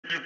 Good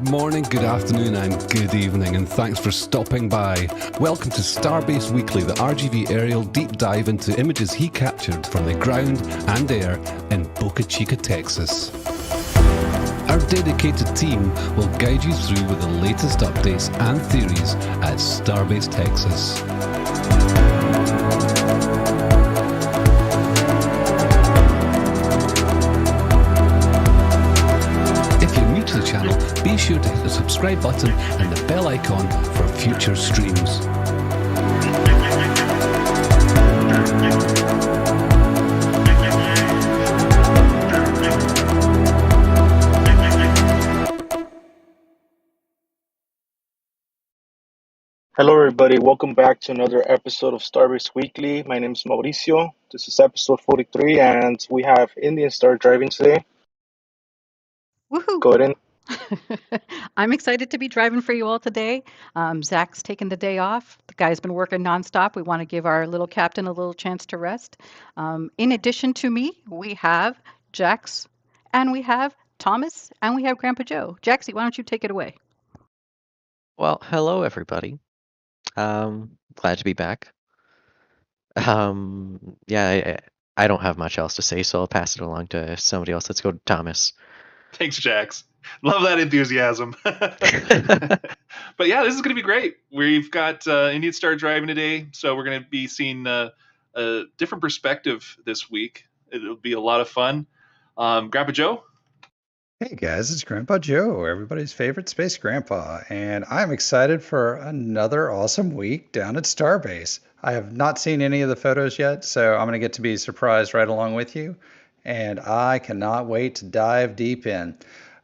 morning, good afternoon, and good evening, and thanks for stopping by. Welcome to Starbase Weekly, the RGV aerial deep dive into images he captured from the ground and air in Boca Chica, Texas. Our dedicated team will guide you through with the latest updates and theories at Starbase, Texas. To the channel, be sure to hit the subscribe button and the bell icon for future streams. Hello everybody, welcome back to another episode of Starbase Weekly. My name is Mauricio. This is episode 43 and we have Indian Star driving today. Woohoo! Go ahead. I'm excited to be driving for you all today. Zach's taken the day off. The guy's been working nonstop. We want to give our little captain a little chance to rest. In addition to me, we have Jax, and we have Thomas, and we have Grandpa Joe. Jaxie, why don't you take it away? Well, hello everybody. Glad to be back. Yeah, I don't have much else to say, so I'll pass it along to somebody else. Let's go to Thomas. Thanks, Jax. Love that enthusiasm. But yeah, this is going to be great. We've got Indian Star driving today, so we're going to be seeing a different perspective this week. It'll be a lot of fun. Grandpa Joe? Hey guys, it's Grandpa Joe, everybody's favorite space grandpa, and I'm excited for another awesome week down at Starbase. I have not seen any of the photos yet, so I'm going to get to be surprised right along with you, and I cannot wait to dive deep in.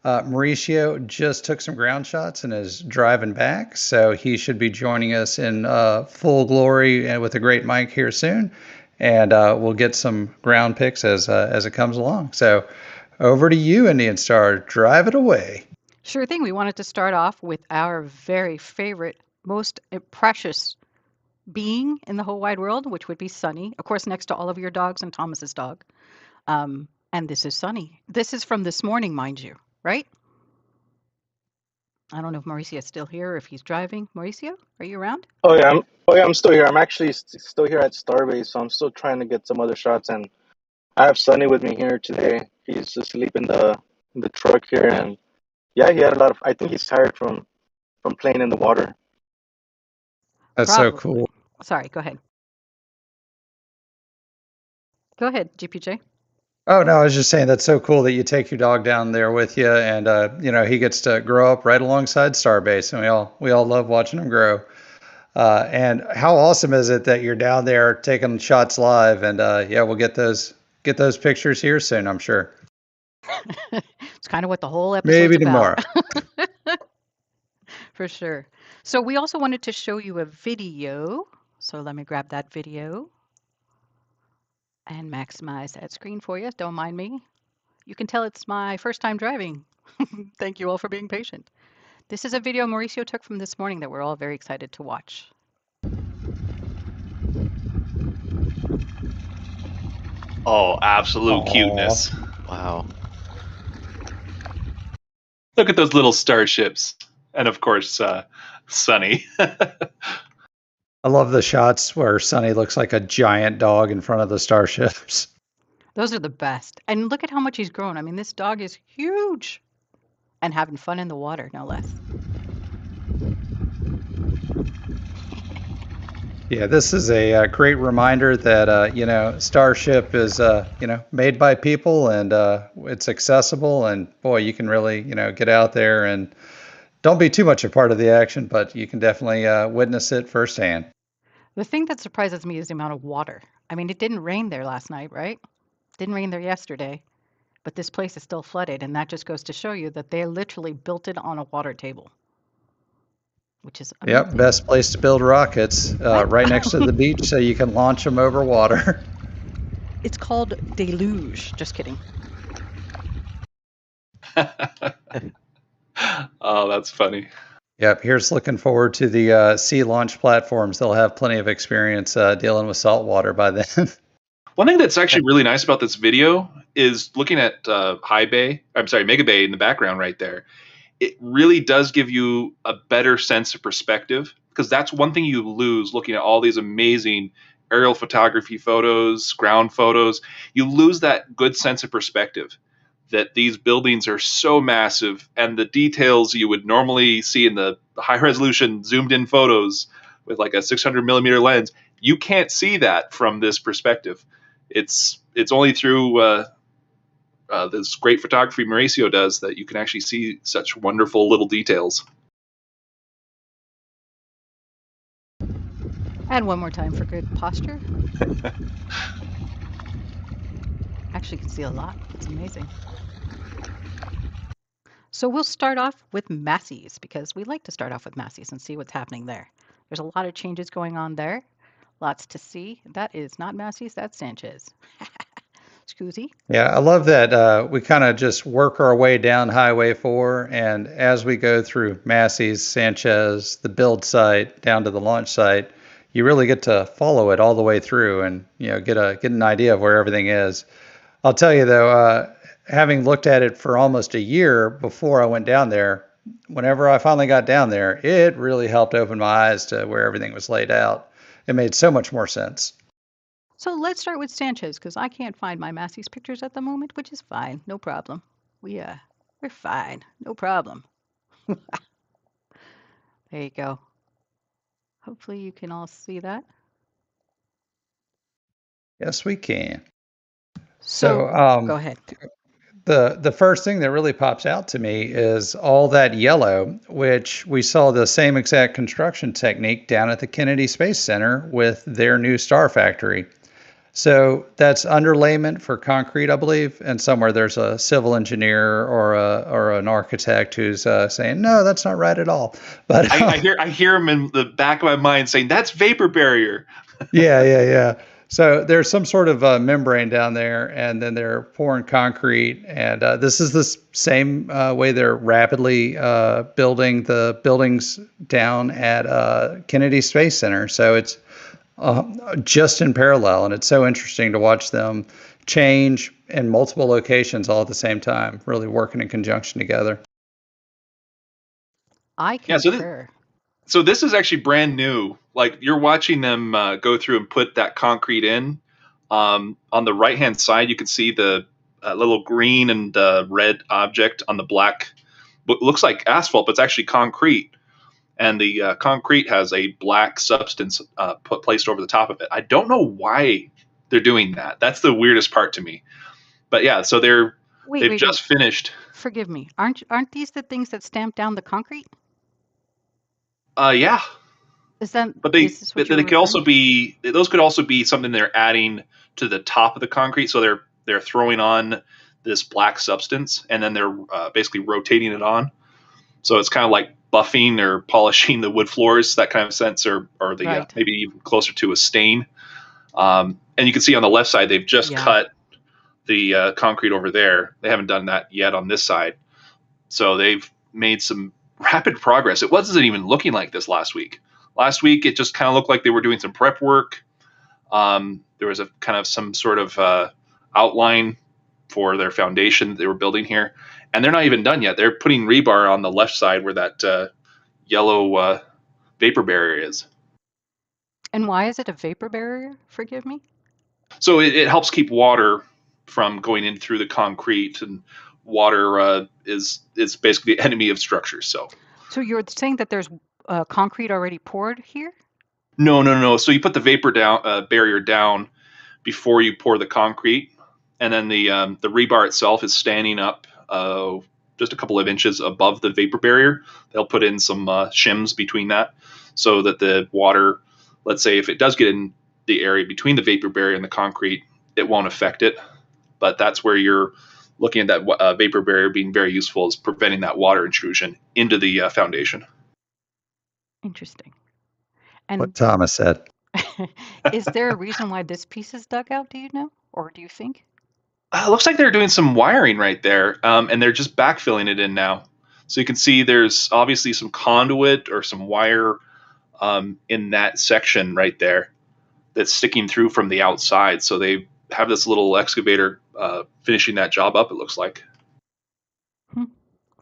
Mauricio just took some ground shots and is driving back, so he should be joining us in full glory and with a great mic here soon, and we'll get some ground pics as it comes along. So over to you, Indian Star. Drive it away. Sure thing. We wanted to start off with our very favorite, most precious being in the whole wide world, which would be Sunny. Of course, next to all of your dogs and Thomas's dog. And this is Sunny. This is from this morning, mind you, right? I don't know if Mauricio is still here or if he's driving. Mauricio, are you around? Oh yeah, I'm still here. I'm actually still here at Starbase, so I'm still trying to get some other shots, and I have Sunny with me here today. He's asleep in the truck here, and yeah, he had a lot of. I think he's tired from playing in the water. That's so cool. Sorry, go ahead. Go ahead, GPJ. Oh no, I was just saying that's so cool that you take your dog down there with you, and he gets to grow up right alongside Starbase, and we all love watching him grow. And how awesome is it that you're down there taking shots live, and we'll get those pictures here soon, I'm sure. It's kind of what the whole episode maybe tomorrow. For sure. So we also wanted to show you a video. So let me grab that video and maximize that screen for you. Don't mind me. You can tell it's my first time driving. Thank you all for being patient. This is a video Mauricio took from this morning that we're all very excited to watch. Oh, absolute Aw. cuteness. Wow. Look at those little starships. And of course, Sunny. I love the shots where Sunny looks like a giant dog in front of the starships. Those are the best. And look at how much he's grown. I mean, this dog is huge and having fun in the water, no less. Yeah, this is a great reminder that Starship is made by people and it's accessible, and boy, you can really get out there and don't be too much a part of the action, but you can definitely witness it firsthand. The thing that surprises me is the amount of water. I mean, it didn't rain there last night, right? Didn't rain there yesterday, but this place is still flooded, and that just goes to show you that they literally built it on a water table, which is Yep, amazing. best place to build rockets, right next to the beach, so you can launch them over water. It's called deluge. Just kidding. Oh, that's funny. Yep, here's looking forward to the sea launch platforms. They'll have plenty of experience dealing with salt water by then. One thing that's actually really nice about this video is looking at Mega Bay in the background right there. It really does give you a better sense of perspective, because that's one thing you lose looking at all these amazing aerial photography photos, ground photos. You lose that good sense of perspective, that these buildings are so massive, and the details you would normally see in the high resolution zoomed in photos with like a 600 millimeter lens, you can't see that from this perspective. It's only through this great photography Mauricio does that you can actually see such wonderful little details. And one more time for good posture. Actually, you can see a lot. It's amazing. So we'll start off with Masseys, because we like to start off with Masseys and see what's happening there. There's a lot of changes going on there. Lots to see. That is not Masseys, that's Sanchez. Scusi. Yeah, I love that we kind of just work our way down Highway 4, and as we go through Masseys, Sanchez, the build site, down to the launch site, you really get to follow it all the way through and get an idea of where everything is. I'll tell you though, having looked at it for almost a year before I went down there, whenever I finally got down there, it really helped open my eyes to where everything was laid out. It made so much more sense. So let's start with Sanchez, because I can't find my Masseys pictures at the moment, which is fine. No problem. We're fine. No problem. There you go. Hopefully you can all see that. Yes, we can. So So go ahead. the first thing that really pops out to me is all that yellow, which we saw the same exact construction technique down at the Kennedy Space Center with their new Star Factory. So that's underlayment for concrete, I believe, and somewhere there's a civil engineer or an architect who's saying, no, that's not right at all. But I hear him in the back of my mind saying, that's vapor barrier. yeah. So there's some sort of membrane down there, and then they're pouring concrete. And this is the same way they're rapidly building the buildings down at Kennedy Space Center. So it's just in parallel, and it's so interesting to watch them change in multiple locations all at the same time, really working in conjunction together. I Yeah, concur. so this is actually brand new. Like, you're watching them go through and put that concrete in. On the right-hand side, you can see the little green and red object on the black. What looks like asphalt, but it's actually concrete. And the concrete has a black substance placed over the top of it. I don't know why they're doing that. That's the weirdest part to me. But yeah, so they've just finished. Forgive me. Aren't these the things that stamp down the concrete? Yeah. Is that? But is this what you they were could also referring? be, those could also be something they're adding to the top of the concrete. So they're throwing on this black substance, and then they're basically rotating it on. So it's kind of like buffing or polishing the wood floors, that kind of sense, or the Right. maybe even closer to a stain. And you can see on the left side they've just Yeah. cut the concrete over there. They haven't done that yet on this side, so they've made some rapid progress. It wasn't even looking like this last week. Last week it just kind of looked like they were doing some prep work. There was a kind of some sort of outline for their foundation that they were building here, and they're not even done yet. They're putting rebar on the left side where that yellow vapor barrier is. And why is it a vapor barrier? Forgive me. So it helps keep water from going in through the concrete, and water is basically the enemy of structures. So you're saying that there's concrete already poured here? No. So you put the vapor barrier down before you pour the concrete, and then the rebar itself is standing up just a couple of inches above the vapor barrier. They'll put in some shims between that, so that the water, let's say if it does get in the area between the vapor barrier and the concrete, it won't affect it. But that's where you're looking at that vapor barrier being very useful, is preventing that water intrusion into the foundation. Interesting. What And Thomas said. is there a reason why this piece is dug out? Do you know, or do you think? Looks like they're doing some wiring right there, and they're just backfilling it in now. So you can see there's obviously some conduit or some wire in that section right there that's sticking through from the outside. So they have this little excavator finishing that job up, it looks like.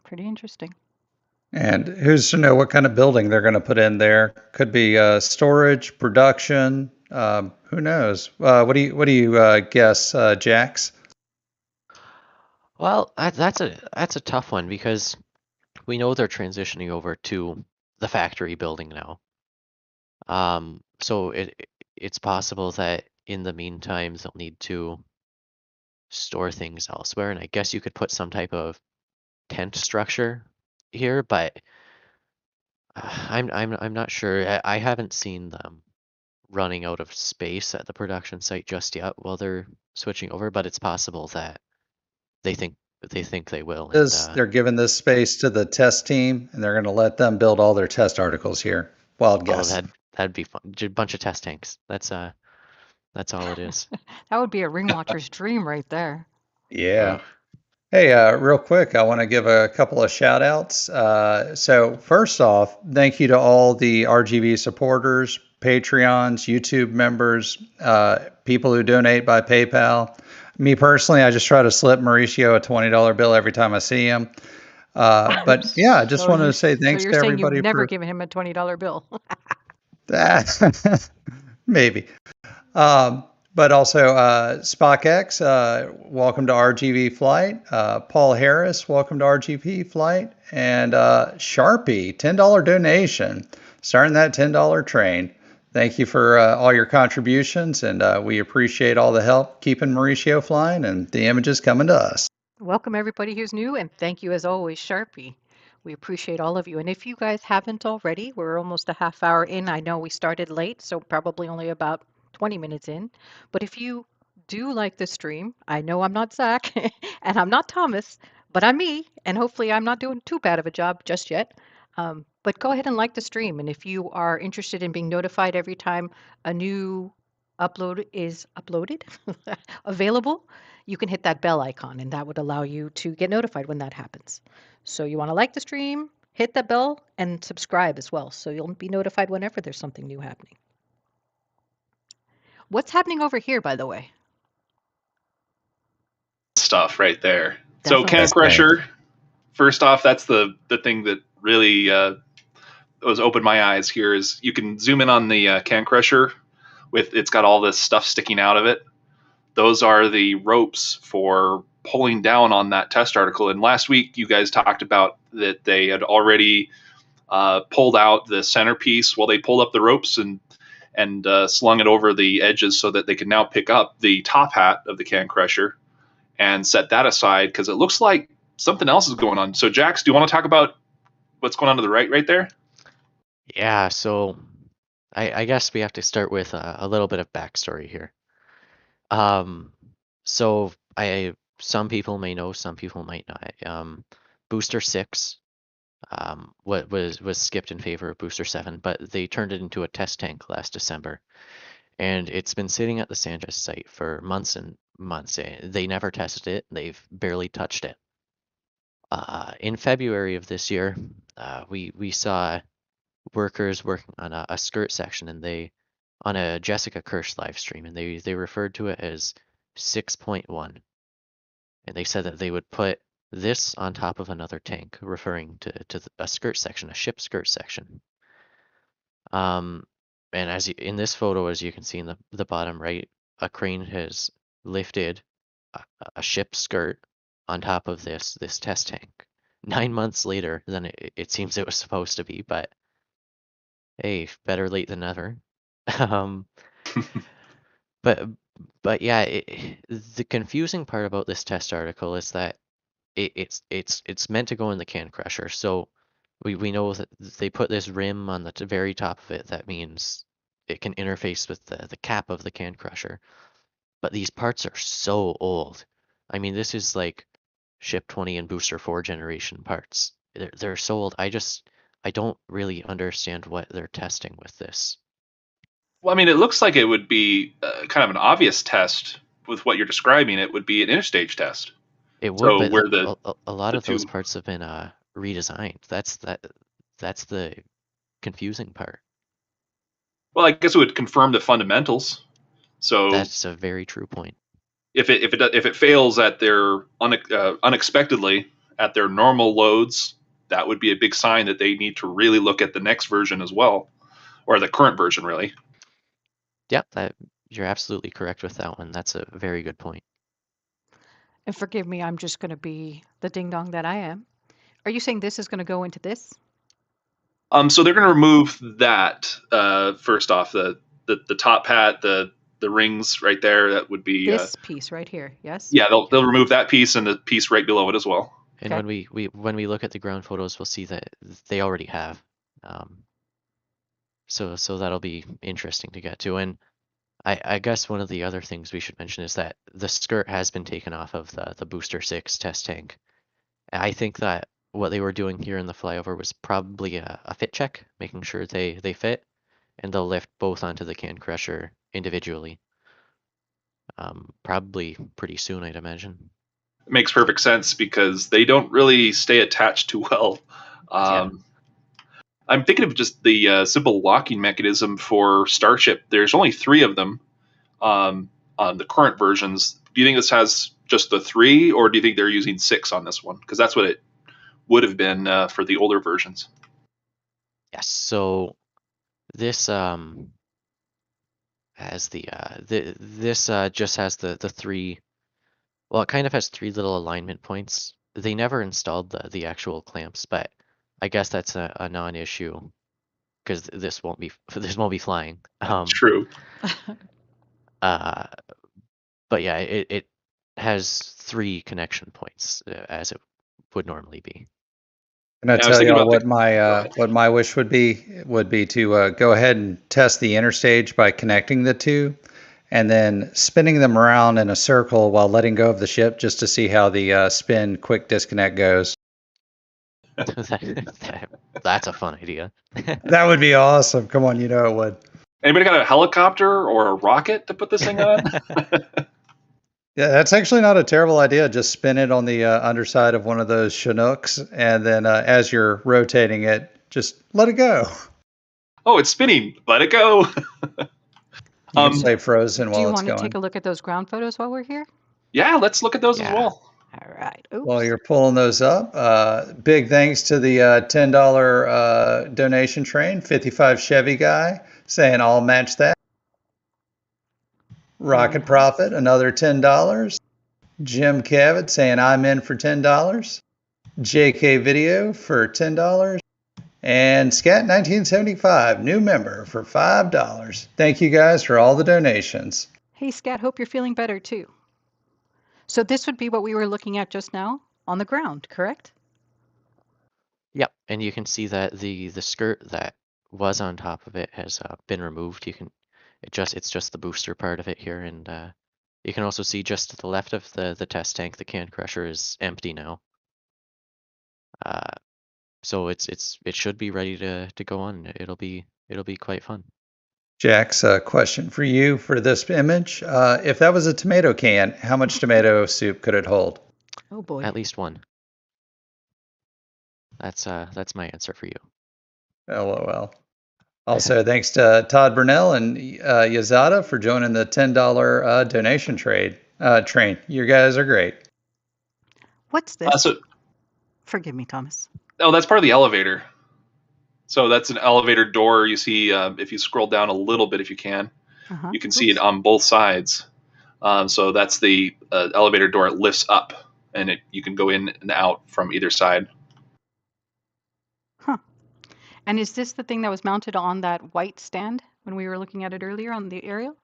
Pretty interesting. And who's to know what kind of building they're going to put in there? Could be storage, production. Who knows? What do you guess, Jax? Well, that's a tough one because we know they're transitioning over to the factory building now. So it's possible that in the meantime they'll need to store things elsewhere, and I guess you could put some type of tent structure here, but I'm not sure. I haven't seen them running out of space at the production site just yet while they're switching over, but it's possible that they think they will. And They're giving this space to the test team, and they're going to let them build all their test articles here. Wild oh, guess. that'd be fun. Just a bunch of test tanks. That's all it is. That would be a ring watcher's dream right there. Yeah. Hey, real quick, I want to give a couple of shout outs. So, first off, thank you to all the RGV supporters, Patreons, YouTube members, people who donate by PayPal. Me personally, I just try to slip Mauricio a $20 bill every time I see him. But yeah, I just wanted to say thanks so you're to saying everybody you've never for given him a $20 bill. that. Maybe. But also, Spock X, welcome to RGV Flight. Paul Harris, welcome to RGV Flight. And Sharpie, $10 donation, starting that $10 train. Thank you for all your contributions, and we appreciate all the help keeping Mauricio flying and the images coming to us. Welcome everybody who's new, and thank you as always, Sharpie. We appreciate all of you. And if you guys haven't already, we're almost a half hour in. I know we started late, so probably only about 20 minutes in. But if you do like the stream, I know I'm not Zach and I'm not Thomas, but I'm me, and hopefully I'm not doing too bad of a job just yet. But go ahead and like the stream. And if you are interested in being notified every time a new upload is uploaded, available, you can hit that bell icon, and that would allow you to get notified when that happens. So you want to like the stream, hit that bell, and subscribe as well, so you'll be notified whenever there's something new happening. What's happening over here, by the way? Stuff right there. So Definitely. Can Crusher, first off, that's the thing that really was opened my eyes here. Is you can zoom in on the Can Crusher with it's got all this stuff sticking out of it. Those are the ropes for pulling down on that test article. And last week you guys talked about that they had already pulled out the centerpiece. Well, they pulled up the ropes and slung it over the edges so that they can now pick up the top hat of the Can Crusher and set that aside, because it looks like something else is going on. So Jax, do you want to talk about what's going on to the right there? Yeah, so I guess we have to start with a little bit of backstory here. So some people may know, some people might not. Booster 6 was skipped in favor of Booster 7, but they turned it into a test tank last December. And it's been sitting at the Sanchez site for months and months. They never tested it. They've barely touched it. In February of this year, we saw workers working on a skirt section, and on a Jessica Kirsch live stream, and they referred to it as 6.1. And they said that they would put this on top of another tank, referring to a skirt section, a ship skirt section. And in this photo, as you can see in the bottom right, a crane has lifted a ship skirt on top of this test tank. 9 months later than it seems it was supposed to be, but hey, better late than never. um, but yeah, the confusing part about this test article is that it's meant to go in the can crusher. So we know that they put this rim on the very top of it. That means it can interface with the cap of the can crusher. But these parts are so old. I mean, this is like Ship 20 and Booster 4 generation parts. They're so old. I don't really understand what they're testing with this. Well, I mean, it looks like it would be kind of an obvious test with what you're describing. It would be an Interstage test. It would, So but where the a lot the of those two, parts have been redesigned. That's the confusing part. well, I guess it would confirm the fundamentals. So That's a very true point. if it fails at their unexpectedly at their normal loads, that would be a big sign that they need to really look at the next version as well, or the current version, really. Yep, you're absolutely correct with that one. That's a very good point. And forgive me, I'm just going to be the ding dong that I am. Are you saying this is going to go into this? So they're going to remove that first off, the top hat, the rings right there. That would be This piece right here, yes? yeah. They'll remove that piece and the piece right below it as well. And Okay. when we look at the ground photos, we'll see that they already have. So that'll be interesting to get to. And I guess one of the other things we should mention is that the skirt has been taken off of the Booster 6 test tank. I think that what they were doing here in the flyover was probably a fit check, making sure they fit, and they'll lift both onto the can crusher individually. Probably pretty soon, I'd imagine. It makes perfect sense because they don't really stay attached too well. Yeah. I'm thinking of just the simple locking mechanism for Starship. There's only 3 of them on the current versions. Do you think this has just the 3, or do you think they're using 6 on this one? Because that's what it would have been for the older versions. Yes. So this has this just has the 3. Well, it kind of has 3 little alignment points. They never installed the actual clamps, but I guess that's a non-issue because this won't be flying. True. But yeah, it has 3 connection points as it would normally be. Can I Yeah, I was tell thinking y'all about what my wish would be? Would be to go ahead and test the Interstage by connecting the two, and then spinning them around in a circle while letting go of the ship, just to see how the spin quick disconnect goes. That's a fun idea. That would be awesome. Come on, you know it would. Anybody got a helicopter or a rocket to put this thing on? Yeah, that's actually not a terrible idea. Just spin it on the underside of one of those Chinooks, and then as you're rotating it, just let it go. Oh, it's spinning. Let it go. You can stay frozen Do you while it's want to going. take a look at those ground photos while we're here? Yeah, let's look at those as Yeah. well. All right. Oops. While you're pulling those up, big thanks to the $10 donation train, 55 Chevy guy saying I'll match that. Rocket Profit, another $10. Jim Cavett saying I'm in for $10. JK Video for $10. And Scat 1975, new member for $5. Thank you guys for all the donations. Hey, Scat, hope you're feeling better too. So this would be what we were looking at just now on the ground, correct? Yep, and you can see that the skirt that was on top of it has been removed. It's just the booster part of it here, and you can also see just to the left of the test tank, the can crusher is empty now. So it should be ready to go on. It'll be quite fun. Jack's question for you for this image. If that was a tomato can, how much tomato soup could it hold? Oh boy. At least one. That's my answer for you. LOL. Also, thanks to Todd Burnell and Yazada for joining the $10 donation train. You guys are great. What's this? So, Forgive me, Thomas. that's part of the elevator. So that's an elevator door. You see, if you scroll down a little bit, if you can, you can see it on both sides. So that's the elevator door. It lifts up, and you can go in and out from either side. Huh. And is this the thing that was mounted on that white stand when we were looking at it earlier on the aerial?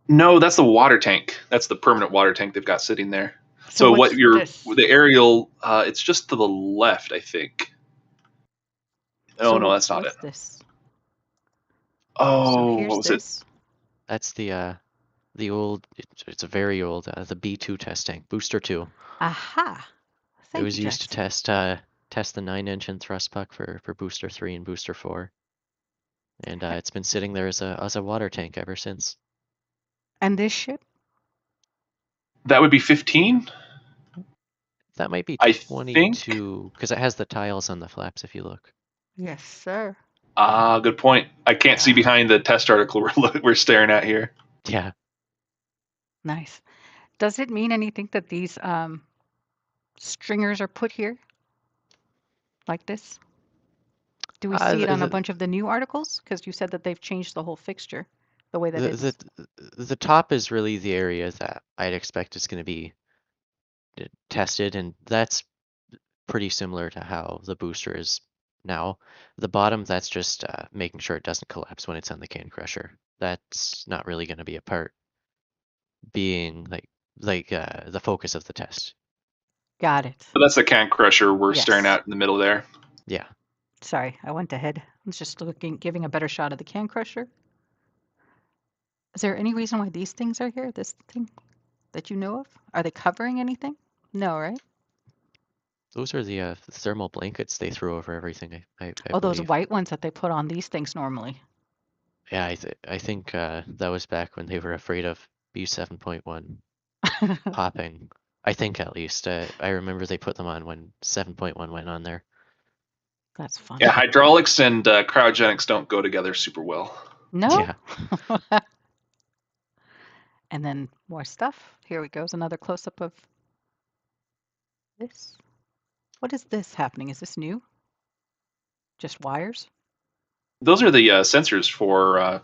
No, that's the water tank. That's the permanent water tank they've got sitting there. So what this? the aerial? It's just to the left, I think. Oh no, that's not it. What's this? Oh, Here's what was this. That's the old. It's a very old the B2 test tank, Booster 2. Aha. It was used to Jackson. test the 9-engine thrust puck for Booster 3 and Booster 4, and it's been sitting there as a water tank ever since. And this ship? That would be 15. That might be I 22 because it has the tiles on the flaps. If you look. Yes, sir. Good point. I can't see behind the test article we're staring at here. Yeah. Nice. Does it mean anything that these stringers are put here? Like this? Do we see it on a bunch of the new articles? Because you said that they've changed the whole fixture, the way that it's... The top is really the area that I'd expect is going to be tested, and that's pretty similar to how the booster is now. The bottom, that's just making sure it doesn't collapse when it's on the can crusher. That's not really going to be a part being like the focus of the test. Got it. So that's the can crusher we're staring at in the middle there. Yeah. Sorry, I went ahead. I was just giving a better shot of the can crusher. Is there any reason why these things are here? This thing that you know of? Are they covering anything? No, right? Those are the thermal blankets they throw over everything. I those believe. white ones that they put on these things normally. Yeah, I think that was back when they were afraid of B7.1 popping. I think at least. I remember they put them on when 7.1 went on there. That's funny. Yeah, hydraulics and cryogenics don't go together super well. No? Yeah. And then more stuff. Here we go. Another close-up of this. What is this happening? Is this new? Just wires? Those are the sensors for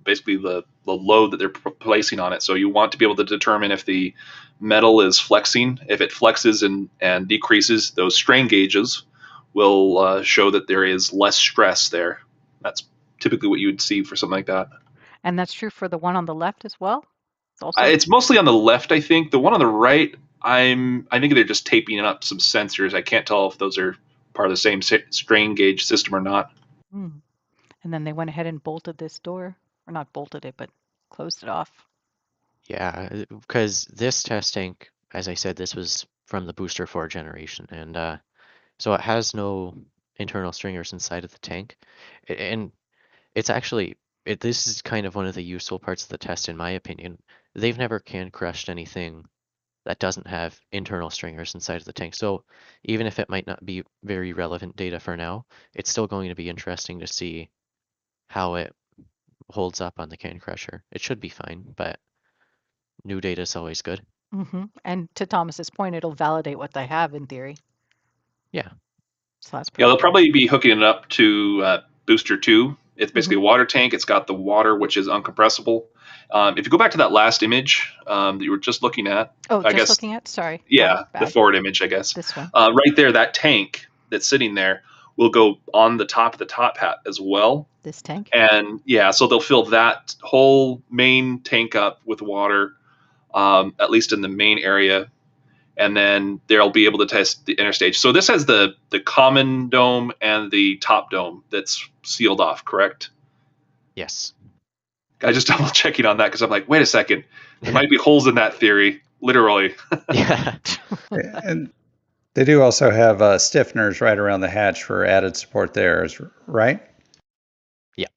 basically the load that they're placing on it. So you want to be able to determine if the metal is flexing. If it flexes and decreases, those strain gauges will show that there is less stress there. That's typically what you would see for something like that. And that's true for the one on the left as well? It's mostly on the left, I think. The one on the right, I think they're just taping up some sensors. I can't tell if those are part of the same strain gauge system or not. And then they went ahead and bolted this door. Or not bolted it, but closed it off. Yeah, because this test tank, as I said, this was from the Booster 4 generation. And so it has no internal stringers inside of the tank. And it's actually, this is kind of one of the useful parts of the test, in my opinion. They've never can crushed anything that doesn't have internal stringers inside of the tank. So even if it might not be very relevant data for now, it's still going to be interesting to see how it holds up on the can crusher. It should be fine, but new data is always good. And to Thomas's point, it'll validate what they have in theory. Yeah. So that's they'll probably be hooking it up to Booster 2. It's basically a water tank. It's got the water, which is uncompressible. If you go back to that last image that you were just looking at. Looking at? Sorry. Yeah, the forward image, I guess. This one. Right there, that tank that's sitting there will go on the top of the top hat as well. This tank? And yeah, so they'll fill that whole main tank up with water, at least in the main area. And then they'll be able to test the Interstage. So this has the common dome and the top dome that's sealed off, correct? Yes. I just double checking on that because I'm like, wait a second, there might be holes in that theory, literally. Yeah. They do also have stiffeners right around the hatch for added support there, right? Yeah.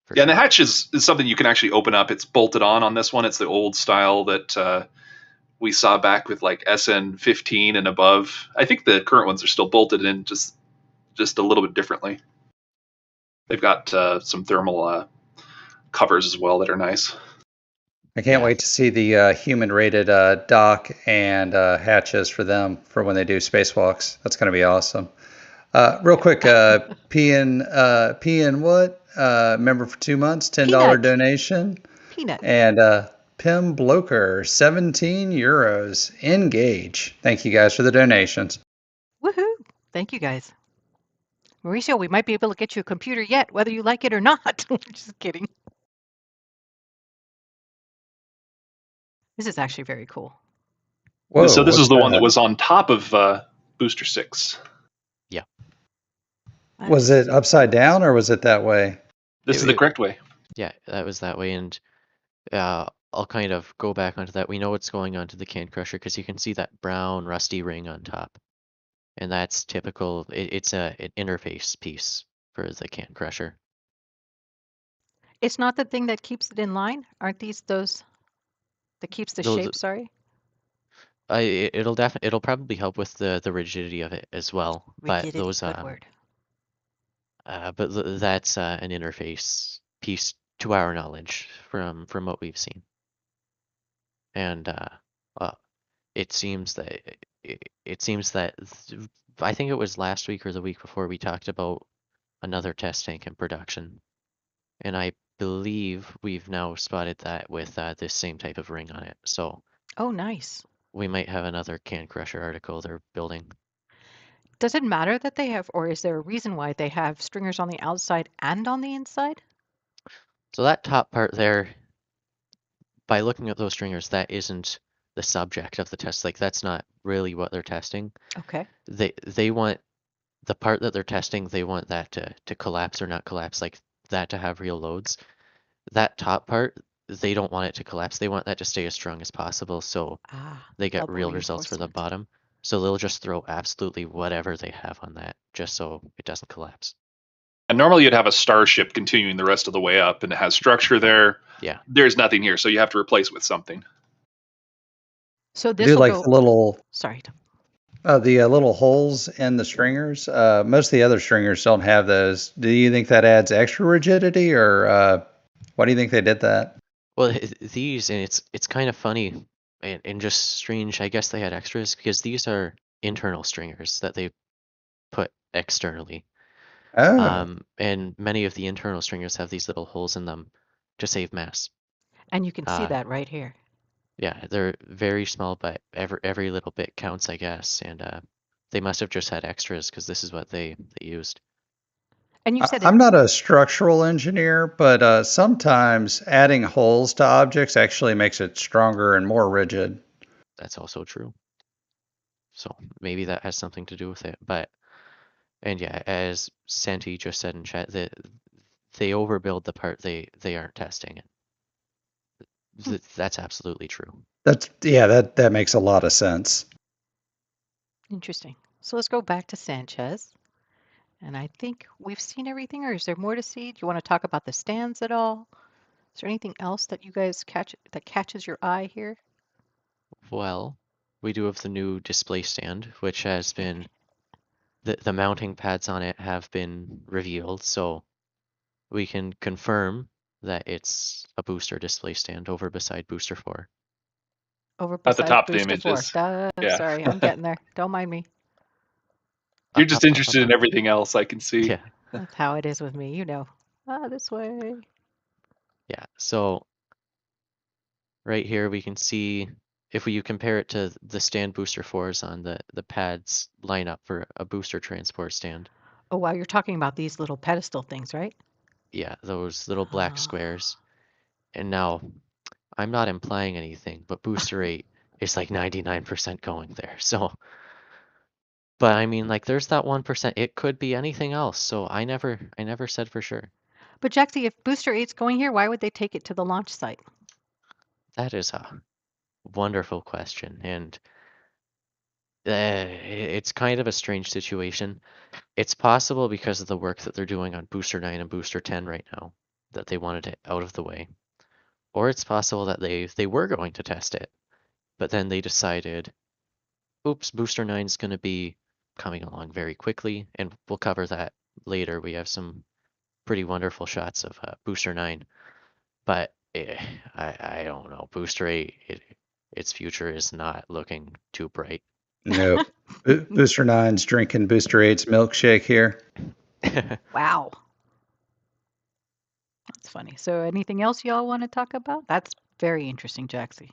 For Yeah, and the sure. hatch is something you can actually open up. It's bolted on this one. It's the old style that we saw back with like SN15 and above. I think the current ones are still bolted in just a little bit differently. They've got some thermal covers as well that are nice. I can't Yeah. wait to see the human-rated dock and hatches for them for when they do spacewalks. That's going to be awesome. Real quick, PN what? Member for 2 months, $10 Peanut. donation. Peanut. And Pim Bloker, 17 euros. Engage. Thank you guys for the donations. Woohoo! Thank you guys. Mauricio, we might be able to get you a computer yet, whether you like it or not. Just kidding. This is actually very cool. Whoa, So this what's is the one that? that was on top of Booster 6. Yeah. Was it upside down or was it that way? This is the correct way. Yeah, that was that way. And I'll kind of go back onto that. We know what's going on to the can crusher because you can see that brown rusty ring on top. And that's typical. It's an interface piece for the can crusher. It's not the thing that keeps it in line? Aren't these those that keeps the No, shape, sorry? it'll probably help with the rigidity of it as well. But Rigidity, those good word. that's an interface piece to our knowledge from what we've seen. And it seems that I think it was last week or the week before we talked about another test tank in production, and I believe we've now spotted that with this same type of ring on it. So Oh, nice. we might have another can crusher article they're building. Does it matter that they have, or is there a reason why they have stringers on the outside and on the inside? So that top part there, by looking at those stringers, that isn't the subject of the test. Like that's not really what they're testing. Okay. They want the part that they're testing, they want that to collapse or not collapse, like that to have real loads. That top part, they don't want it to collapse. They want that to stay as strong as possible so they get Double real results for the reinforcement. bottom. So they'll just throw absolutely whatever they have on that just so it doesn't collapse. And normally you'd have a Starship continuing the rest of the way up, and it has structure there. Yeah. There's nothing here, so you have to replace with something. So I this do will like go. the little Sorry. little holes in the stringers. Most of the other stringers don't have those. Do you think that adds extra rigidity, or why do you think they did that? Well, these, and it's kind of funny and just strange. I guess they had extras because these are internal stringers that they put externally. Oh, And many of the internal stringers have these little holes in them to save mass. And you can see Uh, that right here. Yeah, they're very small, but every little bit counts, I guess. And they must have just had extras because this is what they used. And you said I'm not a structural engineer, but sometimes adding holes to objects actually makes it stronger and more rigid. That's also true. So maybe that has something to do with it. And yeah, as Santi just said in chat, they overbuild the part they aren't testing. That's absolutely true. That makes a lot of sense. interesting. So let's go back to Sanchez. And I think we've seen everything, or is there more to see? Do you want to talk about the stands at all? Is there anything else that you guys catches your eye here? Well, we do have the new display stand, which has been the mounting pads on it have been revealed, so we can confirm that it's a booster display stand over beside booster 4. Over At the beside top of the booster 4. images. Yeah. Sorry, I'm getting there. Don't mind me. You're just interested in everything else, I can see. Yeah. That's how it is with me, you know. This way. Yeah, so right here we can see if you compare it to the stand booster 4s on the pads line up for a booster transport stand. Oh, wow, you're talking about these little pedestal things, right? Yeah, those little black squares. And now, I'm not implying anything, but booster 8 is like 99% going there. So, but I mean, like, there's that 1%. It could be anything else. So I never said for sure. But Jaxie, if booster 8's going here, why would they take it to the launch site? That is a wonderful question. And It's kind of a strange situation. It's possible because of the work that they're doing on Booster 9 and Booster 10 right now, that they wanted it out of the way. Or it's possible that they were going to test it, but then they decided, oops, Booster 9 is going to be coming along very quickly, and we'll cover that later. We have some pretty wonderful shots of Booster 9, but I don't know. Booster 8, its future is not looking too bright. Nope. Booster 9's drinking Booster 8's milkshake here. Wow. That's funny. So anything else y'all want to talk about? That's very interesting, Jaxie.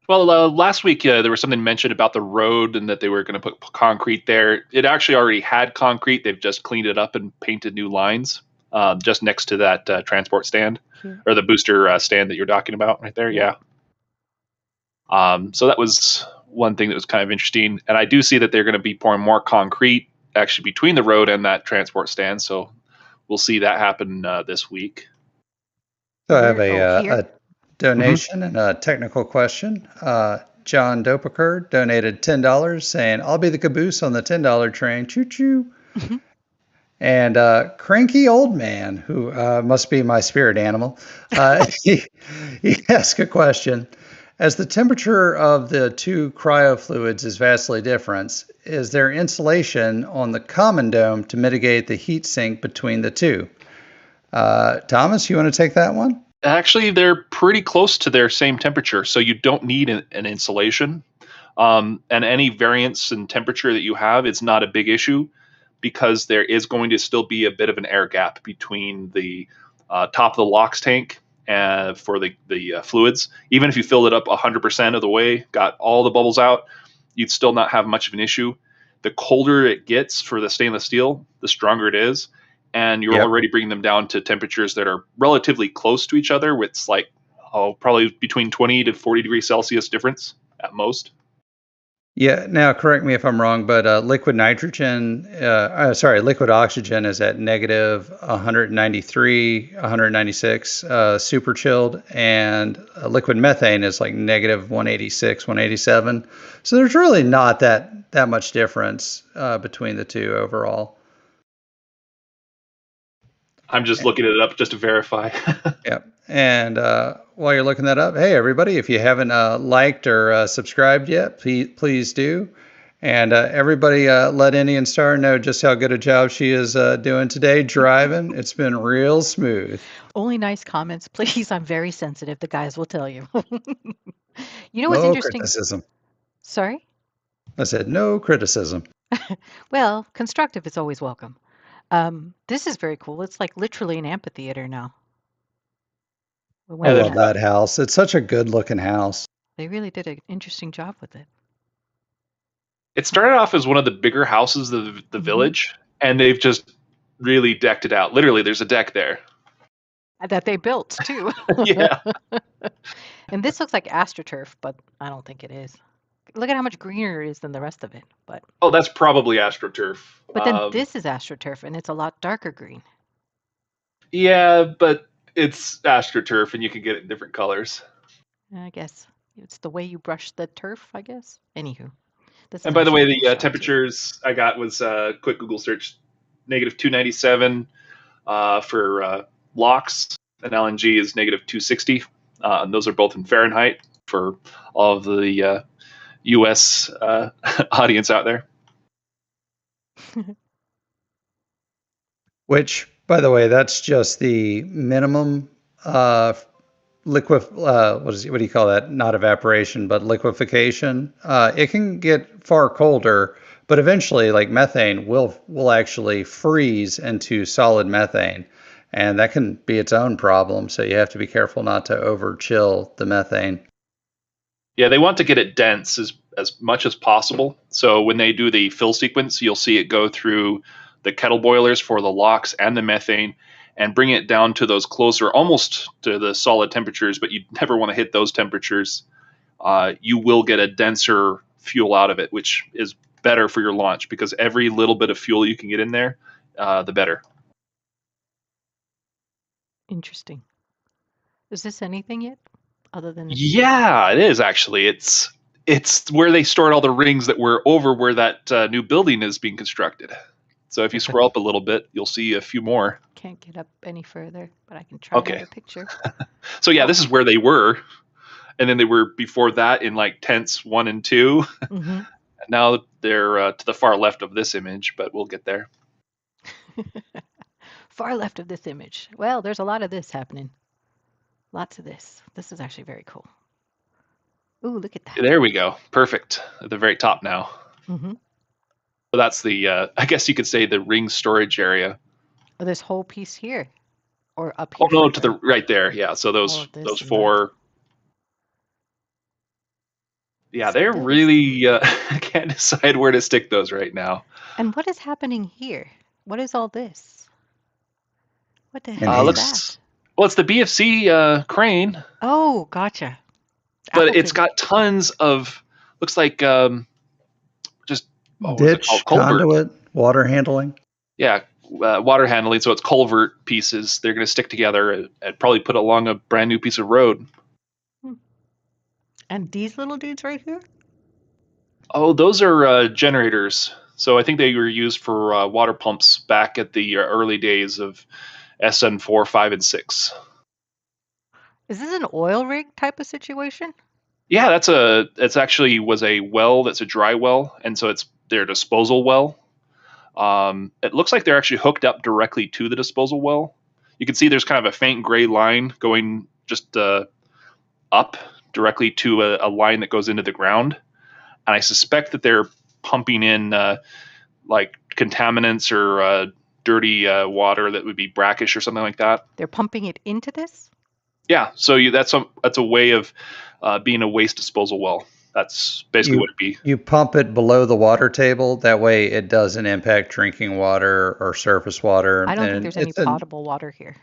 Well, last week there was something mentioned about the road and that they were going to put concrete there. It actually already had concrete. They've just cleaned it up and painted new lines just next to that transport stand or the booster stand that you're talking about right there. Yeah. So that was one thing that was kind of interesting. And I do see that they're going to be pouring more concrete actually between the road and that transport stand. So we'll see that happen this week. So I have a donation and a technical question. John Dopaker donated $10 saying, I'll be the caboose on the $10 train. Choo choo. And Cranky Old Man, who must be my spirit animal, he asked a question. As the temperature of the two cryofluids is vastly different, is there insulation on the common dome to mitigate the heat sink between the two? Thomas, you want to take that one? Actually, they're pretty close to their same temperature, so you don't need an insulation. And any variance in temperature that you have is not a big issue because there is going to still be a bit of an air gap between the top of the LOX tank for the fluids. Even if you filled it up 100% of the way, got all the bubbles out, you'd still not have much of an issue. The colder it gets for the stainless steel, the stronger it is. And you're already bringing them down to temperatures that are relatively close to each other. With probably between 20 to 40 degrees Celsius difference at most. Yeah. Now, correct me if I'm wrong, but liquid oxygen is at negative 193, 196, super chilled, and liquid methane is like negative 186, 187. So there's really not that much difference between the two overall. I'm just looking it up just to verify. Yep. And while you're looking that up, hey, everybody, if you haven't liked or subscribed yet, please do. And everybody let Indian Star know just how good a job she is doing today driving. It's been real smooth. Only nice comments, please. I'm very sensitive. The guys will tell you. You know what's No interesting? criticism. Sorry? I said no criticism. Well, constructive is always welcome. This is very cool. It's like literally an amphitheater now. I love that house. It's such a good looking house. They really did an interesting job with it. It started off as one of the bigger houses of the village, and they've just really decked it out. Literally, there's a deck there. That they built, too. Yeah. And this looks like AstroTurf, but I don't think it is. Look at how much greener it is than the rest of it. But that's probably AstroTurf. But then this is AstroTurf, and it's a lot darker green. Yeah, but it's AstroTurf, and you can get it in different colors. I guess it's the way you brush the turf, I guess. Anywho. And by the way, the temperatures I got was quick Google search, negative 297 for LOX, and LNG is negative 260. And those are both in Fahrenheit for all of the U.S. Audience out there. Which, by the way, that's just the minimum liquid. What do you call that? Not evaporation, but liquefaction. It can get far colder, but eventually, like methane, will actually freeze into solid methane, and that can be its own problem. So you have to be careful not to over chill the methane. Yeah, they want to get it dense as much as possible. So when they do the fill sequence, you'll see it go through the kettle boilers for the LOX and the methane and bring it down to those closer, almost to the solid temperatures, but you never want to hit those temperatures. You will get a denser fuel out of it, which is better for your launch because every little bit of fuel you can get in there, the better. Interesting. Is this anything yet? Other than Yeah, it is actually. It's where they stored all the rings that were over where that new building is being constructed. So if you scroll up a little bit, you'll see a few more. Can't get up any further, but I can try Okay. another picture. So yeah, this is where they were. And then they were before that in like tents 1 and 2. Mm-hmm. Now they're to the far left of this image, but we'll get there. Far left of this image. Well, there's a lot of this happening. Lots of this. This is actually very cool. Ooh, look at that. There we go. Perfect. At the very top now. Mm-hmm. So that's the, I guess you could say, the ring storage area. Oh, this whole piece here, or up here. Oh no, to the right there. Yeah. So those this and 4. Yeah, they're really can't decide where to stick those right now. And what is happening here? What is all this? What the hell is that? Well, it's the BFC crane. Oh, gotcha. But it's got tons of, looks like just ditch, conduit, water handling. Yeah, water handling. So it's culvert pieces. They're going to stick together and probably put along a brand new piece of road. And these little dudes right here? Oh, those are generators. So I think they were used for water pumps back at the early days of SN4, 5, and 6. Is this an oil rig type of situation? Yeah, it's actually was a well that's a dry well, and so it's their disposal well. It looks like they're actually hooked up directly to the disposal well. You can see there's kind of a faint gray line going just up directly to a line that goes into the ground. And I suspect that they're pumping in like contaminants or dirty water that would be brackish or something like that. They're pumping it into this? Yeah, so that's a way of being a waste disposal well. That's basically what it'd be. You pump it below the water table. That way it doesn't impact drinking water or surface water. I don't think there's any potable water here.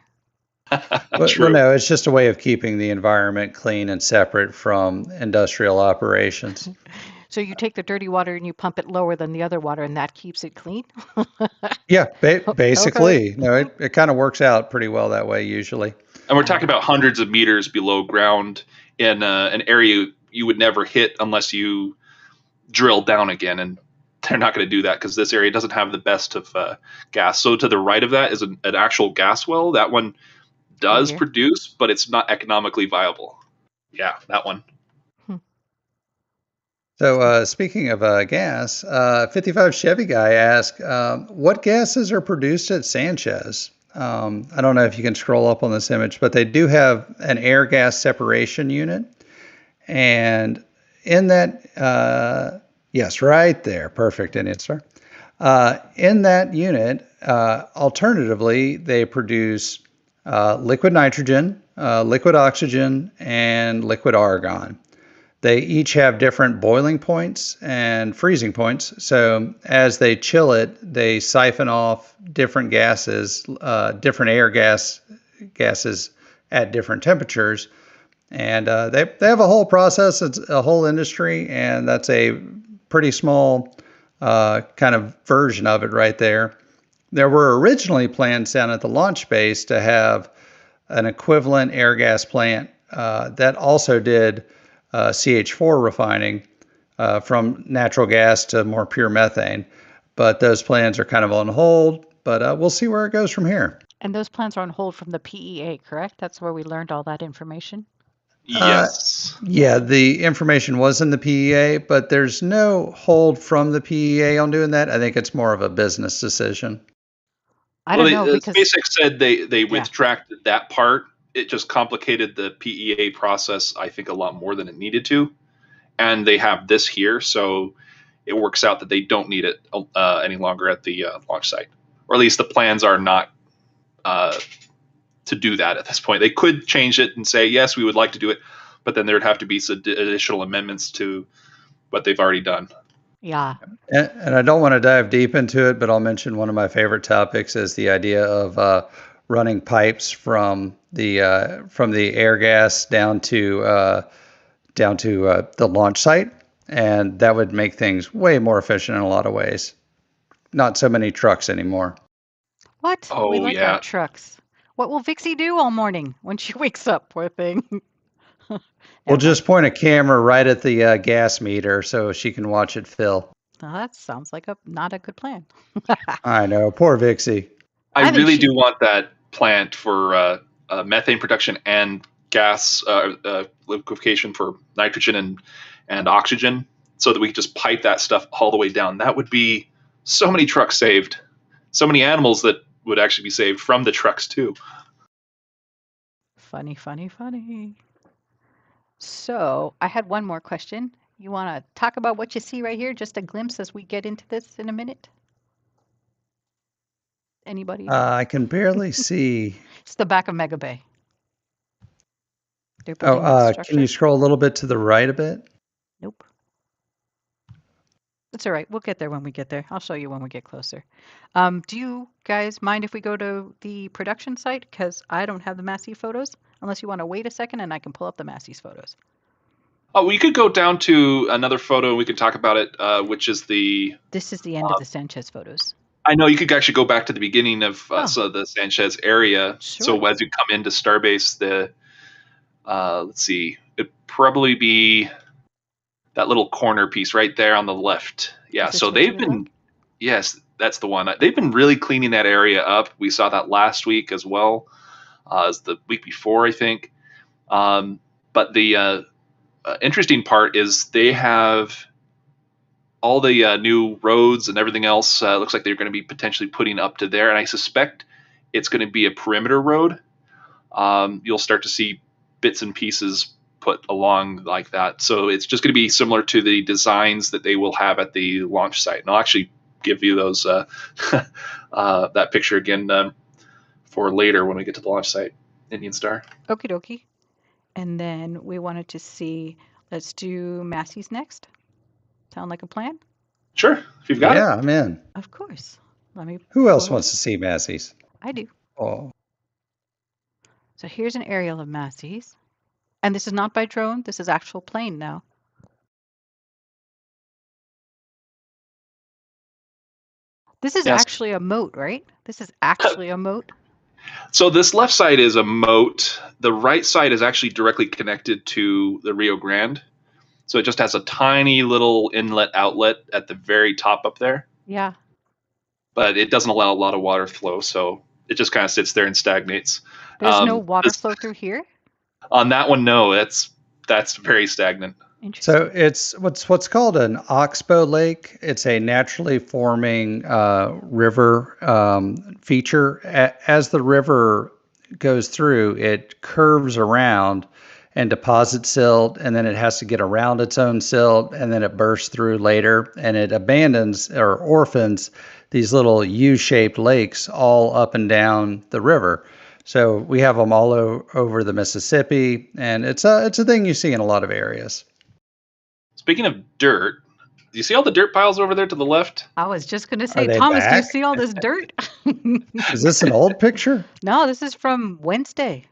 Well, no, it's just a way of keeping the environment clean and separate from industrial operations. So you take the dirty water and you pump it lower than the other water, and that keeps it clean? Yeah, basically. Okay. No, it kind of works out pretty well that way usually. And we're talking about hundreds of meters below ground in an area you would never hit unless you drill down again. And they're not going to do that because this area doesn't have the best of gas. So to the right of that is an actual gas well. That one does produce, but it's not economically viable. Yeah, that one. So speaking of gas, 55 Chevy guy asked, what gases are produced at Sanchez? I don't know if you can scroll up on this image, but they do have an air gas separation unit. And in that, yes, right there, perfect answer. In that unit, alternatively, they produce liquid nitrogen, liquid oxygen, and liquid argon. They each have different boiling points and freezing points. So as they chill it, they siphon off different gases, different air gases at different temperatures. And they have a whole process. It's a whole industry, and that's a pretty small kind of version of it right there. There were originally plans down at the launch base to have an equivalent air gas plant that also did CH4 refining from natural gas to more pure methane. But those plans are kind of on hold, but we'll see where it goes from here. And those plans are on hold from the PEA, correct? That's where we learned all that information? Yes. Yeah, the information was in the PEA, but there's no hold from the PEA on doing that. I think it's more of a business decision. I don't know, because SpaceX said they retracted that part. It just complicated the PEA process, I think, a lot more than it needed to. And they have this here, so it works out that they don't need it any longer at the launch site. Or at least the plans are not to do that at this point. They could change it and say, yes, we would like to do it, but then there'd have to be some additional amendments to what they've already done. Yeah. And I don't want to dive deep into it, but I'll mention one of my favorite topics is the idea of running pipes from the air gas down to the launch site, and that would make things way more efficient in a lot of ways. Not so many trucks anymore. What? Oh, we like yeah. our trucks. What will Vixie do all morning when she wakes up, poor thing? We'll Never just point a camera right at the gas meter so she can watch it fill. mind. Well, that sounds like not a good plan. I know. Poor Vixie. I I think really she- do want that plant for methane production and gas liquefaction for nitrogen and oxygen, so that we could just pipe that stuff all the way down. That would be so many trucks saved, so many animals that would actually be saved from the trucks too. Funny, funny, funny. So I had one more question. You want to talk about what you see right here? Just a glimpse as we get into this in a minute. Anybody? I can barely see. It's the back of Mega Bay. They're building that structure. Can you scroll a little bit to the right a bit? Nope. That's all right. We'll get there when we get there. I'll show you when we get closer. Do you guys mind if we go to the production site? Because I don't have the Massey photos, unless you want to wait a second and I can pull up the Massey's photos. Oh, we could go down to another photo and we could talk about it, which is This is the end of the Sanchez photos. I know you could actually go back to the beginning of Oh. the Sanchez area. Sure. So as you come into Starbase, let's see, it'd probably be that little corner piece right there on the left. Yeah. Is this So what they've you been, like? yes, that's the one. They've been really cleaning that area up. We saw that last week as well as the week before, I think. But the interesting part is they have all the new roads and everything else. Looks like they're going to be potentially putting up to there, and I suspect it's going to be a perimeter road. You'll start to see bits and pieces put along like that. So it's just going to be similar to the designs that they will have at the launch site. And I'll actually give you those that picture again for later when we get to the launch site, Indian Star. Okie dokie. And then we wanted to see, let's do Massey's next. Sound like a plan? Sure, if you've got it. Yeah, I'm in. Of course. Let me. Who else pull it wants to see Masseys? up. I do. Oh, So here's an aerial of Massey's. And this is not by drone. This is actual plane now. This is Yes. actually a moat, right? This is actually a moat. So this left side is a moat. The right side is actually directly connected to the Rio Grande. So it just has a tiny little inlet outlet at the very top up there, Yeah. but it doesn't allow a lot of water flow. So it just kind of sits there and stagnates. There's no water this- flow through here. On that one, no, that's very stagnant. Interesting. so it's what's called an oxbow lake. It's a naturally forming river feature. As the river goes through, it curves around and deposits silt, and then it has to get around its own silt, and then it bursts through later, and it abandons or orphans these little U-shaped lakes all up and down the river. So we have them all over the Mississippi, and it's a thing you see in a lot of areas. Speaking of dirt, do you see all the dirt piles over there to the left? I was just going to say, they Thomas, do you back? see all this dirt? Is this an old picture? No, this is from Wednesday.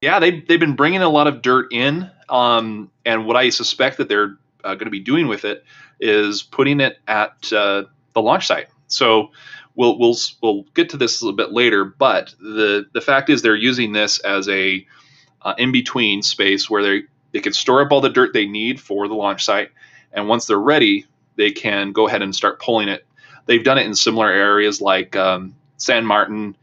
Yeah, they've been bringing a lot of dirt in, and what I suspect that they're going to be doing with it is putting it at the launch site. So we'll get to this a little bit later, but the fact is they're using this as a in between space where they can store up all the dirt they need for the launch site, and once they're ready, they can go ahead and start pulling it. They've done it in similar areas like San Martin.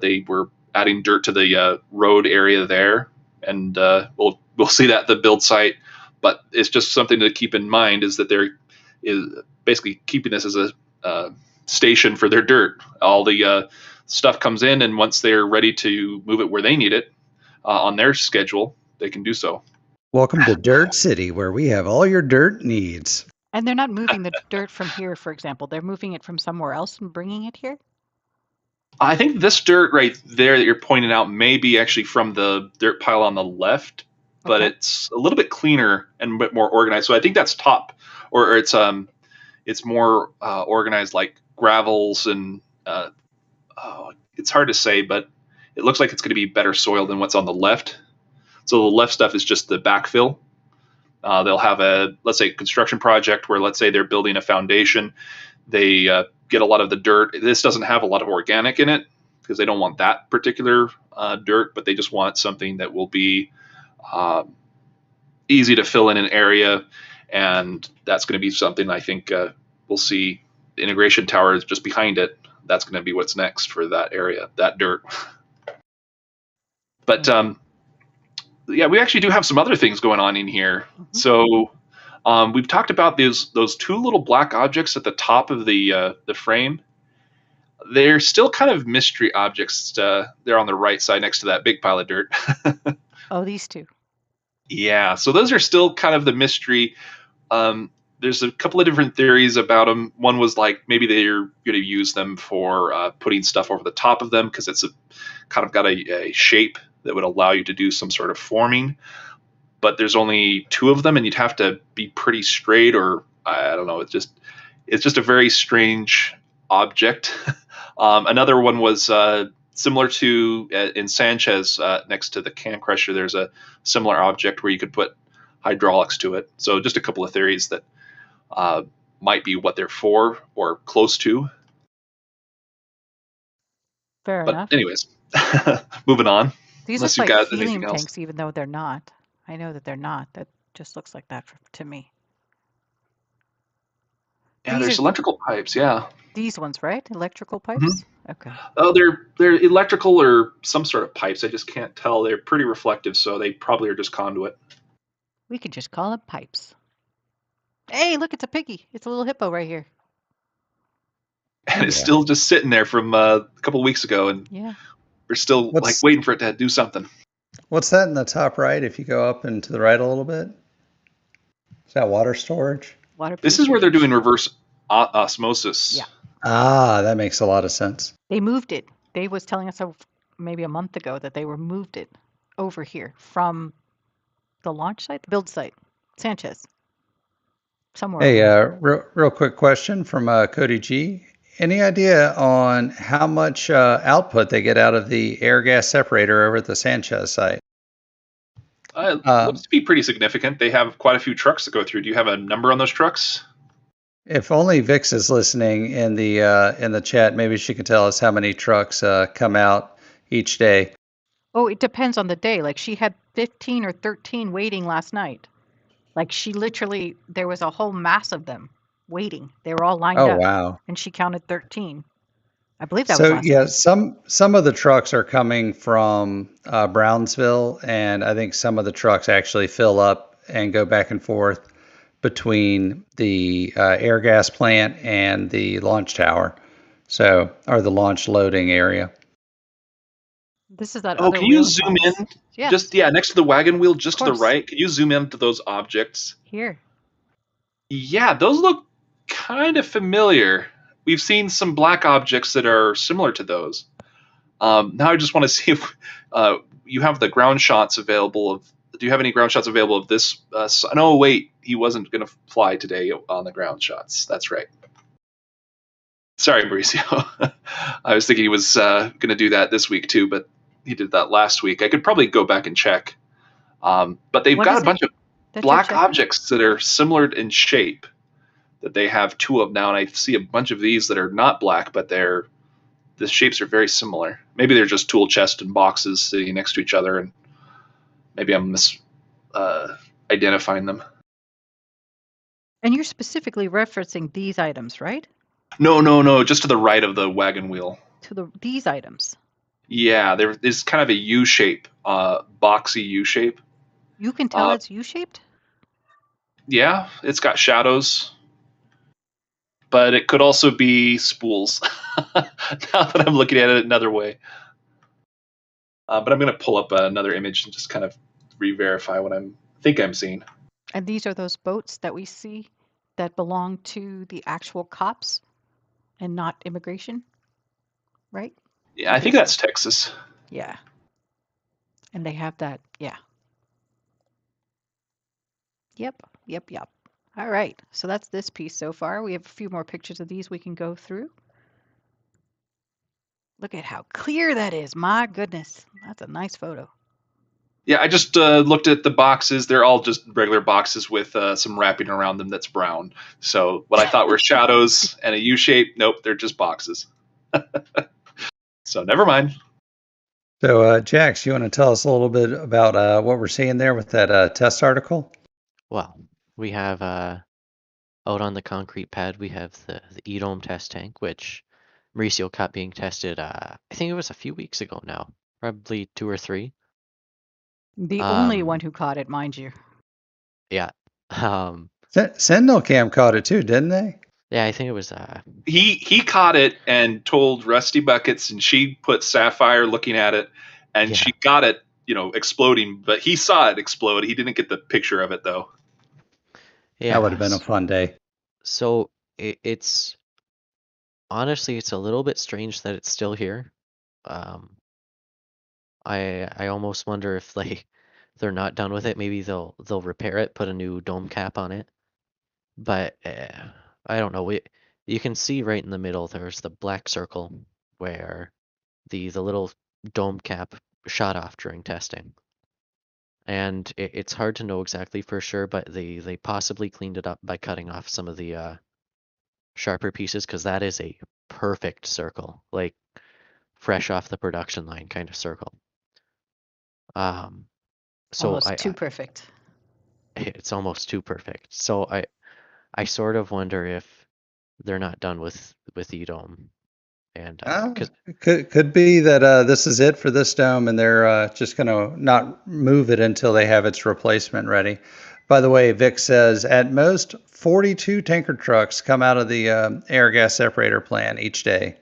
They were adding dirt to the road area there, and we'll see that at the build site. But it's just something to keep in mind is that they're basically keeping this as a station for their dirt. All the stuff comes in, and once they're ready to move it where they need it on their schedule, they can do so. Welcome to Dirt City, where we have all your dirt needs. And they're not moving the dirt from here, for example. They're moving it from somewhere else and bringing it here. I think this dirt right there that you're pointing out may be actually from the dirt pile on the left, but Okay. it's a little bit cleaner and a bit more organized. So I think that's top, or it's more organized like gravels and it's hard to say, but it looks like it's going to be better soil than what's on the left. So the left stuff is just the backfill. They'll have let's say, construction project where, let's say, they're building a foundation. They get a lot of the dirt. This doesn't have a lot of organic in it because they don't want that particular dirt, but they just want something that will be easy to fill in an area, and that's going to be something I think we'll see. The integration tower is just behind it. That's going to be what's next for that area, that dirt. But yeah, we actually do have some other things going on in here. So we've talked about those two little black objects at the top of the frame. They're still kind of mystery objects. They're on the right side next to that big pile of dirt. Oh, these two. Yeah, so those are still kind of the mystery. There's a couple of different theories about them. One was like maybe they're going to use them for putting stuff over the top of them because it's kind of got a shape that would allow you to do some sort of forming. But there's only two of them, and you'd have to be pretty straight, or I don't know. It's just a very strange object. Another one was similar to in Sanchez next to the can crusher. There's a similar object where you could put hydraulics to it. So just a couple of theories that might be what they're for or close to. Fair But enough. anyways, moving on. These Unless look you've like got anything helium else. tanks, even though they're not. I know that they're not. That just looks like that to me. Yeah, These there's are electrical pipes. Yeah. these ones, right? Electrical pipes? Okay. Oh, they're electrical or some sort of pipes. I just can't tell. They're pretty reflective, so they probably are just conduit. We could just call them pipes. Hey, look, it's a piggy. It's a little hippo right here. And it's still just sitting there from a couple of weeks ago, and Yeah. we're still like waiting for it to do something. What's that in the top right? If you go up and to the right a little bit, is that water storage? This is where they're doing reverse osmosis. Yeah. Ah, that makes a lot of sense. They moved it. They was telling us maybe a month ago that they moved it over here from the launch site, the build site, Sanchez. Somewhere. Hey, real quick question from Cody G. Any idea on how much output they get out of the air gas separator over at the Sanchez site? It looks to be pretty significant. They have quite a few trucks to go through. Do you have a number on those trucks? If only Vix is listening in the chat, maybe she could tell us how many trucks come out each day. Oh, it depends on the day. Like she had 15 or 13 waiting last night. Like she literally, there was a whole mass of them waiting. They were all lined up. Oh, wow. And she counted 13. I believe that was last yeah, night. some of the trucks are coming from Brownsville, and I think some of the trucks actually fill up and go back and forth between the air gas plant and the launch tower, or the launch loading area. This is that. Oh, can you zoom in? Yes. Just next to the wagon wheel, just to the right. Can you zoom into those objects? Here. Yeah, those look kind of familiar. We've seen some black objects that are similar to those. Now I just want to see if you have the ground shots available. Do you have any ground shots available of this? No, wait, he wasn't going to fly today on the ground shots. That's right. Sorry, Mauricio. I was thinking he was going to do that this week too, but he did that last week. I could probably go back and check. But they've got a bunch of black objects that are similar in shape that they have two of now, and I see a bunch of these that are not black, but the shapes are very similar. Maybe they're just tool chest and boxes sitting next to each other, and maybe I'm identifying them. And you're specifically referencing these items, right? No, just to the right of the wagon wheel. To these items. Yeah, there's kind of a U shape, boxy U shape. You can tell it's U-shaped? Yeah, it's got shadows. But it could also be spools. Now that I'm looking at it another way. But I'm going to pull up another image and just kind of re-verify what I think I'm seeing. And these are those boats that we see that belong to the actual cops and not immigration, right? Yeah, I think that's Texas. Yeah. And they have that, yeah. Yep. All right, so that's this piece so far. We have a few more pictures of these we can go through. Look at how clear that is. My goodness, that's a nice photo. Yeah, I just looked at the boxes. They're all just regular boxes with some wrapping around them that's brown. So what I thought were shadows and a U shape, nope, they're just boxes. So never mind. So, Jax, you want to tell us a little bit about what we're seeing there with that test article? Well, we have out on the concrete pad, we have the Edom test tank, which Mauricio caught being tested. I think it was a few weeks ago now, probably 2 or 3. The only one who caught it, mind you. Yeah. Sentinel Cam caught it too, didn't they? Yeah, I think it was. He caught it and told Rusty Buckets, and she put Sapphire looking at it, and Yeah. she got it, exploding. But he saw it explode. He didn't get the picture of it though. Yeah. That would have been a fun day. So it's honestly, it's a little bit strange that it's still here. I almost wonder if they're not done with it. Maybe they'll repair it, put a new dome cap on it. But I don't know. You can see right in the middle there's the black circle where the little dome cap shot off during testing. And it's hard to know exactly for sure, but they possibly cleaned it up by cutting off some of the sharper pieces, because that is a perfect circle, like fresh off the production line kind of circle. So Almost too perfect. It's almost too perfect. So I sort of wonder if they're not done with Edom, and Could be that this is it for this dome, and they're just going to not move it until they have its replacement ready. By the way, Vic says at most 42 tanker trucks come out of the air gas separator plant each day,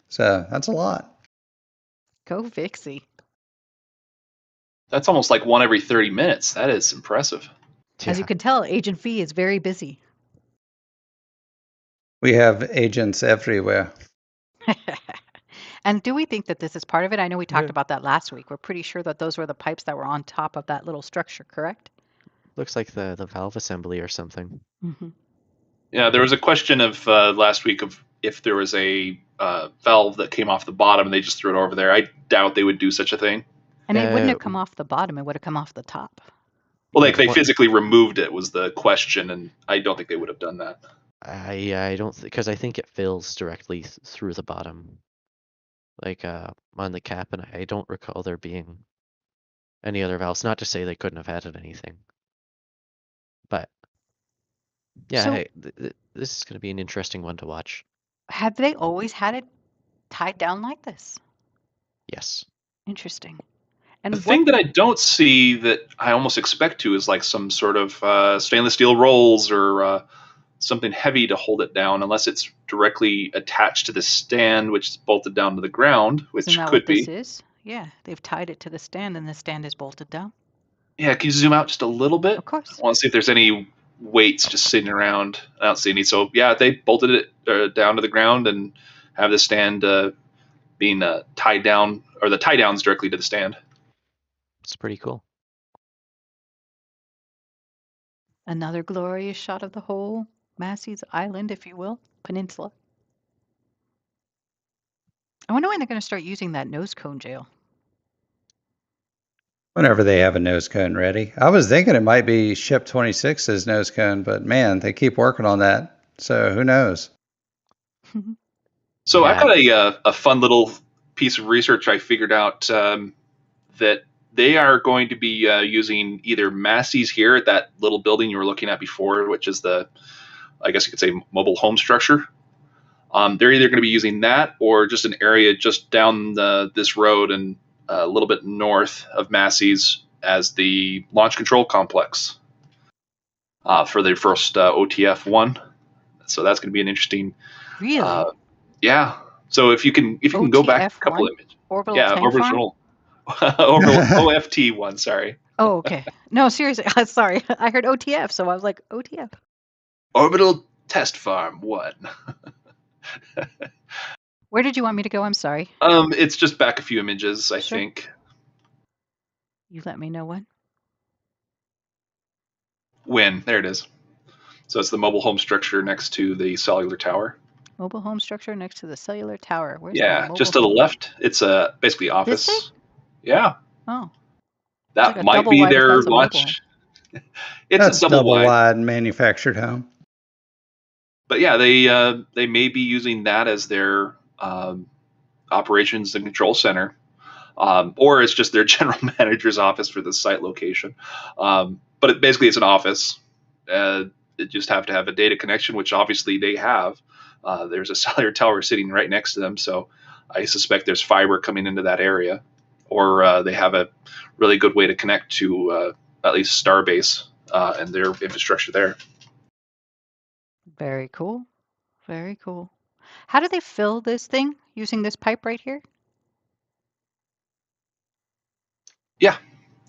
so that's a lot. Go Vixie. That's almost like one every 30 minutes. That is impressive. As you can tell, Agent V is very busy. We have agents everywhere. And do we think that this is part of it? I know we talked about that last week. We're pretty sure that those were the pipes that were on top of that little structure, correct? Looks like the valve assembly or something. Mm-hmm. Yeah, there was a question of last week of if there was a valve that came off the bottom and they just threw it over there. I doubt they would do such a thing. And it wouldn't have come off the bottom. It would have come off the top. Well, like they physically removed it was the question, and I don't think they would have done that. I don't, because I think it fills directly through the bottom, like on the cap, and I don't recall there being any other valves. Not to say they couldn't have added anything, but yeah, So, this is going to be an interesting one to watch. Have they always had it tied down like this? Yes. Interesting. And the thing that I don't see that I almost expect to is like some sort of stainless steel rolls or something heavy to hold it down, unless it's directly attached to the stand, which is bolted down to the ground, which Isn't that could what be. this is? Yeah, they've tied it to the stand, and the stand is bolted down. Yeah, can you zoom out just a little bit? Of course. I want to see if there's any weights just sitting around. I don't see any. So yeah, they bolted it down to the ground and have the stand being tied down, or the tie downs directly to the stand. It's pretty cool. Another glorious shot of the whole Masseys Island, if you will, peninsula. I wonder when they're going to start using that nose cone jail. Whenever they have a nose cone ready. I was thinking it might be Ship 26's nose cone, but man, they keep working on that. So who knows? So I've got a fun little piece of research I figured out that they are going to be using either Masseys here at that little building you were looking at before, which is I guess you could say, mobile home structure. They're either going to be using that or just an area just down this road and a little bit north of Masseys as the launch control complex for their first OTF-1. So that's going to be an interesting. Really? Yeah. So if you can go back a couple of images. Orbital OFT-1, sorry. Oh, okay. No, seriously. Sorry. I heard OTF, so I was like, OTF. Orbital Test Farm 1. Where did you want me to go? I'm sorry. It's just back a few images, I think. You let me know when. When? There it is. So it's the mobile home structure next to the cellular tower. Mobile home structure next to the cellular tower. Where's just to the left. It's basically office. This thing? Yeah. Oh. That like might be their launch. It's a double wide manufactured home. But yeah, they may be using that as their operations and control center, or it's just their general manager's office for the site location. But basically, it's an office They just have to have a data connection, which obviously they have. There's a cellular tower sitting right next to them, so I suspect there's fiber coming into that area, or they have a really good way to connect to at least Starbase and their infrastructure there. Very cool. Very cool. How do they fill this thing using this pipe right here? Yeah.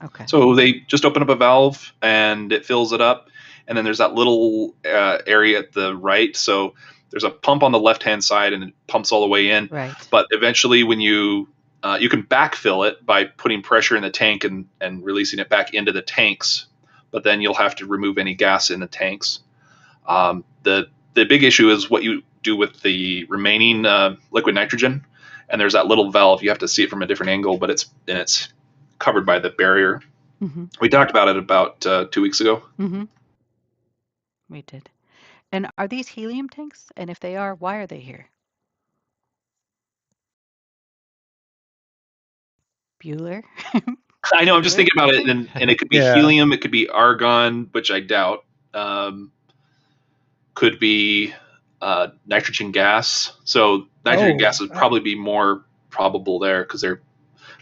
Okay. So they just open up a valve and it fills it up, and then there's that little area at the right. So there's a pump on the left-hand side, and it pumps all the way in. Right. But eventually, when you can backfill it by putting pressure in the tank and releasing it back into the tanks, but then you'll have to remove any gas in the tanks. The big issue is what you do with the remaining liquid nitrogen, and there's that little valve. You have to see it from a different angle, but it's covered by the barrier. Mm-hmm. We talked about it about 2 weeks ago. Mm-hmm. We did. And are these helium tanks? And if they are, why are they here? Bueller? I know. I'm just thinking about it, and it could be Yeah. helium, it could be argon, which I doubt. Could be nitrogen gas. So nitrogen gas would probably be more probable there because they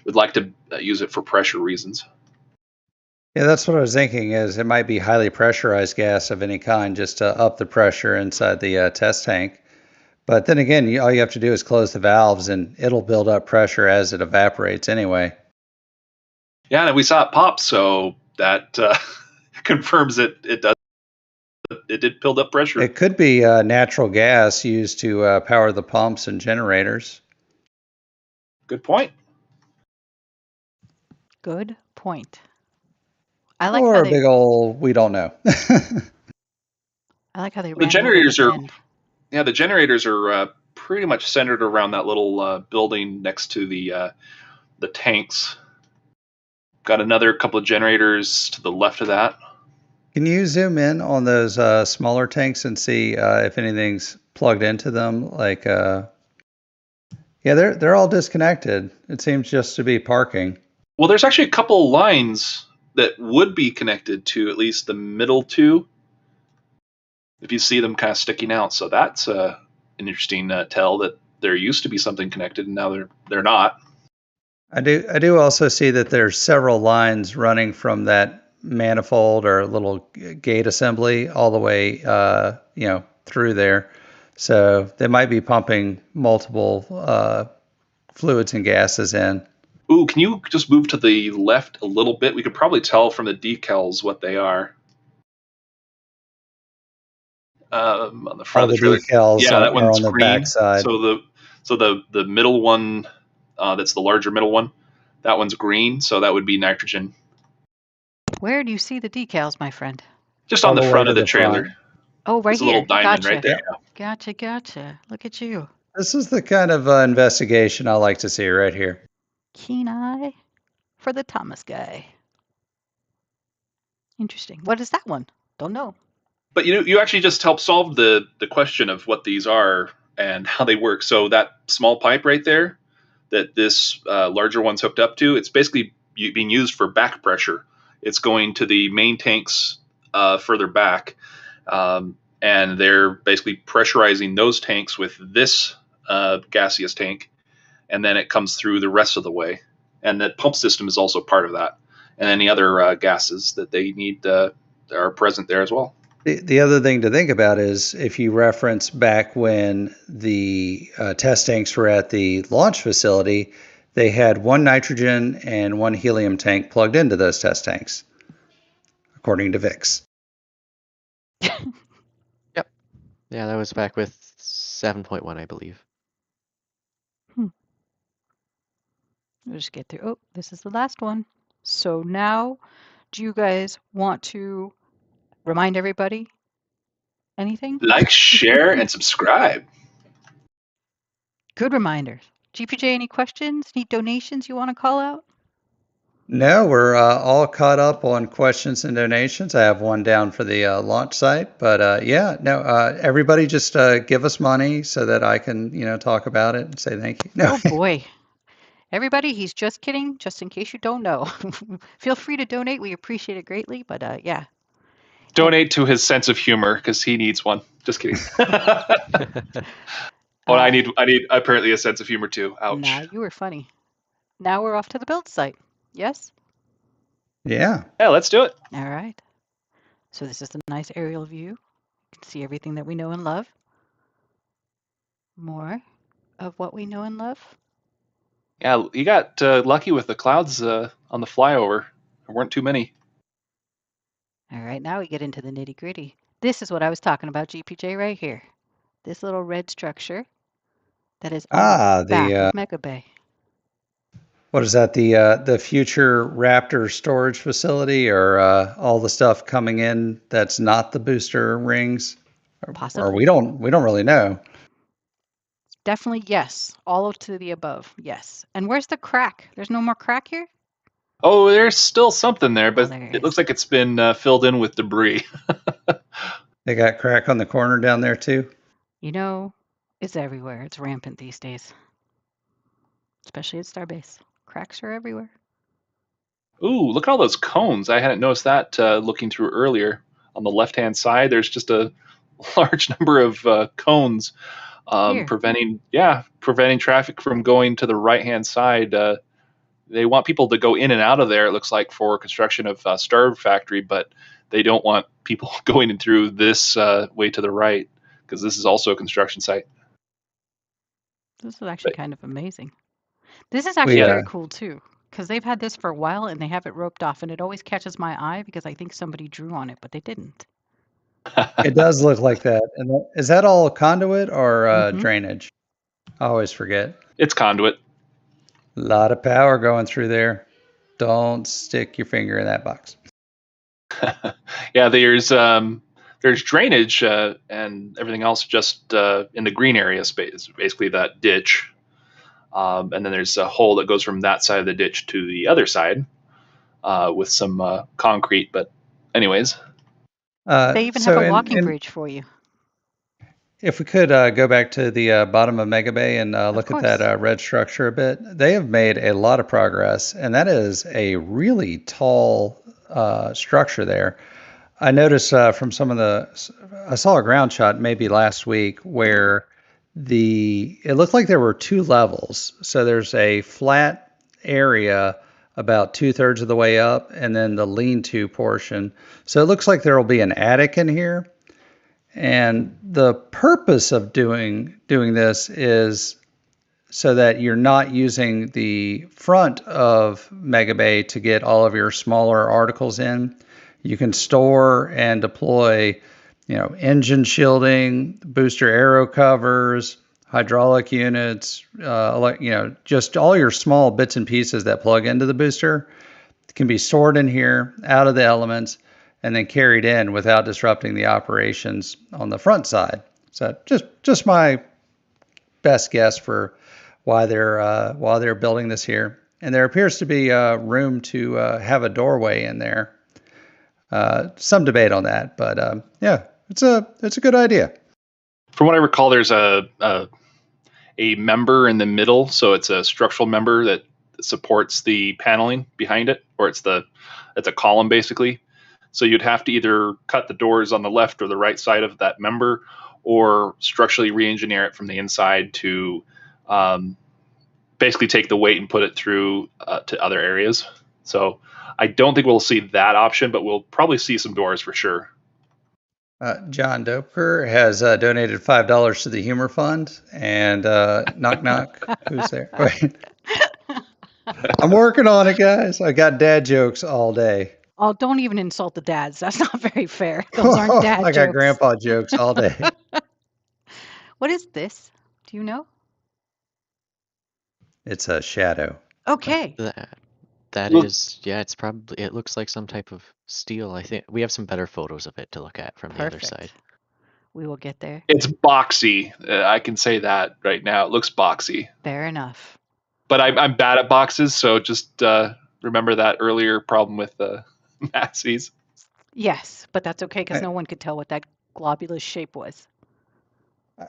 would like to use it for pressure reasons. Yeah, that's what I was thinking. Is it might be highly pressurized gas of any kind, just to up the pressure inside the test tank. But then again, all you have to do is close the valves, and it'll build up pressure as it evaporates anyway. Yeah, and we saw it pop, so that confirms it does. It did build up pressure. It could be natural gas used to power the pumps and generators. Good point. Good point. I like Or how a they, big old, we don't know. I like how they The ran generators over are the end. Yeah, the generators are pretty much centered around that little building next to the tanks. Got another couple of generators to the left of that. Can you zoom in on those smaller tanks and see if anything's plugged into them? Like, yeah, they're all disconnected. It seems just to be parking. Well, there's actually a couple of lines that would be connected to at least the middle two, if you see them kind of sticking out. So that's an interesting tell that there used to be something connected and now they're not. I do also see that there's several lines running from that manifold or little gate assembly all the way, through there. So they might be pumping multiple fluids and gases in. Ooh, can you just move to the left a little bit? We could probably tell from the decals what they are. On the front All of the the trailer. decals Yeah, that are one's on the green. back side. So the middle one, that's the larger middle one, that one's green. So that would be nitrogen. Where do you see the decals, my friend? Just All on the the way front to of the the trailer. front. Oh, right There's a here. little diamond Gotcha. right there. Gotcha. Look at you. This is the kind of investigation I like to see right here. Keen eye for the Thomas guy. Interesting. What is that one? Don't know. But you actually just help solve the question of what these are and how they work. So that small pipe right there that this larger one's hooked up to, it's basically being used for back pressure. It's going to the main tanks further back, and they're basically pressurizing those tanks with this gaseous tank, and then it comes through the rest of the way. And the pump system is also part of that, and any other gases that they need are present there as well. The other thing to think about is if you reference back when the test tanks were at the launch facility, they had one nitrogen and one helium tank plugged into those test tanks, according to VIX. Yep. Yeah, that was back with 7.1, I believe. We'll just get through. Oh, this is the last one. So now, do you guys want to remind everybody anything? Like, share, and subscribe. Good reminders. GPJ, any questions? Any donations you want to call out? No, we're all caught up on questions and donations. I have one down for the launch site, but everybody just give us money so that I can, talk about it and say thank you. No. Oh boy. Everybody, he's just kidding, just in case you don't know. Feel free to donate. We appreciate it greatly, but yeah. Donate to his sense of humor because he needs one. Just kidding. I need apparently a sense of humor too. Ouch. Nah, you were funny. Now we're off to the build site. Yes? Yeah. Yeah, let's do it. All right. So this is a nice aerial view. You can see everything that we know and love. More of what we know and love. Yeah, you got lucky with the clouds on the flyover. There weren't too many. All right, now we get into the nitty gritty. This is what I was talking about, GPJ, right here. This little red structure that is on the back of Mega Bay. What is that? The future Raptor storage facility, or all the stuff coming in that's not the booster rings? Possibly. Or we don't really know. Definitely yes. All to the above. Yes. And where's the crack? There's no more crack here? Oh, there's still something there, but there it is. looks like it's been filled in with debris. They got crack on the corner down there too. You know, it's everywhere. It's rampant these days. Especially at Starbase. Cracks are everywhere. Ooh, look at all those cones. I hadn't noticed that looking through earlier. On the left-hand side, there's just a large number of cones preventing traffic from going to the right-hand side. They want people to go in and out of there, it looks like, for construction of Star Factory, but they don't want people going in through this way to the right, because this is also a construction site. This is actually kind of amazing. This is actually very cool, too, because they've had this for a while, and they have it roped off, and it always catches my eye, because I think somebody drew on it, but they didn't. It does look like that. And is that all conduit or drainage? I always forget. It's conduit. A lot of power going through there. Don't stick your finger in that box. Yeah, there's drainage and everything else just in the green area space, basically that ditch. And then there's a hole that goes from that side of the ditch to the other side with some concrete. But anyways. They even have a walking bridge for you. If we could go back to the bottom of Mega Bay and look at that red structure a bit, they have made a lot of progress, and that is a really tall structure there. I noticed from some of I saw a ground shot maybe last week where it looked like there were two levels. So there's a flat area about 2/3 of the way up, and then the lean-to portion. So it looks like there will be an attic in here. And the purpose of doing this is so that you're not using the front of Mega Bay to get all of your smaller articles in. You can store and deploy, engine shielding, booster aero covers, hydraulic units, just all your small bits and pieces that plug into the booster can be stored in here out of the elements and then carried in without disrupting the operations on the front side. So just my best guess for why they're building this here. And there appears to be room to have a doorway in there. Some debate on that, but yeah, it's a good idea. From what I recall, there's a member in the middle, so it's a structural member that supports the paneling behind it, or it's a column basically. So you'd have to either cut the doors on the left or the right side of that member, or structurally re-engineer it from the inside to basically take the weight and put it through to other areas. So I don't think we'll see that option, but we'll probably see some doors for sure. John Doper has donated $5 to the Humor Fund, and knock knock, who's there? Wait. I'm working on it, guys. I got dad jokes all day. Oh, don't even insult the dads. That's not very fair. Those aren't dad jokes. I got grandpa jokes all day. What is this? Do you know? It's a shadow. Okay. That is, it's probably, it looks like some type of steel. I think we have some better photos of it to look at from the other side. We will get there. It's boxy. I can say that right now. It looks boxy. Fair enough. But I'm bad at boxes, so just remember that earlier problem with the Masseys. Yes, but that's okay because no one could tell what that globulous shape was.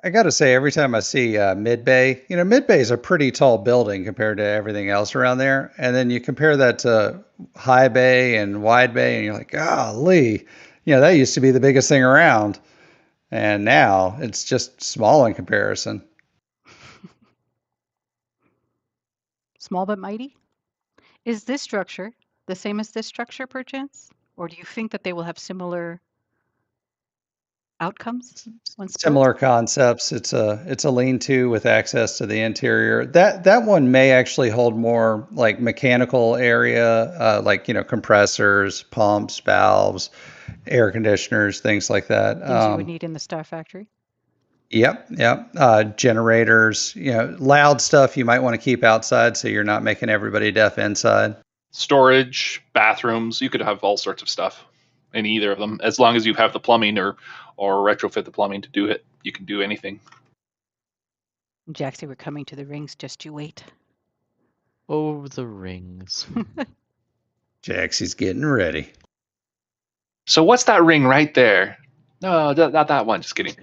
I got to say, every time I see Mid-Bay, Mid-Bay is a pretty tall building compared to everything else around there. And then you compare that to High Bay and Wide Bay, and you're like, golly, that used to be the biggest thing around, and now it's just small in comparison. Small but mighty. Is this structure the same as this structure, perchance? Or do you think that they will have similar outcomes once built? Similar concepts. It's a lean-to with access to the interior. That one may actually hold more like mechanical area, like compressors, pumps, valves, air conditioners, things like that. Things you would need in the Star Factory. Yep. Generators, loud stuff you might want to keep outside so you're not making everybody deaf inside. Storage, bathrooms, you could have all sorts of stuff in either of them. As long as you have the plumbing or retrofit the plumbing to do it, you can do anything. Jaxie, we're coming to the rings. Just you wait. Oh, the rings. Jaxie's getting ready. So what's that ring right there? No, not that one. Just kidding.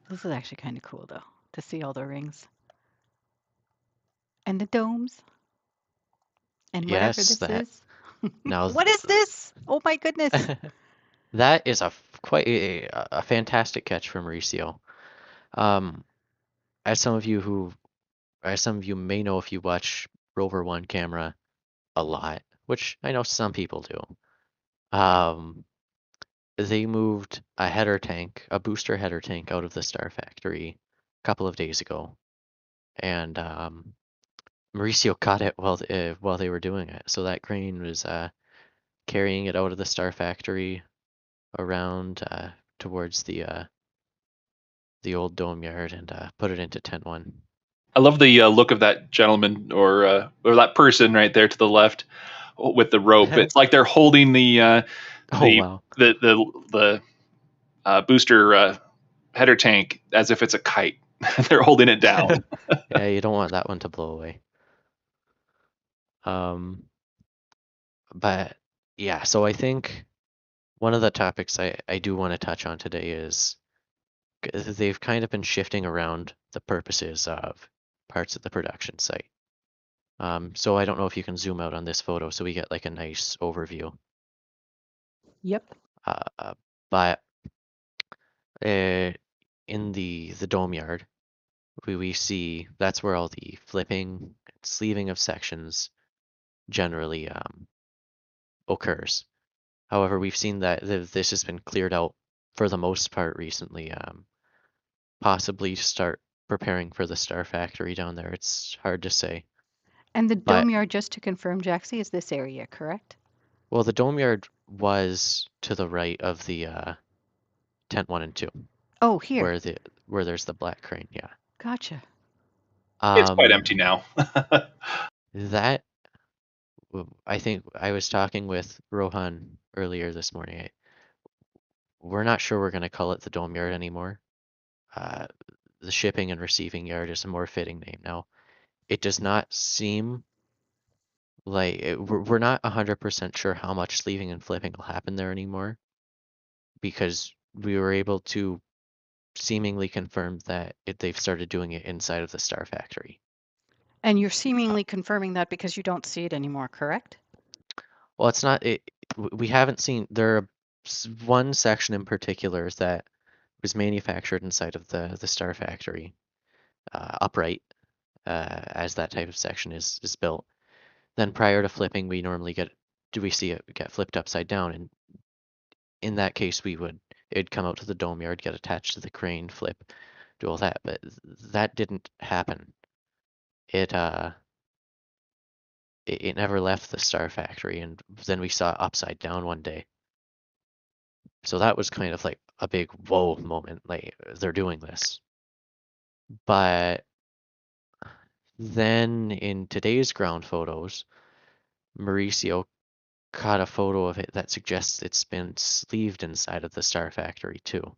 This is actually kind of cool, though, to see all the rings. And the domes. And whatever Yes, this that. is. Now, What is this? Oh my goodness. that is quite a fantastic catch from Mauricio. As some of you may know if you watch Rover One camera a lot, which I know some people do. They moved a booster header tank out of the Star Factory a couple of days ago, and Mauricio caught it while they were doing it. So that crane was carrying it out of the Star Factory around towards the old dome yard and put it into tent 1. I love the look of that gentleman or that person right there to the left with the rope. It's like they're holding the wow. the booster header tank as if it's a kite. They're holding it down. Yeah, you don't want that one to blow away. But yeah, so I think one of the topics I do want to touch on today is they've kind of been shifting around the purposes of parts of the production site. So I don't know if you can zoom out on this photo so we get like a nice overview. Yep. But in the dome yard, we see that's where all the flipping, sleeving of sections generally occurs. However, we've seen that this has been cleared out for the most part recently, possibly to start preparing for the Star Factory down there. It's hard to say. And the dome yard, just to confirm, Jaxie, is this area, correct? Well, the dome yard was to the right of the tent 1 and 2. Oh, here. Where there's the black crane, yeah. Gotcha. It's quite empty now. That, I think I was talking with Rohan earlier this morning. We're not sure we're going to call it the dome yard anymore. The shipping and receiving yard is a more fitting name now. It does not seem like we're not 100% sure how much sleeving and flipping will happen there anymore, because we were able to seemingly confirm that they've started doing it inside of the Star Factory. And you're seemingly confirming that because you don't see it anymore, correct? Well, it's not. We haven't seen. There one section in particular that was manufactured inside of the Star Factory, upright, as that type of section is built. Then prior to flipping, we normally see it get flipped upside down, and in that case, it'd come out to the dome yard, get attached to the crane, flip, do all that. But that didn't happen. It never left the Star Factory, and then we saw it upside down one day. So that was kind of like a big whoa moment, like they're doing this. But then in today's ground photos, Mauricio caught a photo of it that suggests it's been sleeved inside of the Star Factory too.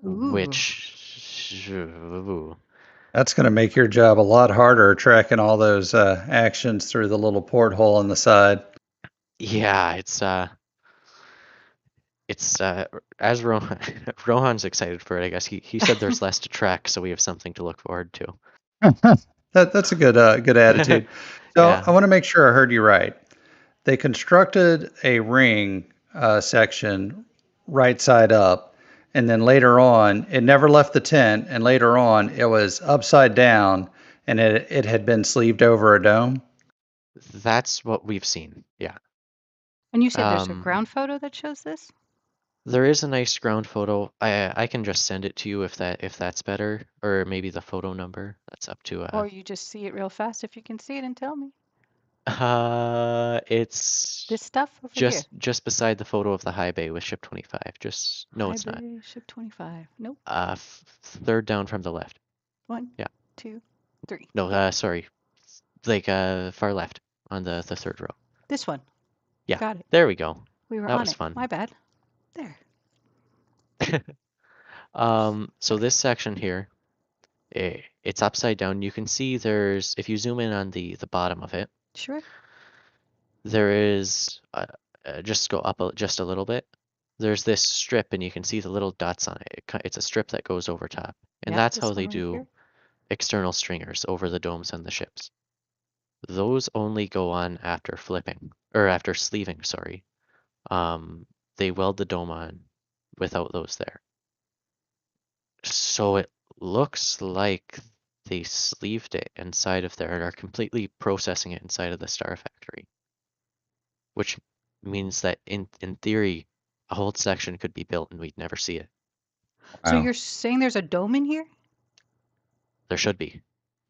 Ooh. Which That's going to make your job a lot harder tracking all those actions through the little porthole on the side. Yeah, it's as Rohan's excited for it. I guess he said there's less to track, so we have something to look forward to. That's a good attitude. So Yeah. I want to make sure I heard you right. They constructed a ring section right side up. And then later on, it never left the tent. And later on, it was upside down and it had been sleeved over a dome. That's what we've seen. Yeah. And you said there's a Um, ground photo that shows this? there is a nice ground photo. I can just send it to you if that's better, or maybe the photo number. That's up to Or you just see it real fast if you can see it and tell me. it's This stuff over here. just beside the photo of the high bay with ship 25. Just no, High it's not. Bay, ship 25. Nope. Third down from the left. 1, Yeah. 2, 3. No, sorry. Like far left on the third row. This one. Yeah. Got it. There we go. We were That on was it. fun. My bad. There. So this section here, it's upside down. You can see there's, if you zoom in on the bottom of it, Sure. there is, just go up just a little bit. There's this strip, and you can see the little dots on it. It's a strip that goes over top, and Yep, that's this how one they right do here. external stringers over the domes on the ships. Those only go on after flipping, or after sleeving, sorry. They weld the dome on without those there. So it looks like they sleeved it inside of there and are completely processing it inside of the Star Factory. Which means that in theory, a whole section could be built and we'd never see it. So Wow. you're saying there's a dome in here? There should be.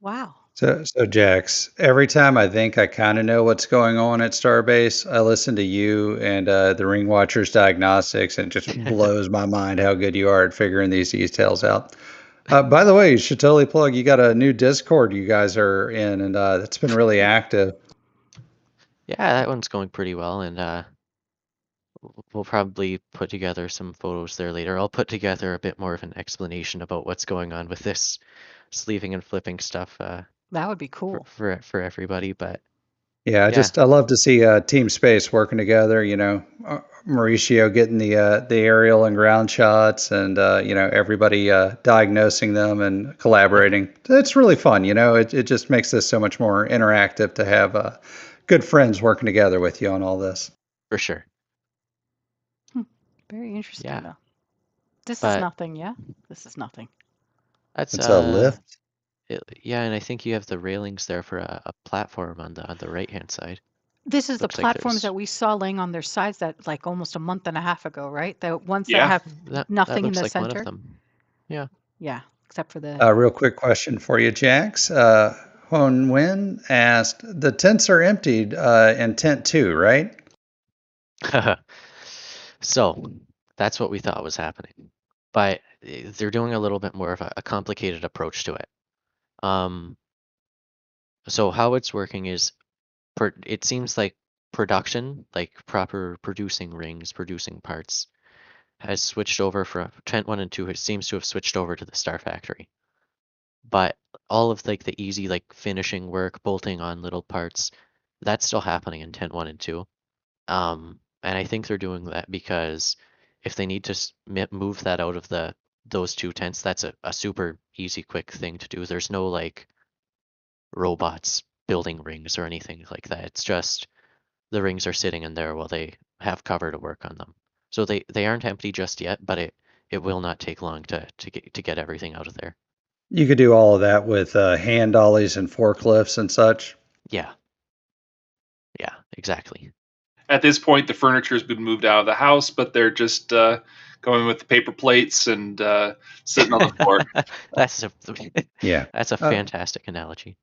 Wow. So Jax, every time I think I kind of know what's going on at Starbase, I listen to you and the Ring Watchers Diagnostics, and it just blows my mind how good you are at figuring these details out. By the way, you should totally plug. You got a new Discord you guys are in, and it's been really active. Yeah, that one's going pretty well, and we'll probably put together some photos there later. I'll put together a bit more of an explanation about what's going on with this sleeving and flipping stuff That would be cool. for everybody. But Yeah, yeah, I love to see Team Space working together. Mauricio getting the aerial and ground shots, and everybody diagnosing them and collaborating. It's really fun. It just makes this so much more interactive to have good friends working together with you on all this. for sure. Very interesting, Yeah. though. This is But nothing, yeah? This is nothing. that's It's a lift. yeah, and I think you have the railings there for a platform on the right hand side. This is the Looks like platforms there's that we saw laying on their sides that like almost a month and a half ago, right? The ones that Yeah. have that nothing in looks the like one of center. them. Yeah. Yeah, except for the Real quick question for you, Jax. Hon Win asked, the tents are emptied in tent 2, right? So that's what we thought was happening, but they're doing a little bit more of a complicated approach to it. So how it's working is, it seems like production, like proper producing rings, producing parts, has switched over from tent 1 and 2. It seems to have switched over to the Star Factory, but all of like the easy like finishing work, bolting on little parts, that's still happening in tent 1 and 2. And I think they're doing that because if they need to move that out of those two tents, that's a super easy, quick thing to do. There's no like robots building rings or anything like that. It's just the rings are sitting in there while they have cover to work on them. So they aren't empty just yet, but it will not take long to get everything out of there. You could do all of that with hand dollies and forklifts and such. Yeah. Yeah, exactly. At this point, the furniture has been moved out of the house, but they're just going with the paper plates and sitting on the floor. That's Yeah. That's a fantastic analogy.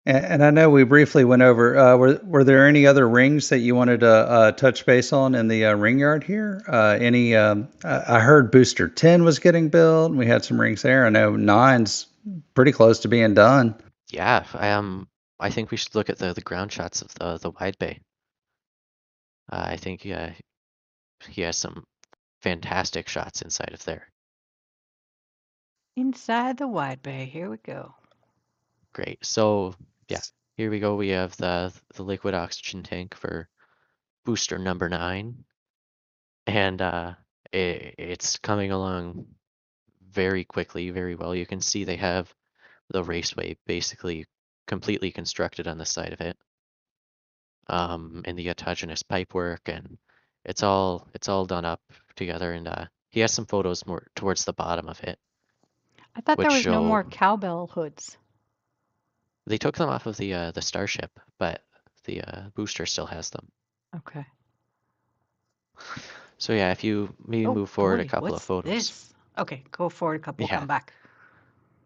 And I know we briefly went over. Were there any other rings that you wanted to touch base on in the ring yard here? I heard Booster 10 was getting built, and we had some rings there. I know 9's pretty close to being done. Yeah, I think we should look at the ground shots of the wide bay. I think he has some fantastic shots inside of there. inside the wide bay. Here we go. Great. So yeah, here we go. We have the liquid oxygen tank for booster number 9, and it's coming along very quickly, very well. You can see they have the raceway basically completely constructed on the side of it. and the autogenous pipe work, and it's all done up together. And he has some photos more towards the bottom of it, I thought which there was no more show cowbell hoods. they took them off of the Starship, but the booster still has them. Okay. So yeah, if you maybe Oh move forward a boy, couple of what's photos. this? Okay, go forward a couple, Yeah. come back.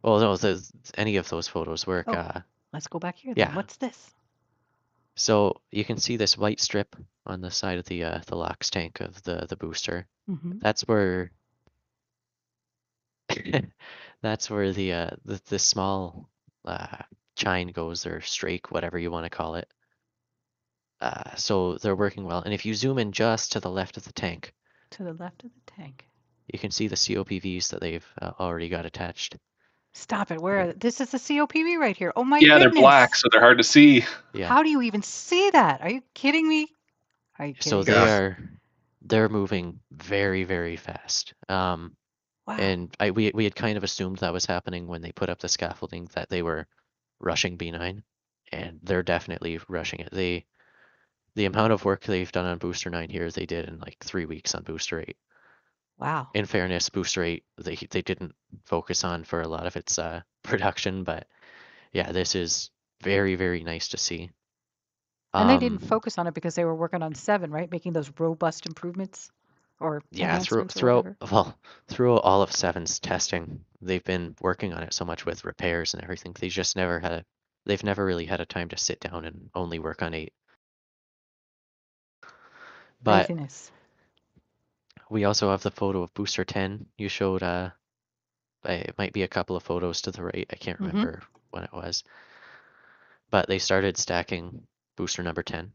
Well, no, any of those photos work. Oh. Let's go back here then. Yeah. What's this? So you can see this white strip on the side of the LOX tank of the booster. Mm-hmm. That's where that's where the small chine goes, or strake, whatever you want to call it. So they're working well. And if you zoom in just to the left of the tank, To the left of the tank. you can see the COPVs that they've already got attached. Stop it. Where? This is the COPV right here. Oh my Yeah, goodness. they're black, so they're hard to see. Yeah. How do you even see that? Are you kidding me? Are you kidding So me? they're moving very, very fast. Wow. And we had kind of assumed that was happening when they put up the scaffolding, that they were rushing B9, and they're definitely rushing it. The amount of work they've done on Booster 9 here, they did in like 3 weeks on Booster 8. Wow. In fairness, Booster 8 they didn't focus on for a lot of its production, but yeah, this is very, very nice to see. And they didn't focus on it because they were working on 7, right? Making those robust improvements or Yeah, enhancements or whatever. through all of 7's testing, they've been working on it so much with repairs and everything. They've never really had a time to sit down and only work on 8. But Craziness. we also have the photo of Booster 10 you showed. It might be a couple of photos to the right. I can't remember when it was. But they started stacking booster number 10.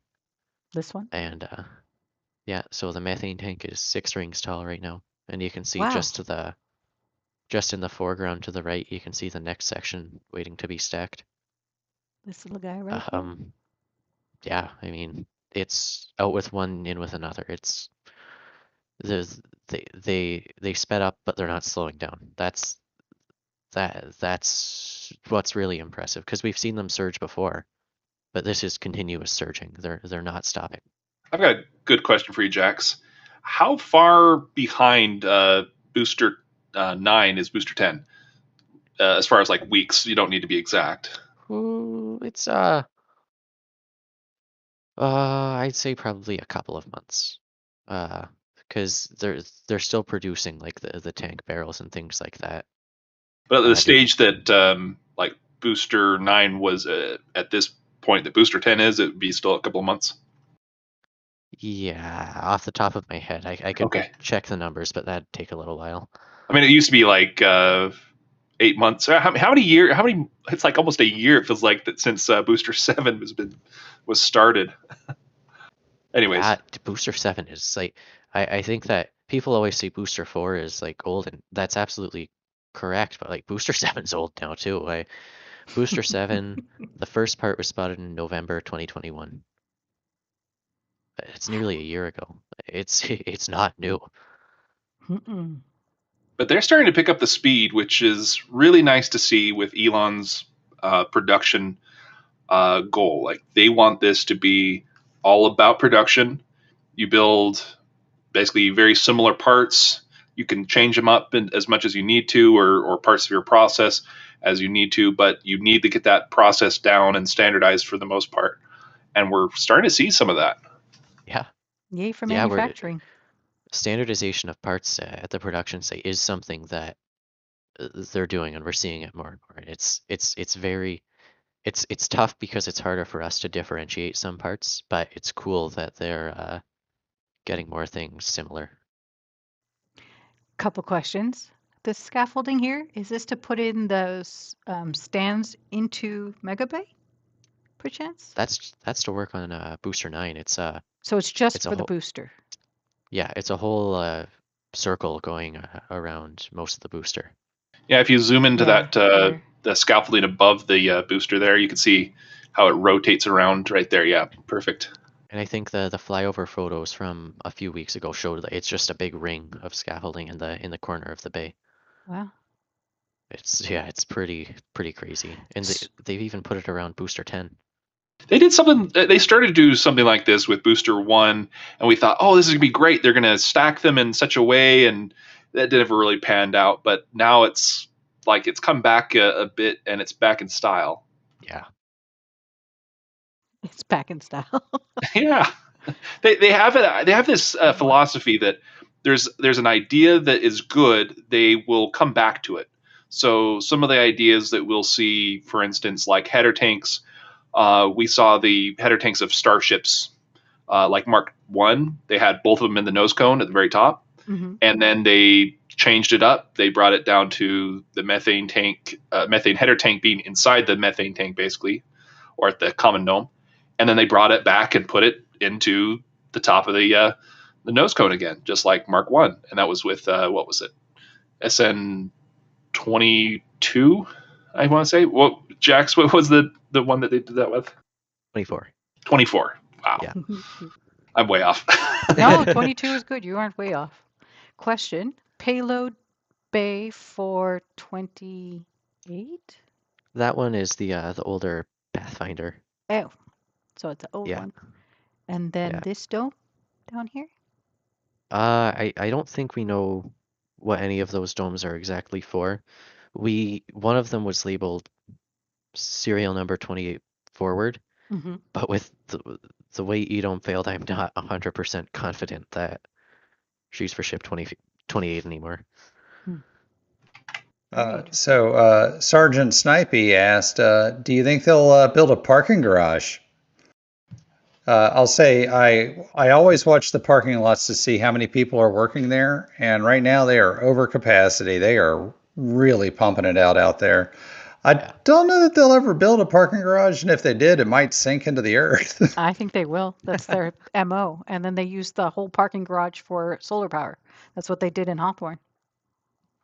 This one? And yeah, so the methane tank is 6 rings tall right now. And you can see Wow. just in the foreground to the right, you can see the next section waiting to be stacked. This little guy right here? Yeah, I mean, it's out with one, in with another. They sped up, but they're not slowing down. That's what's really impressive, because we've seen them surge before, but this is continuous surging. They're not stopping. I've got a good question for you, Jax. How far behind Booster 9 is Booster 10? As far as like weeks, you don't need to be exact. It's I'd say probably a couple of months, because they're still producing like the tank barrels and things like that. But at the stage that like Booster 9 was at this point that Booster 10 is, it would be still a couple of months. Yeah, off the top of my head, I could check the numbers, but that'd take a little while. I mean, it used to be like 8 months. How many years? How many? It's like almost a year. It feels like that since Booster 7 was started. Anyways, Booster 7 is like, I think that people always say Booster 4 is like old, and that's absolutely correct. But like Booster 7's old now too. Booster 7, the first part was spotted in November 2021. It's nearly a year ago. It's not new. But they're starting to pick up the speed, which is really nice to see with Elon's production goal. Like, they want this to be all about production. You build basically very similar parts. You can change them up as much as you need to, or parts of your process as you need to, but you need to get that process down and standardized for the most part. And we're starting to see some of that. Yeah. Yay for manufacturing. Standardization of parts at the production site is something that they're doing, and we're seeing it more and more. It's tough because it's harder for us to differentiate some parts, but it's cool that they're getting more things similar. Couple questions. The scaffolding here, is this to put in those stands into Mega Bay, perchance? That's to work on Booster 9. So it's just for the booster. Yeah, it's a whole circle going around most of the booster. Yeah, if you zoom into that the scaffolding above the booster there, you can see how it rotates around right there. Yeah, perfect. And I think the flyover photos from a few weeks ago showed that it's just a big ring of scaffolding in the corner of the bay. Wow. It's pretty crazy. And they've even put it around Booster 10. They did something. They started to do something like this with Booster One, and we thought, oh, this is gonna be great. They're gonna stack them in such a way, and that never really panned out. But now it's like it's come back a bit, and it's back in style. Yeah. It's back in style. Yeah, they have it. They have this philosophy that there's an idea that is good. They will come back to it. So some of the ideas that we'll see, for instance, like header tanks. We saw the header tanks of starships, like Mark One. They had both of them in the nose cone at the very top, Mm-hmm. and then they changed it up. They brought it down to the methane tank, methane header tank being inside the methane tank, basically, or at the common dome, and then they brought it back and put it into the top of the nose cone again, just like Mark One, and that was with what was it, SN-22, I want to say. What Jax? What was the one that they did that with? 24. 24. Wow. Yeah. I'm way off. No, 22 is good. You aren't way off. Question: payload bay for 28? That one is the older Pathfinder. Oh, so it's an old Yeah. one. And then Yeah. this dome down here? I don't think we know what any of those domes are exactly for. One of them was labeled serial number 28 forward, Mm-hmm. but with the way Edom failed, I'm not 100% confident that she's for ship 28 anymore. So Sergeant Snipey asked, do you think they'll build a parking garage? I'll say I always watch the parking lots to see how many people are working there, and right now they are over capacity. They are really pumping it out there. I don't know that they'll ever build a parking garage, and if they did, it might sink into the earth. I think they will. That's their MO. And then they use the whole parking garage for solar power. That's what they did in Hawthorne.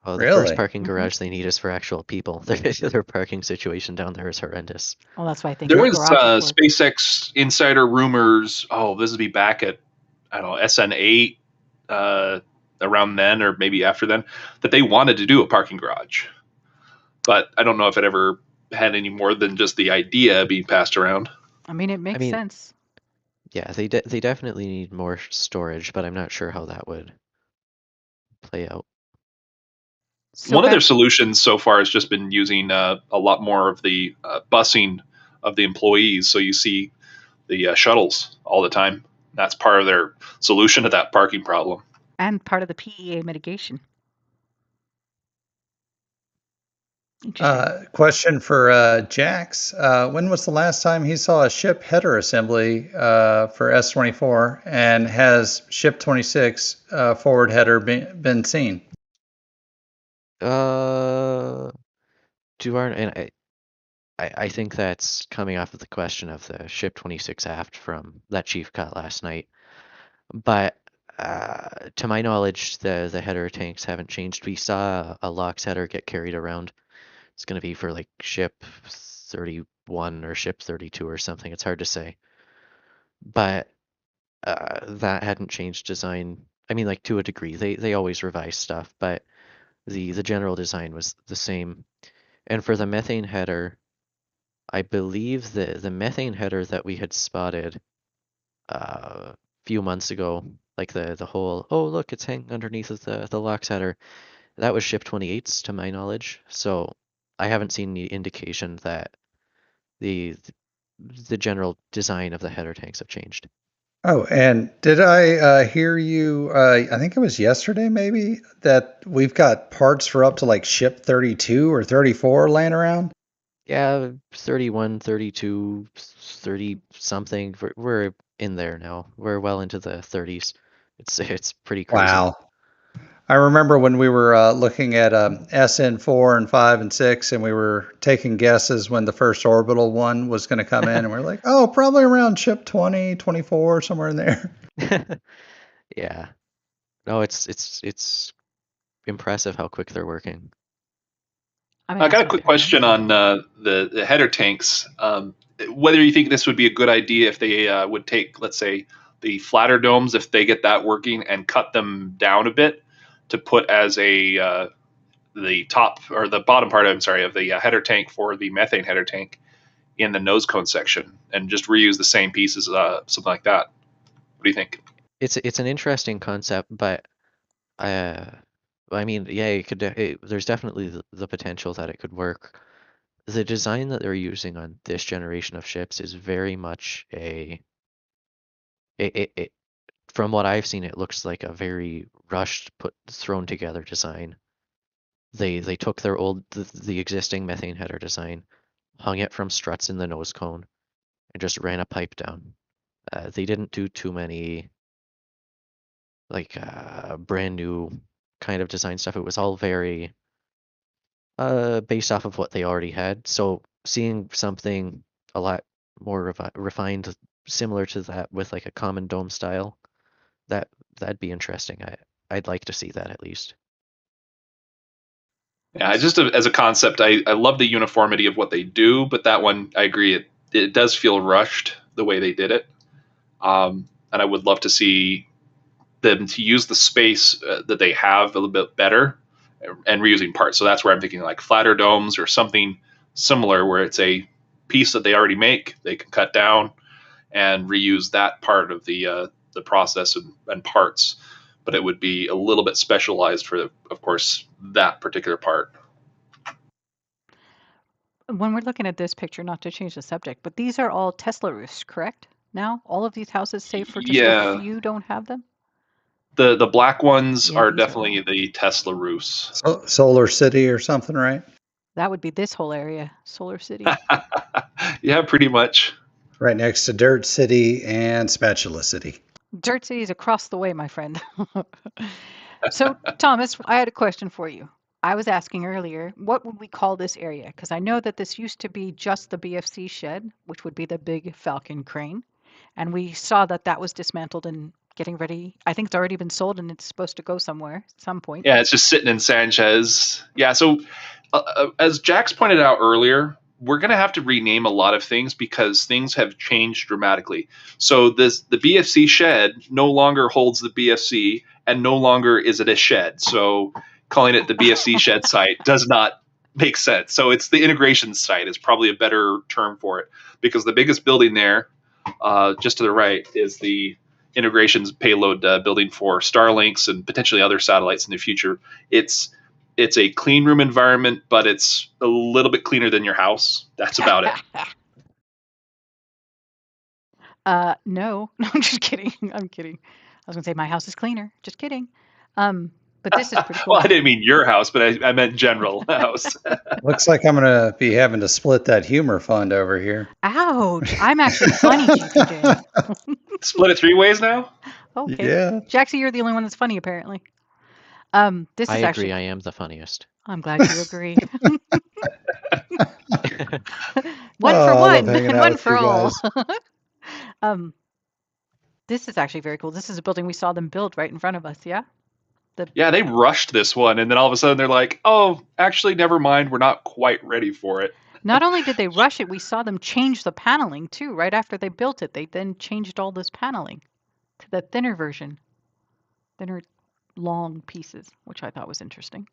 Oh, the first Really? parking garage they need is for actual people. Their parking situation down there is horrendous. Well, that's why I think There the was garage is for it. SpaceX insider rumors. Oh, this would be back at, I don't know, SN8, around then or maybe after then, that they wanted to do a parking garage. But I don't know if it ever had any more than just the idea being passed around. I mean, it makes sense. Yeah, they definitely need more storage, but I'm not sure how that would play out. So One of their solutions so far has just been using a lot more of the busing of the employees. So you see the shuttles all the time. That's part of their solution to that parking problem. And part of the PEA mitigation. Question for Jax. When was the last time he saw a ship header assembly for S-24, and has ship 26 forward header been seen? I think that's coming off of the question of the ship 26 aft from that Chief cut last night. But to my knowledge, the header tanks haven't changed. We saw a LOX header get carried around. It's going to be for like ship 31 or ship 32 or something. It's hard to say. But that hadn't changed design. I mean, like to a degree. They always revise stuff, but the general design was the same. And for the methane header, I believe the methane header that we had spotted a few months ago, like the whole, oh look, it's hanging underneath of the LOX header, that was ship 28's to my knowledge. So I haven't seen any indication that the general design of the header tanks have changed. Oh, and did I hear you, I think it was yesterday maybe, that we've got parts for up to like ship 32 or 34 laying around? Yeah, 31, 32, 30 something. We're in there now. We're well into the 30s. It's pretty crazy. Wow. I remember when we were looking at SN4 and 5 and 6, and we were taking guesses when the first orbital one was going to come in, and we're like, oh, probably around ship 20, 24, somewhere in there. Yeah. No, it's impressive how quick they're working. I got a quick question on the header tanks. Whether you think this would be a good idea if they would take, let's say, the flatter domes, if they get that working, and cut them down a bit to put as a the top or the bottom part, I'm sorry, of the header tank for the methane header tank, in the nose cone section and just reuse the same pieces, something like that. What do you think? It's an interesting concept, but I mean, yeah, there's definitely the potential that it could work. The design that they're using on this generation of ships is very much it from what I've seen, it looks like a very rushed, thrown together design. They took their the existing methane header design, hung it from struts in the nose cone, and just ran a pipe down. They didn't do too many like brand new kind of design stuff. It was all very based off of what they already had. So seeing something a lot more refined, similar to that with like a common dome style, that'd be interesting. I'd like to see that at least. Yeah, just as a concept, I love the uniformity of what they do, but that one, I agree, it does feel rushed the way they did it. And I would love to see them to use the space that they have a little bit better and reusing parts. So that's where I'm thinking like flatter domes or something similar where it's a piece that they already make, they can cut down and reuse that part of the process and parts. But it would be a little bit specialized for, of course, that particular part. When we're looking at this picture, not to change the subject, but these are all Tesla roofs, correct? Now, all of these houses, save for just a Yeah, few, don't have them? the black ones Yeah, are these are definitely all. the Tesla roofs. Solar City or something, right? That would be this whole area, Solar City. Yeah, pretty much. Right next to Dirt City and Spatula City. Dirt City is across the way, my friend. So, Thomas, I had a question for you. I was asking earlier, what would we call this area? Because I know that this used to be just the BFC shed, which would be the big Falcon crane. And we saw that that was dismantled and getting ready. I think it's already been sold and it's supposed to go somewhere at some point. Yeah, it's just sitting in Sanchez. Yeah, so as Jax pointed out earlier, we're going to have to rename a lot of things because things have changed dramatically. So the BFC shed no longer holds the BFC and no longer is it a shed. So calling it the BFC shed site does not make sense. So it's the integration site is probably a better term for it because the biggest building there, just to the right, is the integrations payload building for Starlinks and potentially other satellites in the future. It's a clean room environment, but it's a little bit cleaner than your house. That's about it. No, I'm just kidding. I'm kidding. I was gonna say my house is cleaner. Just kidding. But this is pretty cool. Well, I didn't mean your house, but I meant general house. Looks like I'm going to be having to split that humor fund over here. Ouch! I'm actually funny, GPJ. Split it 3 ways now? Okay. Yeah. Jaxie, you're the only one that's funny, apparently. This I is agree. actually. I am the funniest. I'm glad you agree. One Oh, for I love one, hanging and out one with for you all. guys. This is actually very cool. This is a building we saw them build right in front of us. Yeah. Yeah, they rushed this one, and then all of a sudden they're like, "Oh, actually, never mind. We're not quite ready for it." Not only did they rush it, we saw them change the paneling too. Right after they built it, they then changed all this paneling to the thinner version, thinner, long pieces, which I thought was interesting.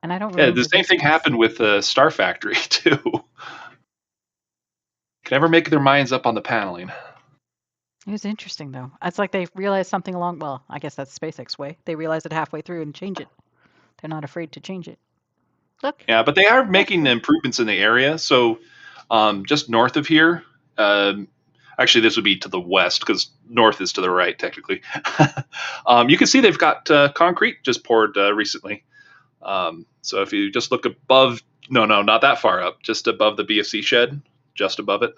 And I don't Yeah, remember the same this thing piece. happened with the Star Factory too. Can never make their minds up on the paneling. It was interesting though. It's like they realized something along. Well, I guess that's SpaceX way. They realize it halfway through and change it. They're not afraid to change it. Look. Yeah, but they are making improvements in the area. So just north of here, actually, this would be to the west because north is to the right, technically. You can see they've got concrete just poured recently. So if you just look above, no, not that far up, just above the BFC shed, just above it,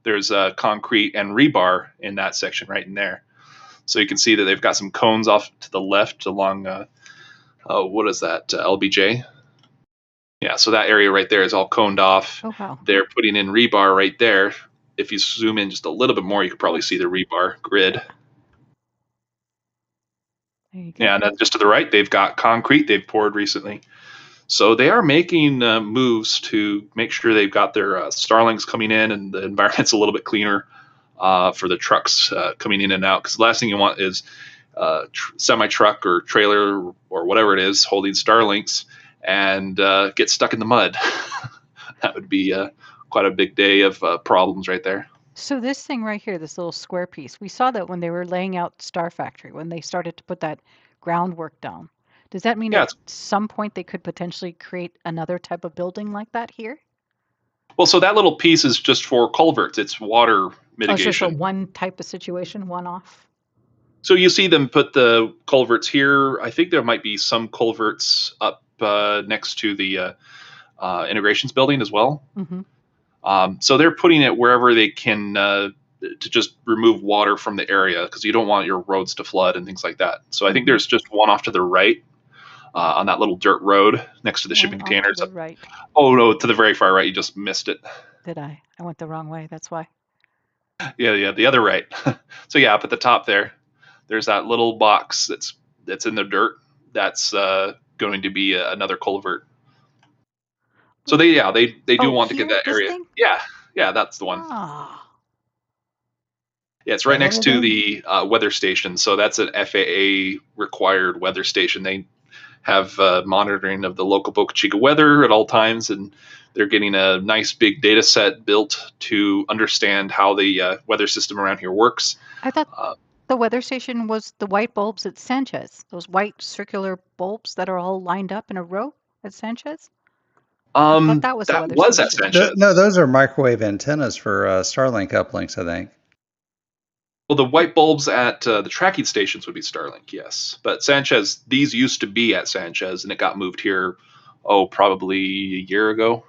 there's concrete and rebar in that section right in there. So you can see that they've got some cones off to the left along, what is that, LBJ? Yeah, so that area right there is all coned off. Oh wow. They're putting in rebar right there. If you zoom in just a little bit more, you could probably see the rebar grid. There you go. Yeah, and then just to the right, they've got concrete they've poured recently. So they are making moves to make sure they've got their Starlings coming in and the environment's a little bit cleaner for the trucks coming in and out. Because the last thing you want is semi-truck or trailer or whatever it is holding Starlinks and get stuck in the mud. That would be quite a big day of problems right there. So this thing right here, this little square piece, we saw that when they were laying out Star Factory, when they started to put that groundwork down. Does that mean Yeah, at some point they could potentially create another type of building like that here? well, so that little piece is just for culverts. It's water Oh, it's just a mitigation. one type of situation, one off? So you see them put the culverts here. I think there might be some culverts up next to the integrations building as well. Mm-hmm. So they're putting it wherever they can to just remove water from the area because you don't want your roads to flood and things like that. So I think there's just one off to the right on that little dirt road next to the shipping containers. To the right. Oh no, to the very far right. You just missed it. Did I? I went the wrong way. That's why. Yeah, the other right. So yeah, up at the top there's that little box that's in the dirt. That's going to be another culvert. So they do want to get that area. Thing? Yeah, that's the one. Ah. Yeah, it's right next to the weather station. So that's an FAA required weather station. They have monitoring of the local Boca Chica weather at all times, and they're getting a nice big data set built to understand how the weather system around here works. I thought the weather station was the white bulbs at Sanchez. Those white circular bulbs that are all lined up in a row at Sanchez. I thought that was at Sanchez. No, those are microwave antennas for Starlink uplinks, I think. Well, the white bulbs at the tracking stations would be Starlink, yes. But Sanchez, these used to be at Sanchez, and it got moved here, probably a year ago.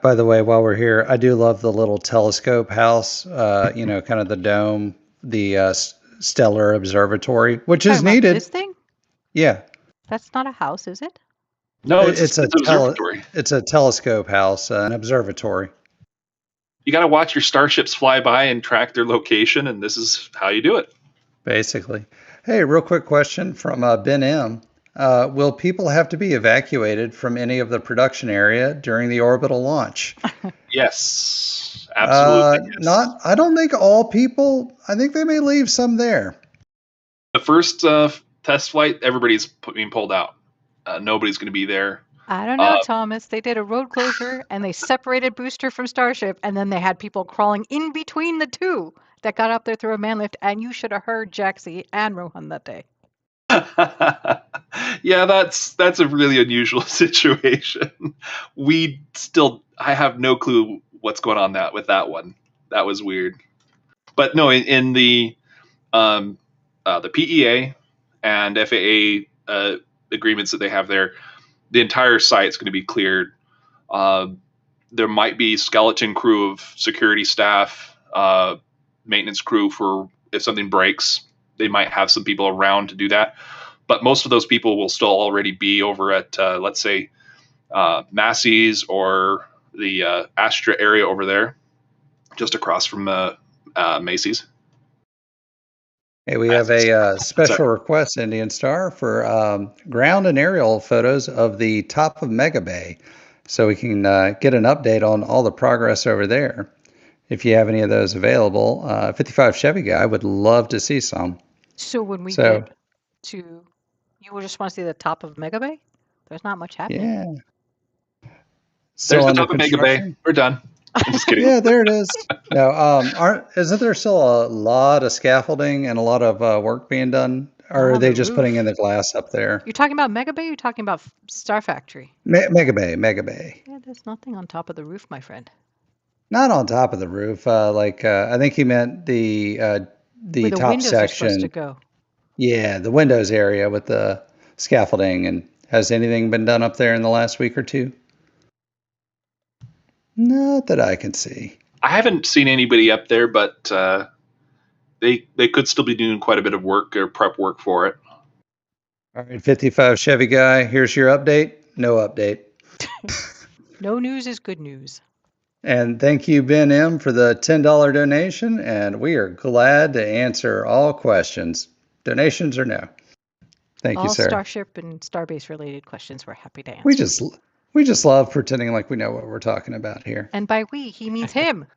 By the way, while we're here, I do love the little telescope house, kind of the dome, the stellar observatory, which is needed. This thing? Yeah. That's not a house, is it? No, it's an observatory. It's a telescope house, an observatory. You got to watch your starships fly by and track their location, and this is how you do it. Basically. Hey, real quick question from Ben M. Will people have to be evacuated from any of the production area during the orbital launch? Yes, absolutely. Yes. I don't think all people. I think they may leave some there. The first test flight, everybody's being pulled out. Nobody's going to be there. I don't know, Thomas. They did a road closure and they separated Booster from Starship, and then they had people crawling in between the two that got up there through a man lift, and you should have heard Jaxie and Rohan that day. Yeah, that's a really unusual situation. I have no clue what's going on with that one. That was weird. But no, in the PEA and FAA agreements that they have there, the entire site is going to be cleared. There might be skeleton crew of security staff, maintenance crew for if something breaks. They might have some people around to do that. But most of those people will still already be over at, let's say, Masseys or the Astra area over there, just across from Macy's. Hey, we have a special request, Indian Star, for ground and aerial photos of the top of Mega Bay, so we can get an update on all the progress over there. If you have any of those available, 55 Chevy guy would love to see some. So when we get to, you would just want to see the top of Mega Bay? There's not much happening. Yeah. There's the top of Mega Bay. We're done. I'm just kidding. Yeah, there it is. No, isn't there still a lot of scaffolding and a lot of work being done? Or are they just putting in the glass up there? You're talking about Mega Bay or you're talking about Star Factory? Mega Bay. Yeah, there's nothing on top of the roof, my friend. Not on top of the roof. I think he meant the top section. Are supposed to go. Yeah, the windows area with the scaffolding. And has anything been done up there in the last week or two? Not that I can see. I haven't seen anybody up there, but they could still be doing quite a bit of work or prep work for it. All right, 55 Chevy guy, here's your update. No update. No news is good news. And thank you, Ben M., for the $10 donation. And we are glad to answer all questions. Donations or no? Thank you, sir. All Starship and Starbase related questions we're happy to answer. We just love pretending like we know what we're talking about here. And by we, he means him.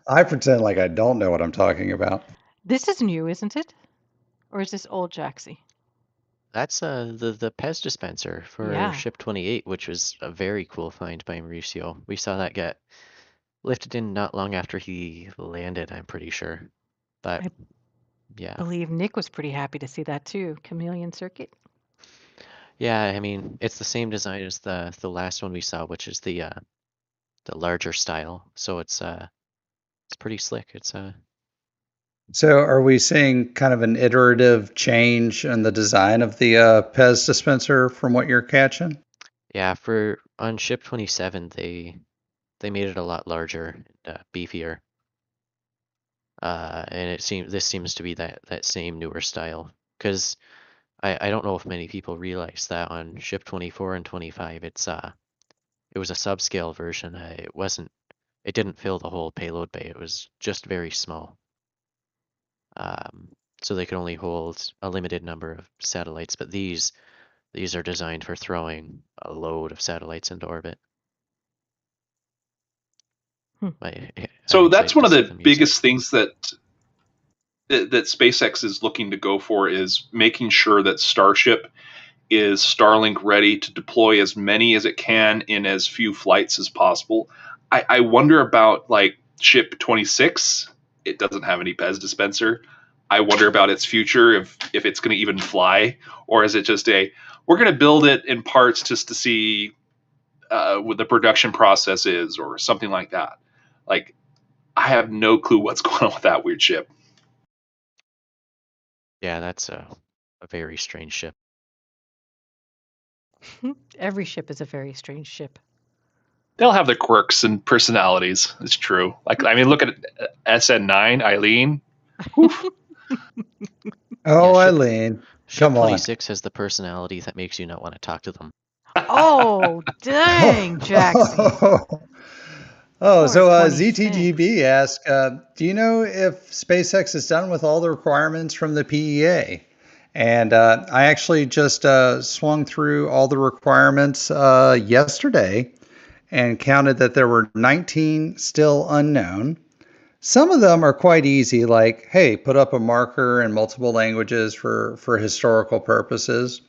I pretend like I don't know what I'm talking about. This is new, isn't it? Or is this old Jaxie? That's the Pez dispenser for Yeah. Ship 28, which was a very cool find by Mauricio. We saw that get lifted in not long after he landed, I'm pretty sure. But I yeah. believe Nick was pretty happy to see that too. Chameleon circuit. Yeah, I mean, it's the same design as the last one we saw, which is the larger style. So it's pretty slick. It's So, are we seeing kind of an iterative change in the design of the Pez dispenser from what you're catching? yeah, on Ship 27 they made it a lot larger, beefier. And this seems to be that same newer style. Because I don't know if many people realize that on Ship 24 and 25 it was a subscale version. It didn't fill the whole payload bay. It was just very small. So they could only hold a limited number of satellites, but these are designed for throwing a load of satellites into orbit. Hmm. I'm So excited that's one to of see the them use it. biggest things that SpaceX is looking to go for is making sure that Starship is Starlink ready to deploy as many as it can in as few flights as possible. I wonder about like Ship 26. It doesn't have any Pez dispenser. I wonder about its future, if it's going to even fly, or is it just we're going to build it in parts just to see what the production process is, or something like that. Like, I have no clue what's going on with that weird ship. Yeah, that's a very strange ship. Every ship is a very strange ship. They'll have their quirks and personalities. It's true. Like, I mean, look at SN9, Eileen. Oof. Oh, Yeah, Eileen, Ship come on. 26 has the personality that makes you not want to talk to them. Oh, dang, Jaxie. Oh, Poor so 26. ZTGB asked, do you know if SpaceX is done with all the requirements from the PEA? And I actually just swung through all the requirements yesterday and counted that there were 19 still unknown. Some of them are quite easy, like, hey, put up a marker in multiple languages for historical purposes.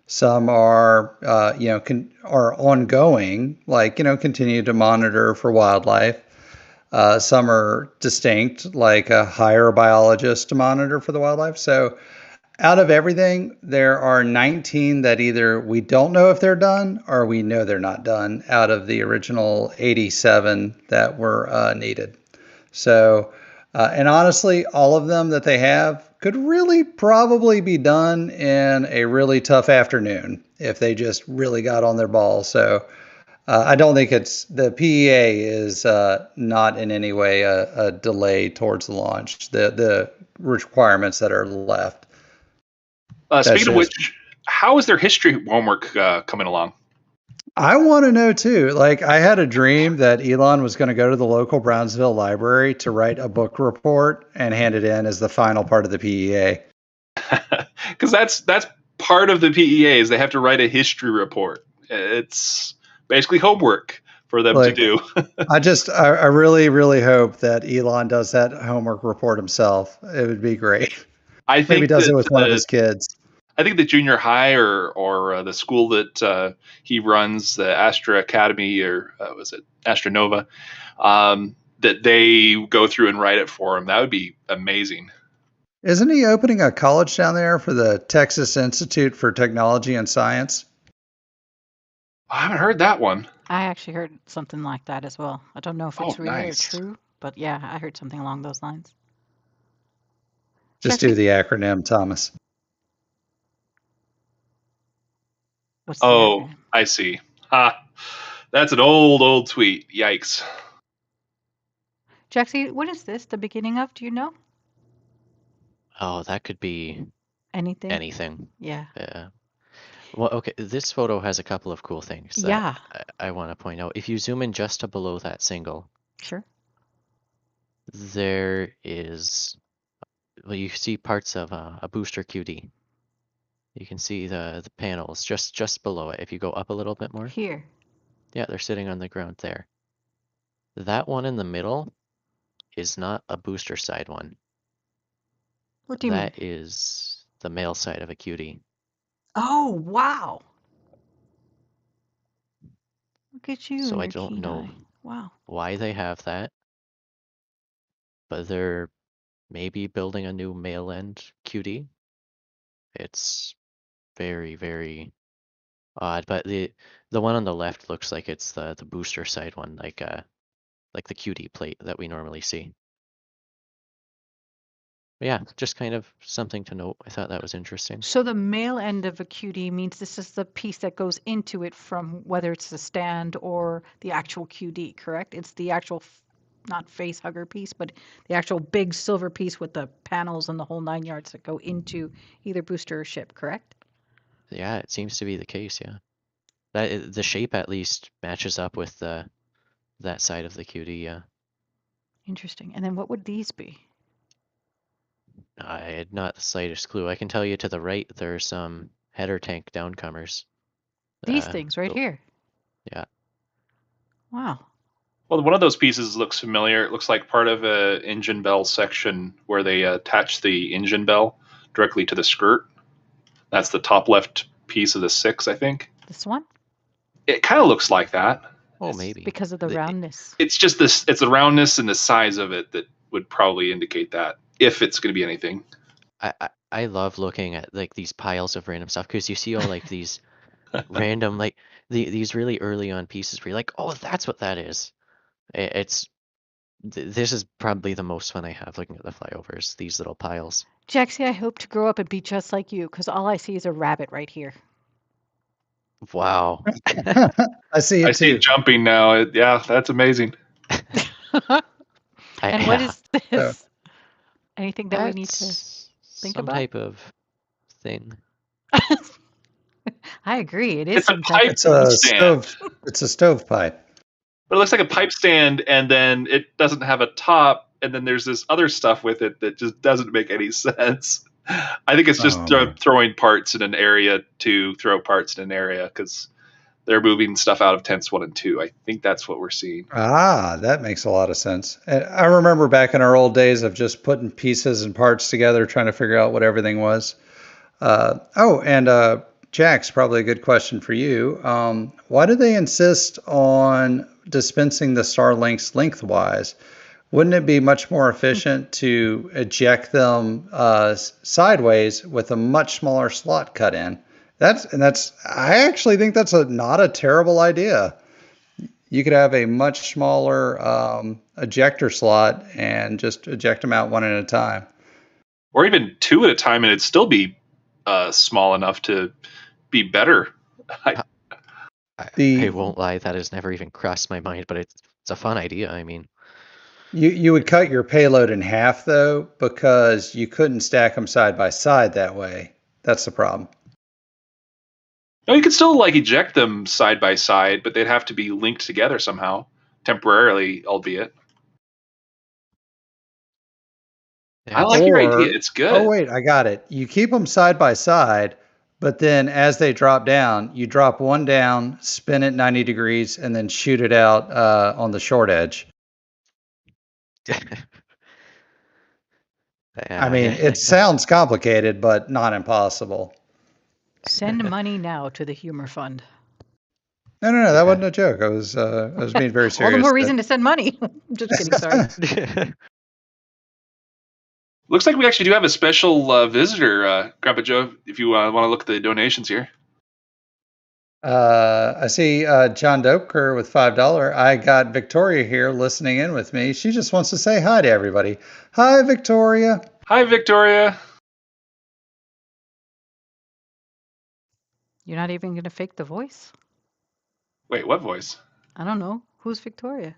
Some are, are ongoing, like, continue to monitor for wildlife. Some are distinct, like hire a biologist to monitor for the wildlife. So out of everything, there are 19 that either we don't know if they're done or we know they're not done out of the original 87 that were needed. So, and honestly, all of them that they have could really probably be done in a really tough afternoon if they just really got on their ball. So, I don't think the PEA is not in any way a delay towards the launch. The requirements that are left. That's Speaking of just. which, how is their history homework coming along? I want to know too. Like, I had a dream that Elon was going to go to the local Brownsville library to write a book report and hand it in as the final part of the PEA. Because that's part of the PEA is they have to write a history report. It's basically homework for them to Like, do. I really, really hope that Elon does that homework report himself. It would be great. I Maybe think does that it with one of his kids. I think the junior high or the school that he runs, the Astra Academy, or was it Astronova, that they go through and write it for him. That would be amazing. Isn't he opening a college down there for the Texas Institute for Technology and Science? I haven't heard that one. I actually heard something like that as well. I don't know if it's Oh, real or nice. true, but yeah, I heard something along those lines. Just do Jaxie, the acronym, Thomas. what's the Oh, acronym? I see. Ha. That's an old tweet. Yikes. Jaxie, what is this the beginning of? Do you know? Oh, that could be Anything? anything. Yeah. Well, okay, this photo has a couple of cool things that Yeah, I want to point out. If you zoom in just to below that single, sure. there is, well, you see parts of a booster QD. You can see the panels just below it. If you go up a little bit more, Here. yeah, they're sitting on the ground there. That one in the middle is not a booster side one. What do you mean? That is the male side of a QD. Oh, wow. Look at you So and I your don't keen know eye. Wow. why they have that, but they're maybe building a new male end QD. It's very, very odd, but the one on the left looks like it's the booster side one, like the QD plate that we normally see. But yeah, just kind of something to note. I thought that was interesting. So the male end of a QD means this is the piece that goes into it from whether it's the stand or the actual QD, correct? It's the actual, not face hugger piece, but the actual big silver piece with the panels and the whole 9 yards that go into either booster or ship, correct? Yeah, it seems to be the case. Yeah, that the shape at least matches up with that side of the QD. Yeah, Interesting. And then what would these be? I had not the slightest clue. I can tell you to the right, there's some header tank downcomers. These things right here. Yeah. Wow. Well, one of those pieces looks familiar. It looks like part of a engine bell section where they attach the engine bell directly to the skirt. That's the top left piece of the 6, I think. This one? It kind of looks like that. Oh, maybe. Because of the roundness. It's just this. It's the roundness and the size of it that would probably indicate that, if it's going to be anything. I love looking at like these piles of random stuff because you see all like these random like these really early on pieces where you're like, oh, that's what that is. This is probably the most fun I have looking at the flyovers. These little piles. Jaxie, I hope to grow up and be just like you because all I see is a rabbit right here. Wow. I see it I see too. it jumping now. Yeah, that's amazing. And what is this? So- Anything that we need to think some about? type of thing. I agree. It is It's a some type pipe It's a stand, stove. It's a stovepipe. but it looks like a pipe stand, and then it doesn't have a top, and then there's this other stuff with it that just doesn't make any sense. I think it's just Oh, man. throwing parts in an area to throw parts in an area because they're moving stuff out of tents 1 and 2. I think that's what we're seeing. Ah, that makes a lot of sense. And I remember back in our old days of just putting pieces and parts together, trying to figure out what everything was. Jax, probably a good question for you. Why do they insist on dispensing the Starlinks lengthwise? Wouldn't it be much more efficient to eject them sideways with a much smaller slot cut in? I actually think that's not a terrible idea. You could have a much smaller ejector slot and just eject them out one at a time. Or even 2 at a time, and it'd still be small enough to be better. I won't lie, that has never even crossed my mind, but it's a fun idea. I mean, You would cut your payload in half, though, because you couldn't stack them side by side that way. That's the problem. No, you could still like eject them side by side, but they'd have to be linked together somehow, temporarily, albeit. I like your idea. It's good. Oh, wait, I got it. You keep them side by side, but then as they drop down, you drop one down, spin it 90 degrees, and then shoot it out on the short edge. I mean, it sounds complicated, but not impossible. Send money now to the humor fund. No, that wasn't a joke. I was being very serious. All the more reason to send money. Just kidding, sorry. Looks like we actually do have a special visitor, Grandpa Joe, if you want to look at the donations here. I see John Doker with $5. I got Victoria here listening in with me. She just wants to say hi to everybody. Hi, Victoria. Hi, Victoria. You're not even going to fake the voice? Wait, what voice? I don't know. Who's Victoria?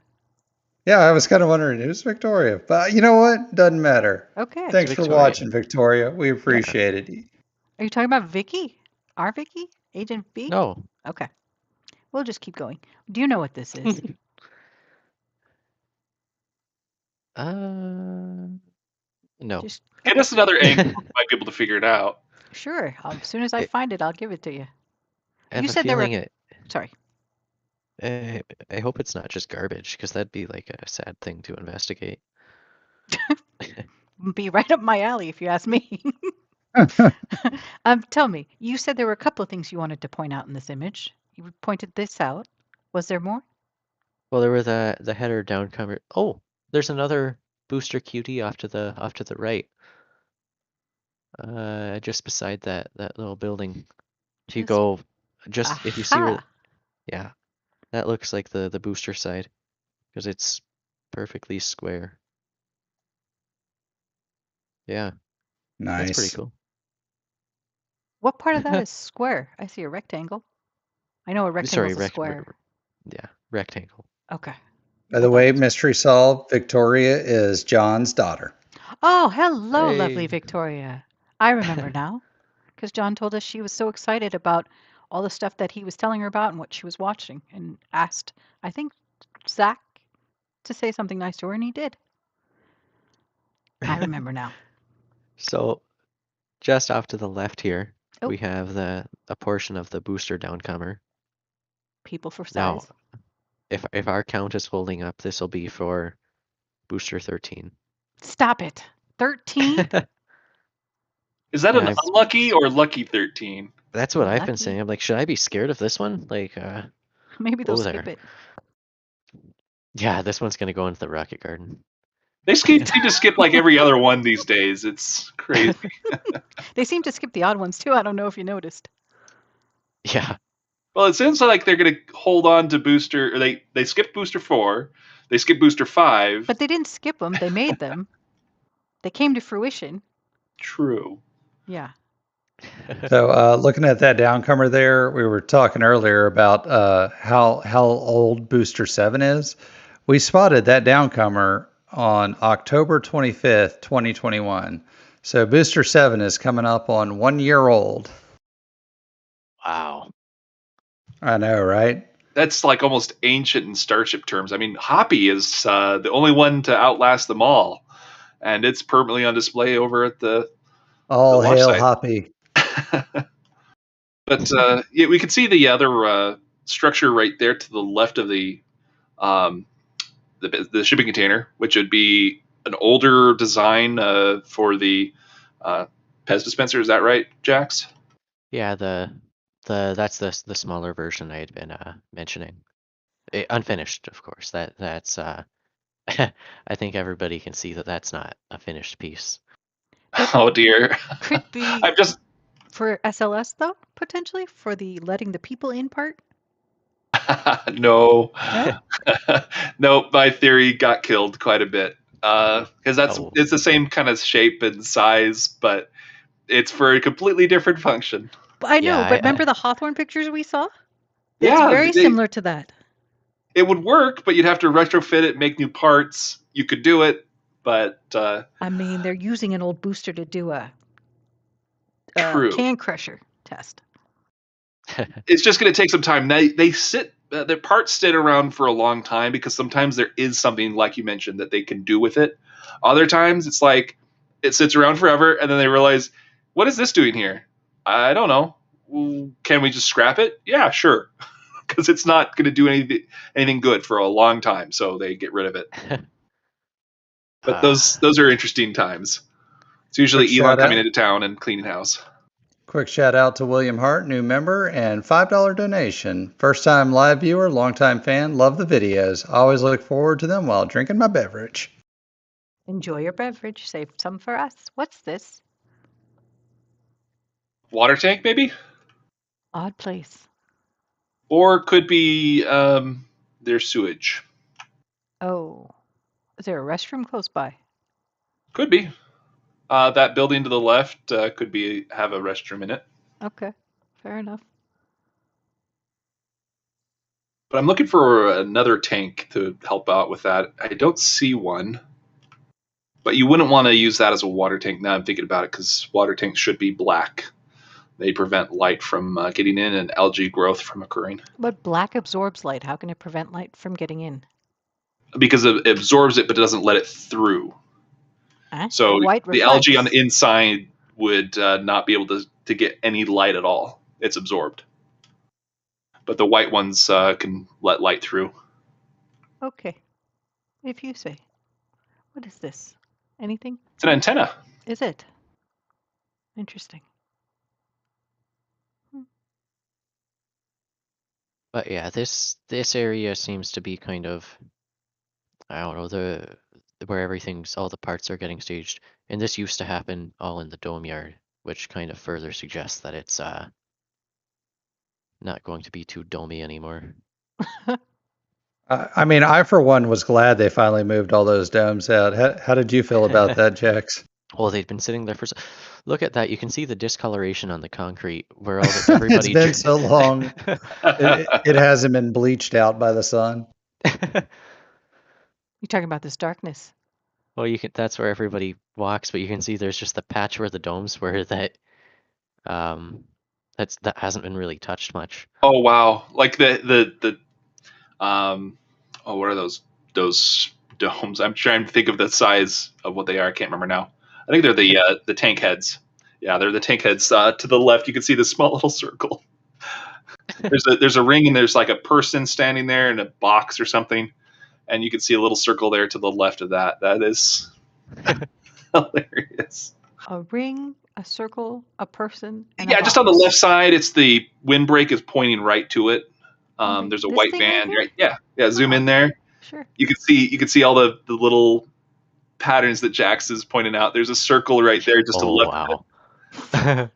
Yeah, I was kind of wondering who's Victoria, but you know what? Doesn't matter. Okay. Thanks Victoria. for watching, Victoria. We appreciate it. Are you talking about Vicky? Our Vicky? Agent V? No. Okay. We'll just keep going. Do you know what this is? No. Just, Get us another angle. We might be able to figure it out. sure. As soon as I find it, I'll give it to you. I have You a said there were- feeling Sorry. I hope it's not just garbage, because that'd be like a sad thing to investigate. Be right up my alley if you ask me. Tell me, you said there were a couple of things you wanted to point out in this image. You pointed this out. Was there more? Well, there were the header downcomer. Oh, there's another booster QT off to the right. Just beside that little building. If you Just go, if you see where, aha. yeah, that looks like the booster side because it's perfectly square. Yeah, that's pretty Nice. cool. What part of that is square? I see a rectangle. I know a rectangle Sorry, is a square. yeah, rectangle. Okay. By I the thought way, it was. mystery solved. Victoria is John's daughter. Oh, hello, lovely Hey. Victoria. I remember now, because John told us she was so excited about all the stuff that he was telling her about and what she was watching, and asked, I think, Zach to say something nice to her, and he did. I remember now. So just off to the left here, Oh, we have a portion of the booster downcomer. people for size. Now, if our count is holding up, this will be for booster 13. Stop it. 13? Is that Yeah, an unlucky or lucky 13? that's what I've been Lucky. saying. I'm like, should I be scared of this one? Like, Maybe they'll whoa skip there. it. Yeah, this one's gonna go into the rocket garden. They seem to skip like every other one these days. It's crazy. They seem to skip the odd ones too. I don't know if you noticed. Yeah. Well, it seems like they're going to hold on to booster. Or they skipped booster 4. They skipped booster 5. But they didn't skip them. They made them. They came to fruition. True. Yeah. So, looking at that downcomer there, we were talking earlier about how old Booster 7 is. We spotted that downcomer on October 25th, 2021. So Booster 7 is coming up on 1 year old. Wow. I know, right? That's like almost ancient in Starship terms. I mean, Hoppy is the only one to outlast them all, and it's permanently on display over at the All launch hail site. Hoppy. But yeah, we can see the other structure right there to the left of um, the shipping container, which would be an older design for the Pez dispenser. Is that right, Jax? Yeah, that's the smaller version I had been mentioning. Unfinished, of course. That's I think everybody can see that that's not a finished piece. Oh dear. Could be I'm just for SLS though, potentially for the letting the people in part. no. No? No, my theory got killed quite a bit. Because Oh. it's the same kind of shape and size, but it's for a completely different function. I know, Yeah, but remember the Hawthorne pictures we saw? It's Yeah, very similar to that. it would work, but you'd have to retrofit it, make new parts. You could do it, but I mean, they're using an old booster to do a true. can crusher test. It's just going to take some time. They sit. Their parts sit around for a long time because sometimes there is something like you mentioned that they can do with it. Other times it's like it sits around forever, and then they realize, what is this doing here? I don't know. Can we just scrap it? Yeah, sure, because it's not going to do anything good for a long time. So they get rid of it. But those are interesting times. It's usually Quick Elon shout coming out. into town and cleaning house. Quick shout out to William Hart, new member, and $5 donation. First time live viewer, longtime fan, love the videos. Always look forward to them while drinking my beverage. Enjoy your beverage. Save some for us. What's this? Water tank, maybe? Odd place. Or could be their sewage. Oh, is there a restroom close by? Could be. That building to the left could have a restroom in it. Okay, fair enough. But I'm looking for another tank to help out with that. I don't see one. But you wouldn't want to use that as a water tank. Now I'm thinking about it because water tanks should be black. They prevent light from getting in and algae growth from occurring. But black absorbs light. How can it prevent light from getting in? Because it absorbs it, but it doesn't let it through. So White the algae on reflects. the inside would not be able to get any light at all. It's absorbed. But the white ones can let light through. Okay, if you say. What is this? Anything? It's an antenna. Is it? Interesting. But yeah, this area seems to be kind of, I don't know, where everything's, all the parts are getting staged. And this used to happen all in the dome yard, which kind of further suggests that it's not going to be too domey anymore. I mean, I for one was glad they finally moved all those domes out. How did you feel about that, Jax? Well, they'd been sitting there for look at that. You can see the discoloration on the concrete where all It's everybody been so long. It hasn't been bleached out by the sun. You're talking about this darkness. Well, that's where everybody walks, but you can see there's just the patch where the domes were that that hasn't been really touched much. Oh wow! Like the what are those domes? I'm trying to think of the size of what they are. I can't remember now. I think they're the tank heads. Yeah, they're the tank heads. To the left, you can see the small little circle. There's a ring and there's like a person standing there in a box or something, and you can see a little circle there to the left of that. That is hilarious. A ring, a circle, a person, and Yeah, a just on the box. left side, it's the windbreak is pointing right to it. Okay. There's a This white thing right van. here? Right? Yeah. Zoom Oh. in there. Sure. You can see all the little patterns that Jax is pointing out. There's a circle right there just to the Oh left. wow.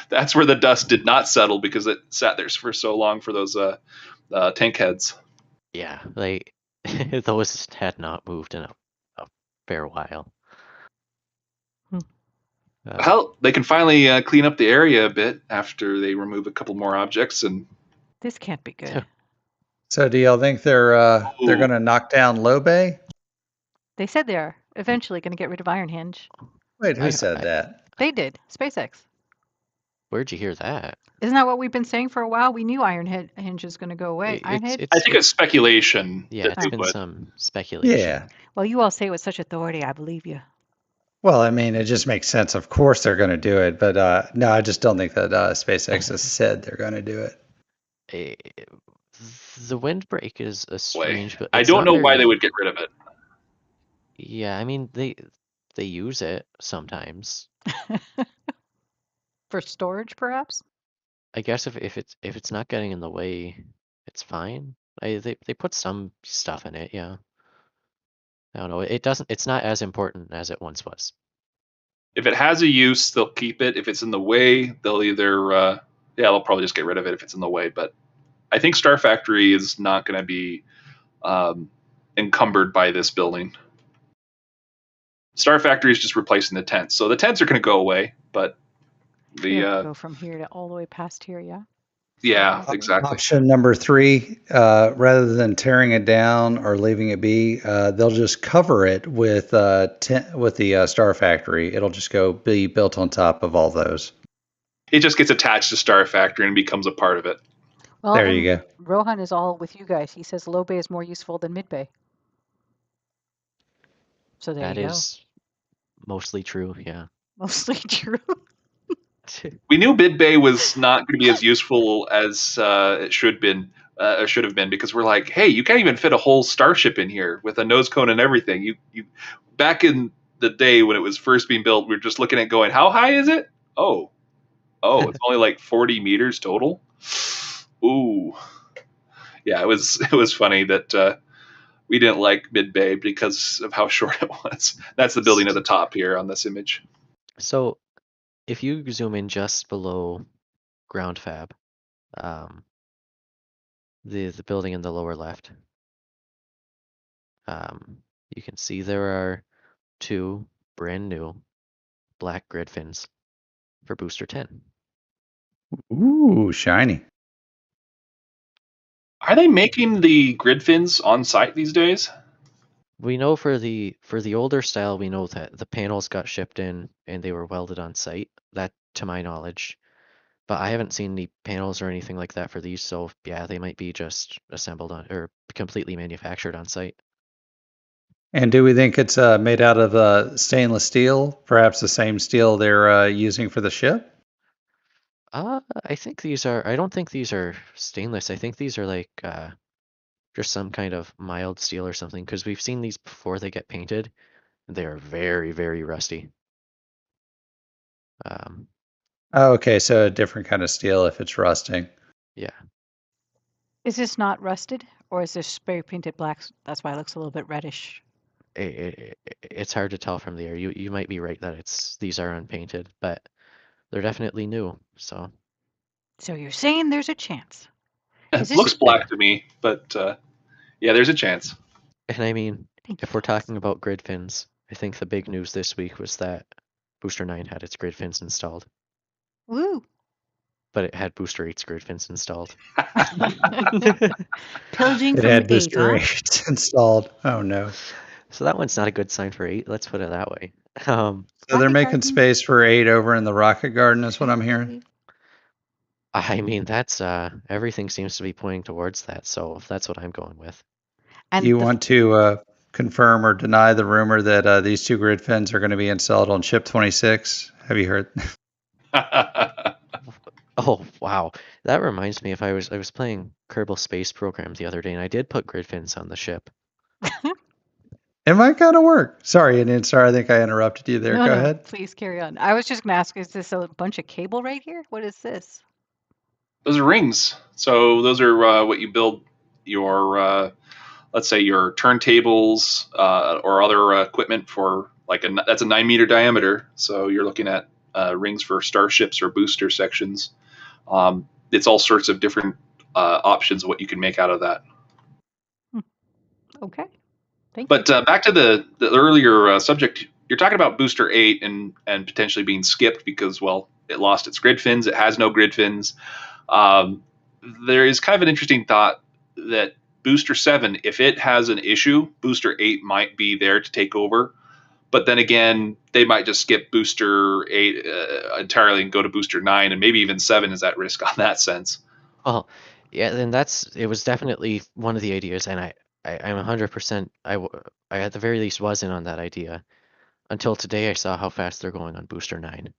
That's where the dust did not settle because it sat there for so long for those tank heads. Yeah, like those had not moved in a fair while. Well, they can finally clean up the area a bit after they remove a couple more objects, and This can't be good. So do y'all think they're going to knock down Low Bay? They said they are eventually going to get rid of Iron Hinge. Wait, who said that? They did. SpaceX. Where'd you hear that? Isn't that what we've been saying for a while? We knew Iron Hinge was going to go away. Ironhead? I think it's speculation. Yeah, that it's they been would. some speculation. Yeah. Well, you all say it with such authority. I believe you. Well, I mean, it just makes sense. Of course they're going to do it, but no, I just don't think that SpaceX has said they're going to do it. The windbreak is a strange, but I don't know why they would get rid of it. Yeah, I mean they use it sometimes. For storage, perhaps? I guess if it's not getting in the way, it's fine. They put some stuff in it, yeah. I don't know. It's not as important as it once was. If it has a use, they'll keep it. If it's in the way, they'll either they'll probably just get rid of it if it's in the way. But I think Star Factory is not going to be encumbered by this building. Star Factory is just replacing the tents, so the tents are going to go away. But go from here to all the way past here, yeah. Yeah, exactly. Option number 3, rather than tearing it down or leaving it be, they'll just cover it with the Star Factory. It'll just be built on top of all those. It just gets attached to Star Factory and becomes a part of it. Well, there you go. Rohan is all with you guys. He says low bay is more useful than mid bay. So there you go. That is mostly true, yeah. Mostly true. We knew mid bay was not going to be as useful as it should have been because we're like, hey, you can't even fit a whole Starship in here with a nose cone and everything. You back in the day when it was first being built, we were just looking at going, how high is it? Oh, it's only like 40 meters total. Ooh, yeah, it was funny that we didn't like mid bay because of how short it was. That's the building at the top here on this image. So if you zoom in just below ground fab, the building in the lower left, you can see there are 2 brand new black grid fins for booster 10. Ooh, shiny. Are they making the grid fins on site these days? We know for the older style, we know that the panels got shipped in and they were welded on site. That, to my knowledge, but I haven't seen any panels or anything like that for these. So yeah, they might be just assembled on or completely manufactured on site. And do we think it's made out of stainless steel? Perhaps the same steel they're using for the ship? I think these are. I don't think these are stainless. I think these are like just some kind of mild steel or something. Because we've seen these before they get painted. They are very, very rusty. Oh, okay, so a different kind of steel if it's rusting. Yeah. Is this not rusted, or is this spray painted black? That's why it looks a little bit reddish. It's hard to tell from the air. You might be right that these are unpainted, but they're definitely new. So So you're saying there's a chance. Is this? Looks black to me, but yeah, there's a chance. and I mean, Thank you, if we're guys. talking about grid fins, I think the big news this week was that Booster 9 had its grid fins installed, Woo! but it had Booster 8's grid fins installed. Pillaging It from had 8, booster huh? 8 installed. Oh no. So that one's not a good sign for 8. Let's put it that way. So they're Rocket making garden. space for 8 over in the rocket garden is what I'm hearing. I mean, that's everything seems to be pointing towards that. So that's what I'm going with. And Do you the want to confirm or deny the rumor that these 2 grid fins are going to be installed on ship 26? Have you heard? Oh wow, that reminds me. If I was playing Kerbal Space Program the other day, and I did put grid fins on the ship. It might kind of work. Sorry, Indian Star. I think I interrupted you there. No, Go no, ahead. please carry on. I was just gonna ask, is this a bunch of cable right here? What is this? Those are rings. So those are what you build your, let's say, your turntables or other equipment for. That's a 9-meter diameter. So you're looking at rings for starships or booster sections. It's all sorts of different options of what you can make out of that. Okay, thank But you. back to the earlier subject, you're talking about Booster 8 and potentially being skipped because, well, it lost its grid fins. It has no grid fins. There is kind of an interesting thought that Booster 7, if it has an issue, Booster 8 might be there to take over. But then again, they might just skip Booster 8 entirely and go to Booster 9, and maybe even 7 is at risk on that sense. Well, yeah, and it was definitely one of the ideas, and I'm 100%. I at the very least was in on that idea until today. I saw how fast they're going on Booster 9.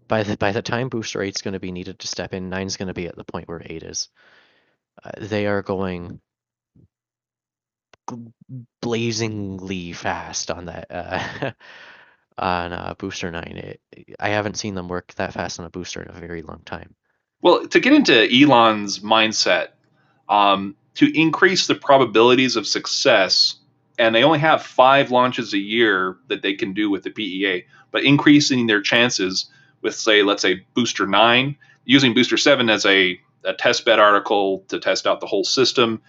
By the time Booster 8's going to be needed to step in, 9's going to be at the point where 8 is. They are going blazingly fast on that on Booster 9. I haven't seen them work that fast on a booster in a very long time. Well, to get into Elon's mindset, to increase the probabilities of success, and they only have 5 launches a year that they can do with the PEA, but increasing their chances with, let's say, Booster 9, using Booster 7 as a test bed article to test out the whole system,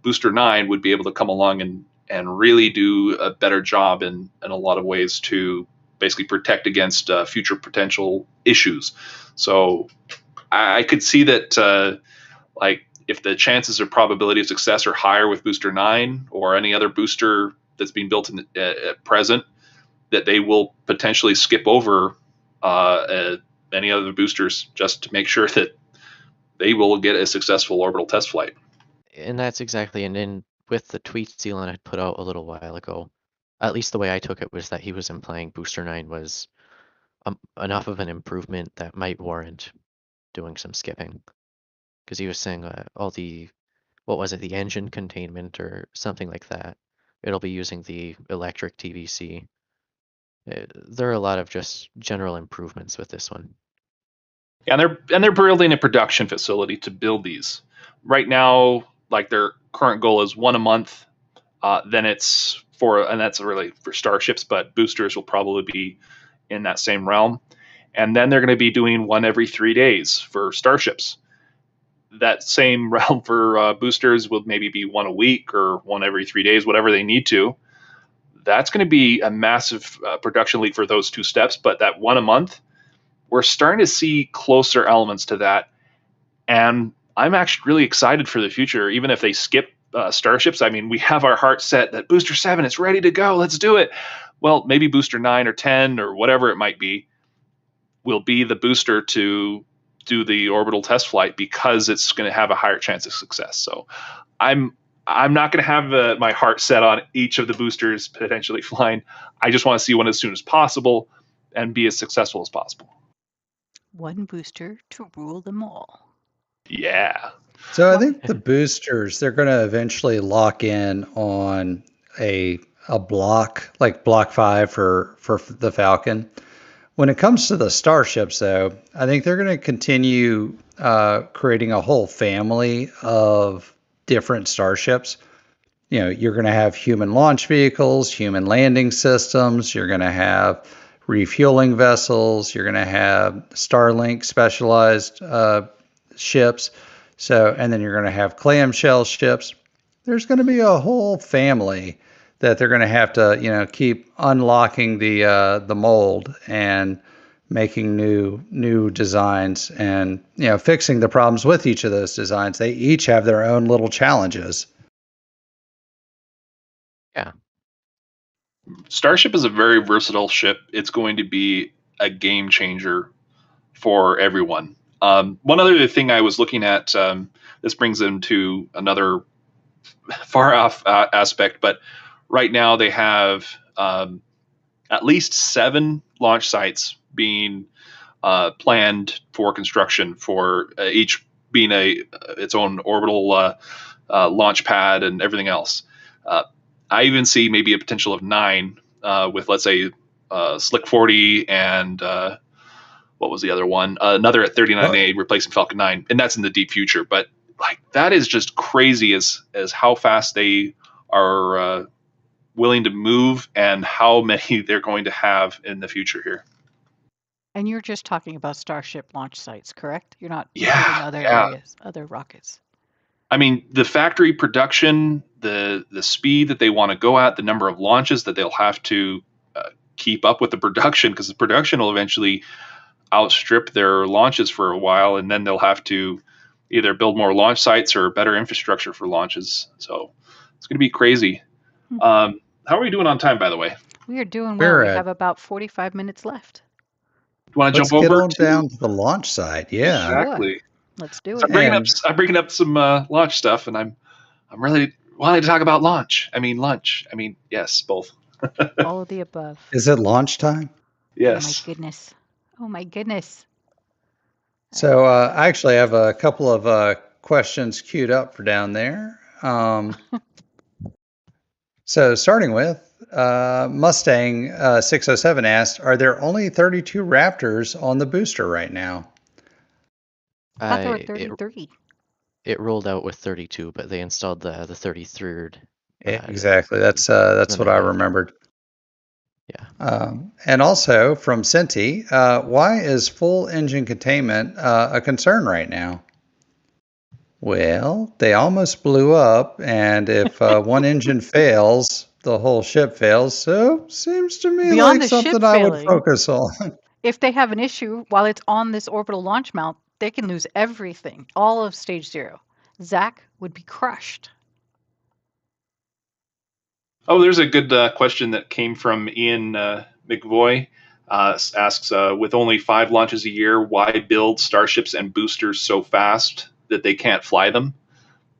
Booster 9 would be able to come along and really do a better job in a lot of ways to basically protect against future potential issues. So I could see that, if the chances of probability of success are higher with Booster 9 or any other booster that's being built at present, that they will potentially skip over any other boosters just to make sure that they will get a successful orbital test flight. And that's exactly, and then with the tweets Elon had put out a little while ago, at least the way I took it was that he was implying Booster 9 was enough of an improvement that might warrant doing some skipping. Because he was saying what was it, the engine containment or something like that. It'll be using the electric TVC. There are a lot of just general improvements with this one. Yeah, and they're building a production facility to build these. Right now, their current goal is 1 a month. Then that's really for starships, but boosters will probably be in that same realm. And then they're going to be doing 1 every 3 days for starships. That same realm for boosters will maybe be 1 a week or 1 every 3 days, whatever they need to. That's going to be a massive production leap for those 2 steps. But that 1 a month, we're starting to see closer elements to that. And I'm actually really excited for the future, even if they skip starships. I mean, we have our heart set that Booster 7 is ready to go. Let's do it. Well, maybe Booster 9 or 10 or whatever it might be will be the booster to do the orbital test flight because it's going to have a higher chance of success. So I'm not going to have my heart set on each of the boosters potentially flying. I just want to see one as soon as possible and be as successful as possible. One booster to rule them all. Yeah. So I think the boosters, they're going to eventually lock in on a block, like block 5 for the Falcon, When it comes to the starships, though, I think they're going to continue creating a whole family of different starships. You're going to have human launch vehicles, human landing systems. You're going to have refueling vessels. You're going to have Starlink specialized ships. And then you're going to have clamshell ships. There's going to be a whole family that they're going to have to, keep unlocking the mold and making new designs and, fixing the problems with each of those designs. They each have their own little challenges. Yeah. Starship is a very versatile ship. It's going to be a game changer for everyone. One other thing I was looking at, this brings into another far off aspect, but right now they have at least 7 launch sites being planned for construction, for each being its own orbital launch pad and everything else. I even see maybe a potential of 9 with, let's say, Slick 40 and what was the other one? Another at 39A replacing Falcon 9, and that's in the deep future. But like that is just crazy as how fast they are willing to move and how many they're going to have in the future here. And you're just talking about Starship launch sites, correct? You're not including other areas, other rockets. I mean, the factory production, the speed that they want to go at, the number of launches that they'll have to keep up with the production, because the production will eventually outstrip their launches for a while, and then they'll have to either build more launch sites or better infrastructure for launches. So it's going to be crazy. How are we doing on time, by the way? We are doing well. We have about 45 minutes left. You want to jump over? Let's get on down to the launch site. Yeah, exactly. Sure. Let's do it. I'm bringing up some launch stuff, and I'm really wanting to talk about launch. I mean lunch. I mean, yes, both. All of the above. Is it launch time? Yes. Oh my goodness. So I actually have a couple of questions queued up for down there. So starting with Mustang 607 asked, are there only 32 Raptors on the booster right now? I thought there were 33. It rolled out with 32, but they installed the 33rd. Exactly. That's what I remembered. Yeah. And also from Cinti, why is full engine containment a concern right now? Well, they almost blew up, and if one engine fails, the whole ship fails. So seems to me Beyond like something I would focus on. If they have an issue while it's on this orbital launch mount, they can lose everything, all of stage 0. Zach would be crushed. Oh, there's a good question that came from Ian McVoy. Asks, with only 5 launches a year, why build starships and boosters so fast that they can't fly them?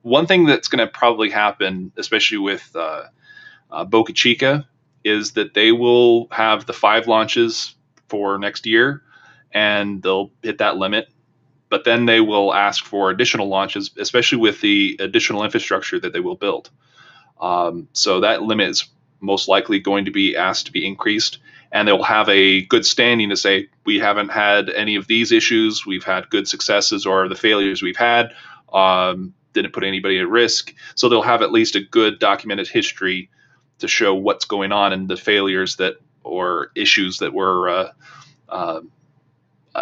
One thing that's going to probably happen, especially with Boca Chica, is that they will have the 5 launches for next year, and they'll hit that limit. But then they will ask for additional launches, especially with the additional infrastructure that they will build. So that limit is most likely going to be asked to be increased, and they'll have a good standing to say, we haven't had any of these issues, we've had good successes, or the failures we've had didn't put anybody at risk. So they'll have at least a good documented history to show what's going on and the failures that or issues that were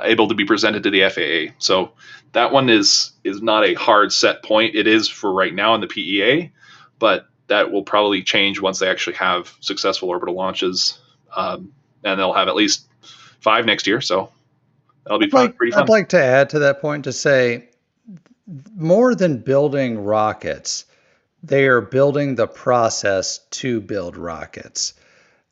able to be presented to the FAA. So that one is not a hard set point. It is for right now in the PEA, but that will probably change once they actually have successful orbital launches, and they'll have at least 5 next year. So that'll be pretty fun. I'd like to add to that point to say, more than building rockets, they are building the process to build rockets.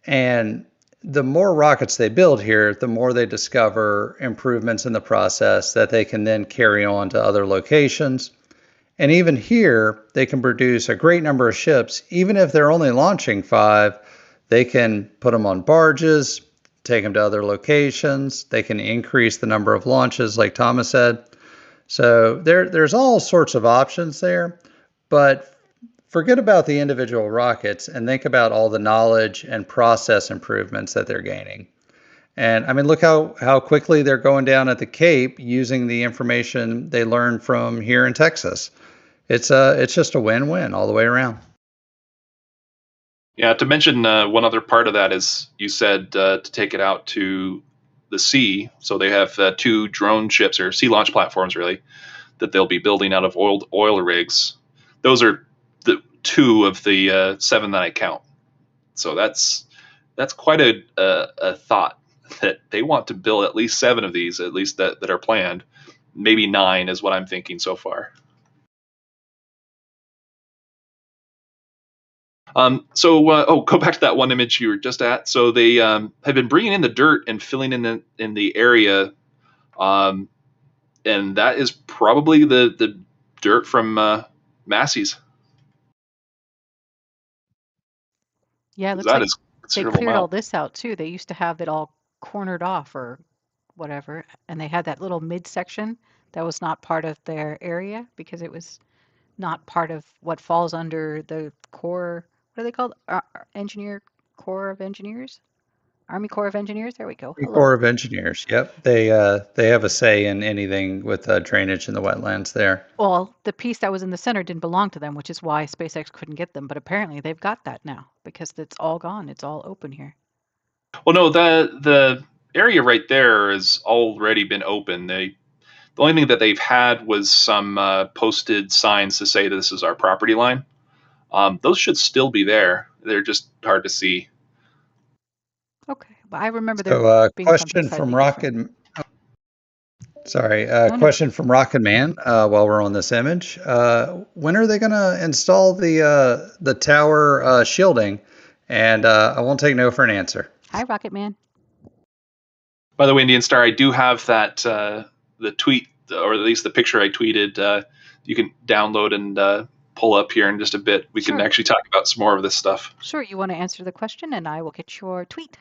And the more rockets they build here, the more they discover improvements in the process that they can then carry on to other locations. And even here, they can produce a great number of ships. Even if they're only launching 5, they can put them on barges, take them to other locations. They can increase the number of launches, like Thomas said. So there's all sorts of options there. But forget about the individual rockets and think about all the knowledge and process improvements that they're gaining. And I mean, look how quickly they're going down at the Cape using the information they learned from here in Texas. It's just a win-win all the way around. Yeah, to mention one other part of that is you said to take it out to the sea. So they have 2 drone ships or sea launch platforms, really, that they'll be building out of oil rigs. Those are the 2 of the 7 that I count. So that's quite a thought that they want to build at least 7 of these, at least that are planned. Maybe 9 is what I'm thinking so far. Go back to that one image you were just at. So they have been bringing in the dirt and filling in the area, and that is probably the dirt from Masseys. Yeah, it looks That like is a they considerable cleared all amount. this out too. They used to have it all cornered off or whatever, and they had that little midsection that was not part of their area because it was not part of what falls under the Corps. What are they called? Engineer Corps of Engineers? Army Corps of Engineers. There we go. The Hello. Corps of Engineers. Yep, they have a say in anything with drainage in the wetlands there. Well, the piece that was in the center didn't belong to them, which is why SpaceX couldn't get them. But apparently they've got that now because it's all gone. It's all open here. Well, no, the area right there has already been open. The only thing that they've had was some posted signs to say that this is our property line. Those should still be there. They're just hard to see. Okay, but I remember there So, being something slightly different. No, no. question from Rocket Man. While we're on this image, when are they going to install the tower shielding? And I won't take no for an answer. Hi, Rocket Man. By the way, Indian Star, I do have that the tweet, or at least the picture I tweeted. You can download and pull up here in just a bit. We can Sure. actually talk about some more of this stuff. Sure, you want to answer the question, and I will get your tweet.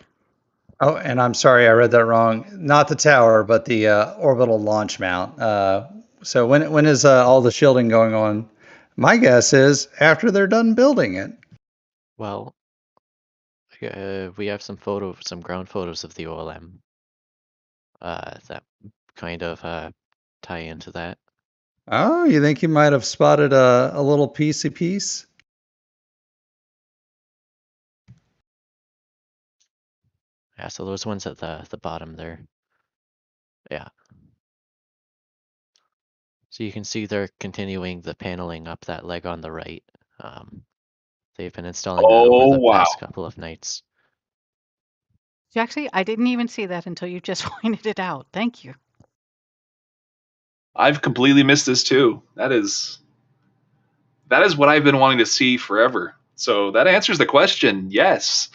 Oh, and I'm sorry, I read that wrong. Not the tower, but the orbital launch mount. So when is all the shielding going on? My guess is after they're done building it. Well, we have some ground photos of the OLM that kind of tie into that. Oh, you think you might have spotted a little piecey piece? Yeah, so those ones at the bottom there. Yeah. So you can see they're continuing the paneling up that leg on the right. They've been installing that over the past couple of nights. Actually, I didn't even see that until you just pointed it out. Thank you. I've completely missed this too. That is what I've been wanting to see forever. So that answers the question. Yes,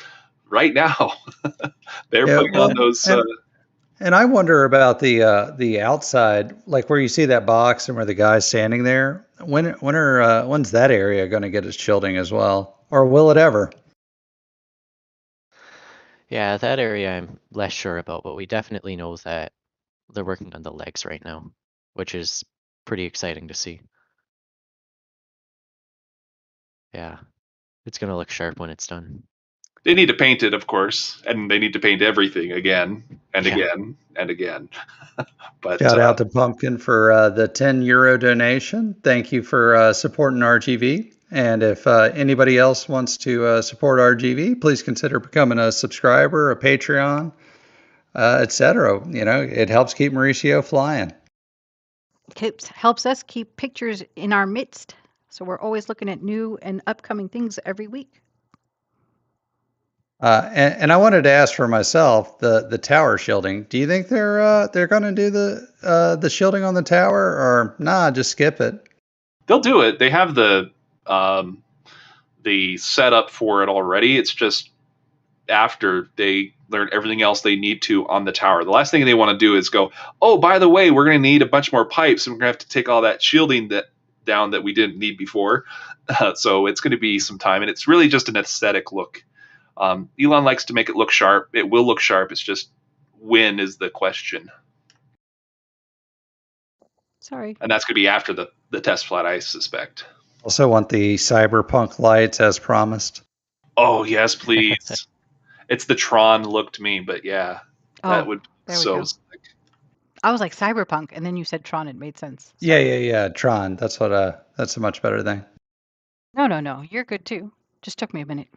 right now they're putting on those. And I wonder about the outside, like where you see that box and where the guy's standing there. When's that area going to get its shielding as well, or will it ever? Yeah, that area I'm less sure about, but we definitely know that they're working on the legs right now, which is pretty exciting to see. Yeah, it's going to look sharp when it's done. They need to paint it, of course, and they need to paint everything again and again and again. But shout out to Pumpkin for the €10 donation. Thank you for supporting RGV. And if anybody else wants to support RGV, please consider becoming a subscriber, a Patreon, etc. You know, it helps keep Mauricio flying. Helps us keep pictures in our midst. So we're always looking at new and upcoming things every week. And I wanted to ask for myself the tower shielding. Do you think they're going to do the shielding on the tower, or nah, just skip it? They'll do it. They have the setup for it already. It's just after they learn everything else they need to on the tower. The last thing they want to do is go, oh, by the way, we're going to need a bunch more pipes, and we're going to have to take all that shielding down that we didn't need before. So it's going to be some time, and it's really just an aesthetic look. Elon likes to make it look sharp. It will look sharp. It's just when is the question. Sorry. And that's going to be after the test flight, I suspect. Also want the cyberpunk lights as promised. Oh, yes, please. It's the Tron look to me, but yeah. That Oh, would be there we so go. sick. I was like Cyberpunk, and then you said Tron. It made sense. Yeah, Sorry. yeah, yeah. Tron. That's what. That's a much better thing. No. You're good too. Just took me a minute.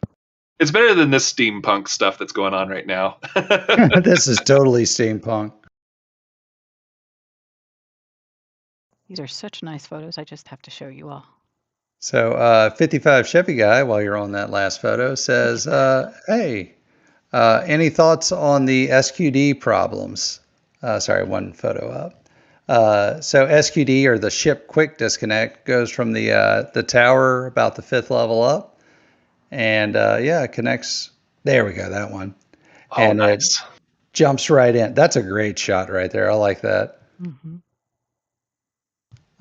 It's better than this steampunk stuff that's going on right now. This is totally steampunk. These are such nice photos. I just have to show you all. So, 55 Chevy guy, while you're on that last photo, says, "Hey, any thoughts on the SQD problems?" Sorry, one photo up. So SQD, or the ship quick disconnect, goes from the tower about the 5th level up, and it connects. There we go, that one, Oh, and it nice. jumps right in. That's a great shot right there. I like that. Mm-hmm.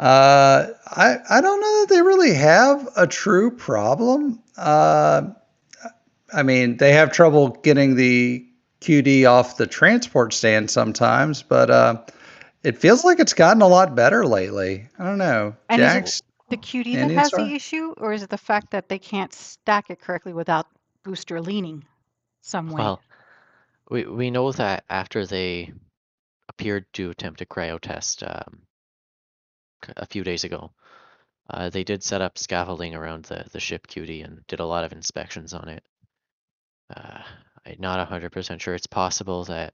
I don't know that they really have a true problem. I mean, they have trouble getting the QD off the transport stand sometimes, but it feels like it's gotten a lot better lately. I don't know. And is it Jax, the QD that Indian has Star? the issue, or is it the fact that they can't stack it correctly without booster leaning some way? Well, we know that after they appeared to attempt a cryo test a few days ago, they did set up scaffolding around the ship QD and did a lot of inspections on it. I'm not 100% sure. It's possible that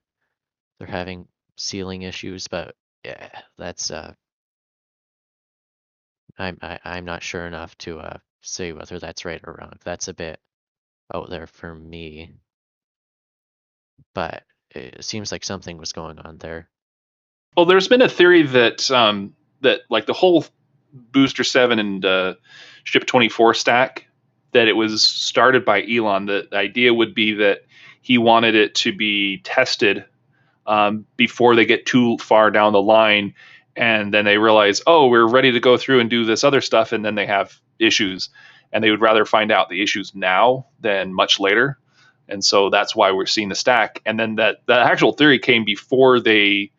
they're having sealing issues, but yeah, that's I'm not sure enough to say whether that's right or wrong. That's a bit out there for me, but it seems like something was going on there. Well, there's been a theory that that like the whole Booster 7 and Ship 24 stack, that it was started by Elon. The idea would be that he wanted it to be tested before they get too far down the line, and then they realize, oh, we're ready to go through and do this other stuff, and then they have issues, and they would rather find out the issues now than much later. And so that's why we're seeing the stack. And then that the actual theory came before they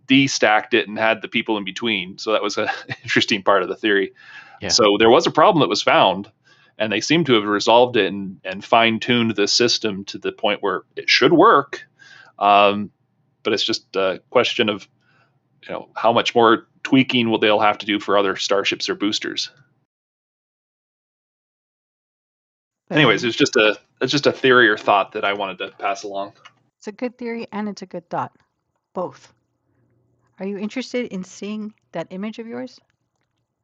destacked it and had the people in between. So that was an interesting part of the theory. Yeah. So there was a problem that was found, and they seem to have resolved it and fine-tuned the system to the point where it should work. But it's just a question of, how much more tweaking will they'll have to do for other starships or boosters. Anyways, it's just a theory or thought that I wanted to pass along. It's a good theory and it's a good thought. Both. Are you interested in seeing that image of yours?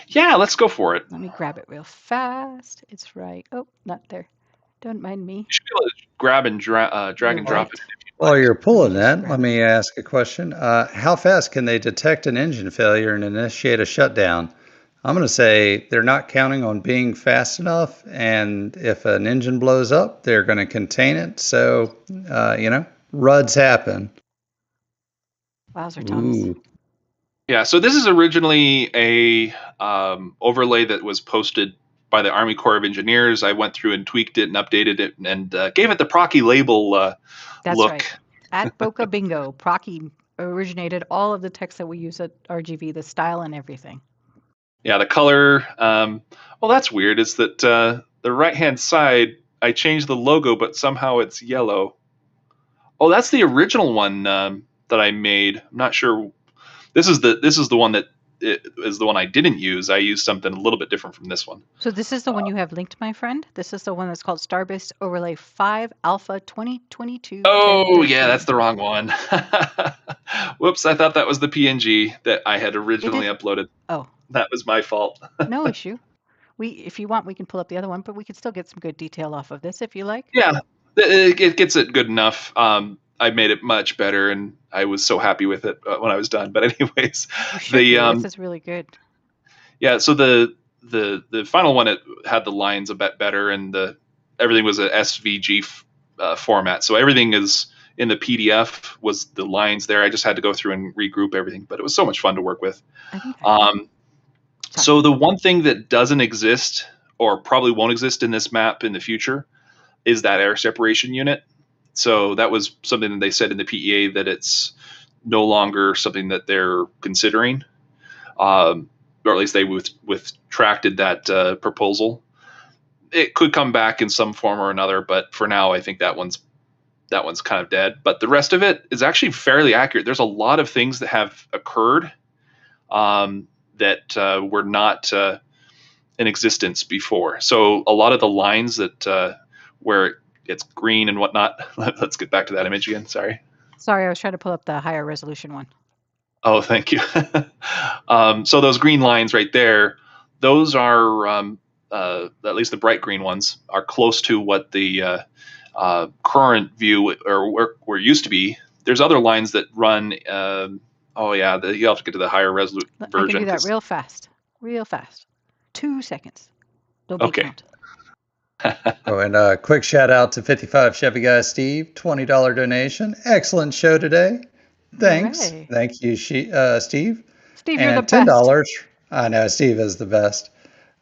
Yeah, let's go for it. Let me grab it real fast. It's right. Oh, not there. Don't mind me. You should be able to grab and drag and drop it. While you're pulling just that, grab let me ask a question. How fast can they detect an engine failure and initiate a shutdown? I'm going to say they're not counting on being fast enough, and if an engine blows up, they're going to contain it. So, RUDs happen. Wowzer, Thomas. Ooh. Yeah, so this is originally a overlay that was posted by the Army Corps of Engineers. I went through and tweaked it and updated it and gave it the Procky label That's look. right. At Boca Bingo, Procky originated all of the text that we use at RGV, the style and everything. Yeah, the color. Well, that's weird. Is that the right-hand side, I changed the logo, but somehow it's yellow. Oh, that's the original one that I made. I'm not sure. This is the one that is the one I didn't use. I used something a little bit different from this one. So this is the one you have linked, my friend. This is the one that's called Starbase Overlay 5 Alpha 2022. Oh, yeah, that's the wrong one. Whoops, I thought that was the PNG that I had originally uploaded. Oh. That was my fault. No issue. If you want, we can pull up the other one, but we can still get some good detail off of this if you like. Yeah, it gets it good enough. I made it much better, and I was so happy with it when I was done. But anyways, this is really good. Yeah, so the final one, it had the lines a bit better, and everything was a SVG format. So everything is in the PDF was the lines there. I just had to go through and regroup everything, but it was so much fun to work with. So the one thing that doesn't exist, or probably won't exist in this map in the future, is that air separation unit. So that was something that they said in the PEA that it's no longer something that they're considering, or at least they retracted that proposal. It could come back in some form or another, but for now, I think that one's that one's kind of dead. But the rest of it is actually fairly accurate. There's a lot of things that have occurred that were not in existence before. So a lot of the lines that where it's green and whatnot. Let's get back to that image again. Sorry. Sorry, I was trying to pull up the higher resolution one. Oh, thank you. So those green lines right there, those are at least the bright green ones are close to what the current view or where it used to be. There's other lines that run. You have to get to the higher resolution version. I can do that real fast. 2 seconds. Don't be count. Oh, and a quick shout out to 55 Chevy Guy Steve, $20 donation. Excellent show today. Thanks. Hooray. Thank you, Steve. Steve, and you're the $10. best. I know, Steve is the best.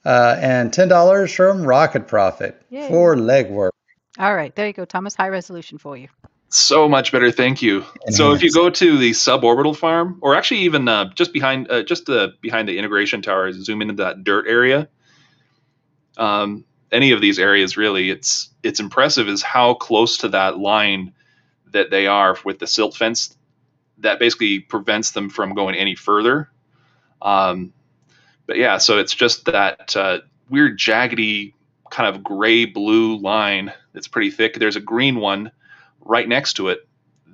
And $10 from Rocket Profit for legwork. All right, there you go, Thomas. High resolution for you. So much better, thank you. Enhanced. So if you go to the suborbital farm, or actually even just behind the integration tower, zoom into that dirt area. Any of these areas, really, it's impressive is how close to that line that they are with the silt fence. That basically prevents them from going any further. But yeah, so it's just that weird jaggedy kind of gray-blue line that's pretty thick. There's a green one right next to it.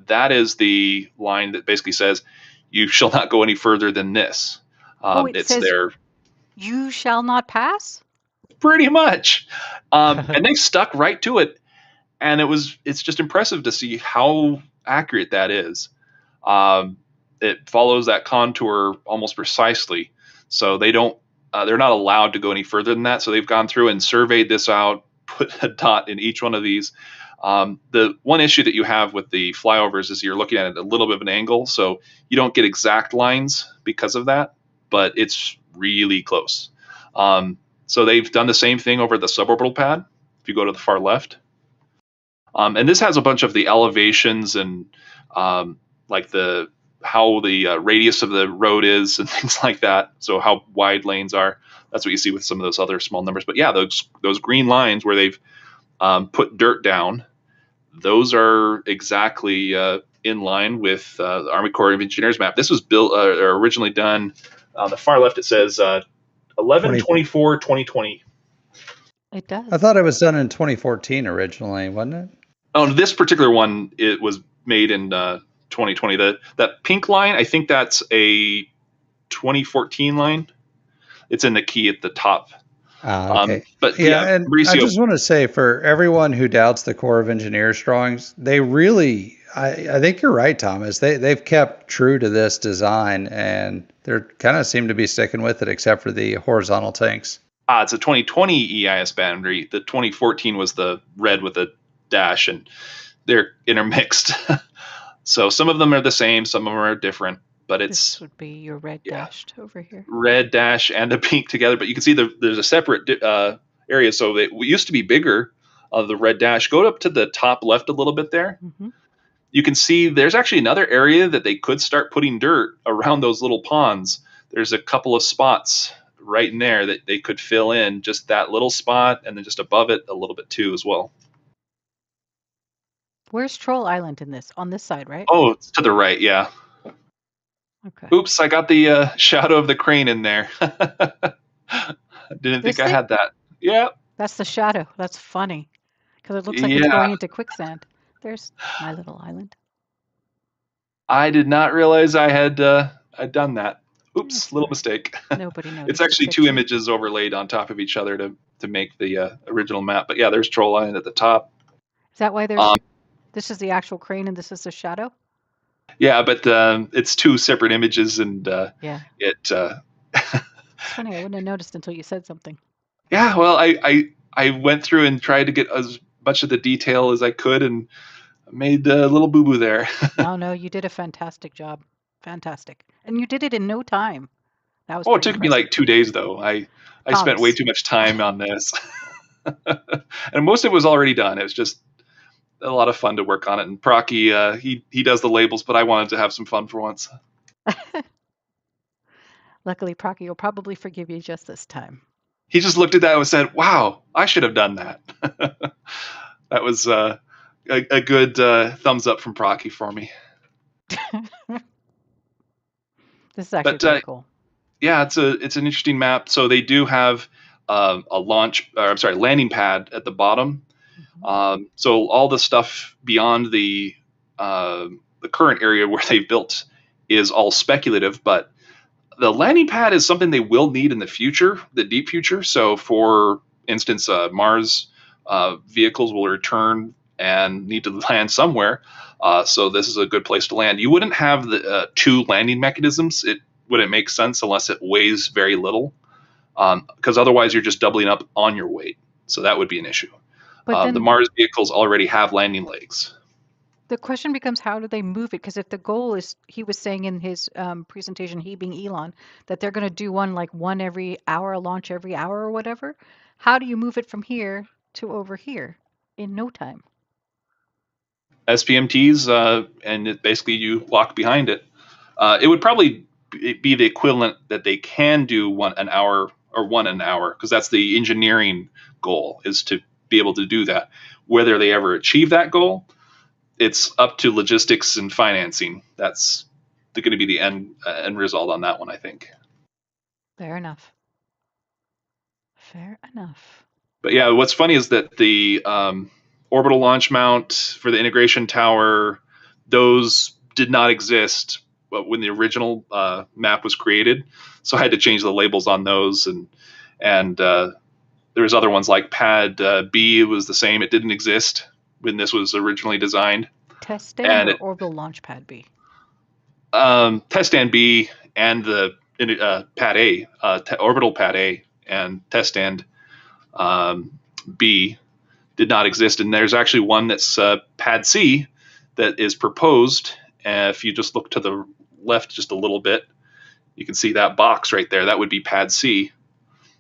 That is the line that basically says, you shall not go any further than this. It says, there. You shall not pass? Pretty much. And they stuck right to it. And it's just impressive to see how accurate that is. It follows that contour almost precisely. So they're not allowed to go any further than that. So they've gone through and surveyed this out, put a dot in each one of these. The one issue that you have with the flyovers is you're looking at it at a little bit of an angle. So you don't get exact lines because of that, but it's really close. So they've done the same thing over the suborbital pad. If you go to the far left. And this has a bunch of the elevations and like how the radius of the road is and things like that. So how wide lanes are. That's what you see with some of those other small numbers. But yeah, those green lines where they've put dirt down, those are exactly in line with the Army Corps of Engineers map. This was built or originally done. On the far left, it says 11/24/2020. It does. I thought it was done in 2014 originally, wasn't it? Oh, this particular one, it was made in 2020. That pink line, I think that's a 2014 line. It's in the key at the top. Okay. But and Mauricio, I just want to say, for everyone who doubts the Corps of Engineers drawings, they really, I think you're right, Thomas. They've kept true to this design, and they're kind of seem to be sticking with it, except for the horizontal tanks. It's a 2020 EIS boundary. The 2014 was the red with a dash, and they're intermixed. So some of them are the same, some of them are different. But this would be your red dashed over here. Red dash and the pink together. But you can see there's a separate area. So it used to be bigger, the red dash. Go up to the top left a little bit there. Mm-hmm. You can see there's actually another area that they could start putting dirt around those little ponds. There's a couple of spots right in there that they could fill in, just that little spot, and then just above it a little bit too as well. Where's Troll Island in this? On this side, right? Oh, it's to the right, yeah. Okay. Oops, I got the shadow of the crane in there. Didn't think I had that. Yeah. That's the shadow. That's funny. Because it looks like it's going into quicksand. There's my little island. I did not realize I had I'd done that. Oops, little mistake. Nobody knows. It's actually two images overlaid on top of each other to make the original map. But yeah, there's Troll Island at the top. Is that why there's... this is the actual crane and this is the shadow? Yeah, but it's two separate images, and yeah. It's funny, I wouldn't have noticed until you said something. Yeah, well, I went through and tried to get as much of the detail as I could, and made a little boo-boo there. No, you did a fantastic job. Fantastic. And you did it in no time. That was it took me like 2 days, though. I spent way too much time on this. And most of it was already done. It was just a lot of fun to work on it. And Procky, he does the labels, but I wanted to have some fun for once. Luckily, Procky will probably forgive you just this time. He just looked at that and said, wow, I should have done that. That was a good thumbs up from Procky for me. This is actually But very cool. yeah, it's an interesting map. So they do have landing pad at the bottom. So all the stuff beyond the current area where they built is all speculative, but the landing pad is something they will need in the future, the deep future. So for instance, Mars vehicles will return and need to land somewhere. So this is a good place to land. You wouldn't have the two landing mechanisms. It wouldn't make sense unless it weighs very little, because otherwise you're just doubling up on your weight. So that would be an issue. But then The Mars vehicles already have landing legs. the question becomes, how do they move it? Because if the goal is, he was saying in his presentation, he being Elon, that they're going to do one every hour, launch every hour or whatever. How do you move it from here to over here in no time? SPMTs, and basically you walk behind it. It would probably be the equivalent that they can do one an hour, because that's the engineering goal, is to be able to do that. Whether they ever achieve that goal, it's up to logistics and financing. That's going to be the end result on that one, I think. Fair enough. Fair enough. But yeah, what's funny is that the orbital launch mount for the integration tower, those did not exist when the original map was created. So I had to change the labels on those, and there was other ones like Pad B. It was the same. It didn't exist when this was originally designed. Test stand or orbital launch pad B? Test stand B and the Pad A, orbital Pad A and test stand B did not exist. And there's actually one that's Pad C that is proposed. If you just look to the left just a little bit, you can see that box right there. That would be Pad C.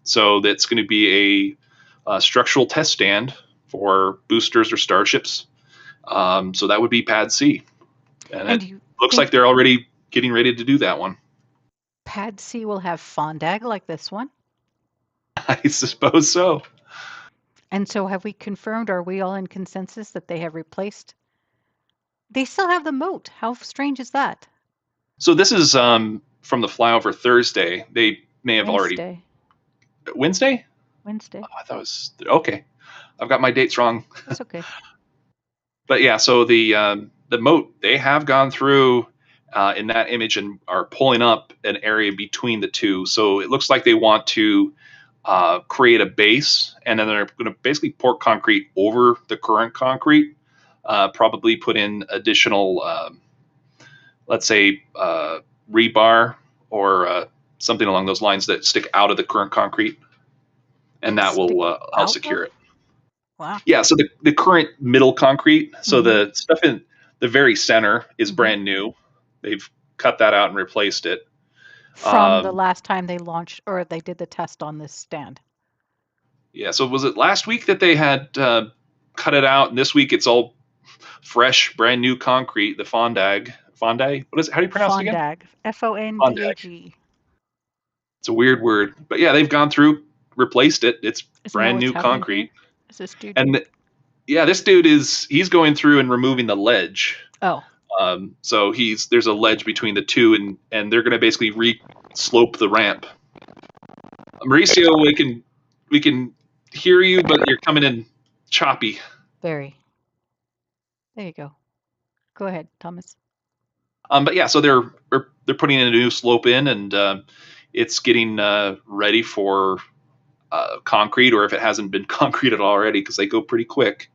So that's going to be a structural test stand for boosters or starships. So that would be Pad C. And it looks like they're already getting ready to do that one. Pad C will have fondag like this one? I suppose so. And so have we confirmed, are we all in consensus that they have replaced? They still have the moat. How strange is that? So this is from the flyover Thursday. They may have Wednesday. Wednesday? Wednesday. Oh, I thought it was okay. I've got my dates wrong. That's okay. But yeah, so the moat, they have gone through in that image and are pulling up an area between the two. So it looks like they want to create a base, and then they're going to basically pour concrete over the current concrete, probably put in additional, let's say, rebar or something along those lines that stick out of the current concrete, and that will help secure it. Wow. Yeah, so the current middle concrete, so the stuff in the very center is brand new. They've cut that out and replaced it. From the last time they launched, or they did the test on this stand. Yeah, so was it last week that they had cut it out, and this week it's all fresh, brand new concrete, the fondag. Fondag? What is it? How do you pronounce it again? Fondag. F-O-N-D-A-G. It's a weird word. But yeah, they've gone through, replaced it. It's brand new concrete. Is this dude? And this dude he's going through and removing the ledge. Oh. So there's a ledge between the two, and they're going to basically re-slope the ramp. Mauricio, we can hear you, but you're coming in choppy. Very. There you go. Go ahead, Thomas. But yeah, so they're putting in a new slope in, and it's getting ready for concrete, or if it hasn't been concreted already, because they go pretty quick.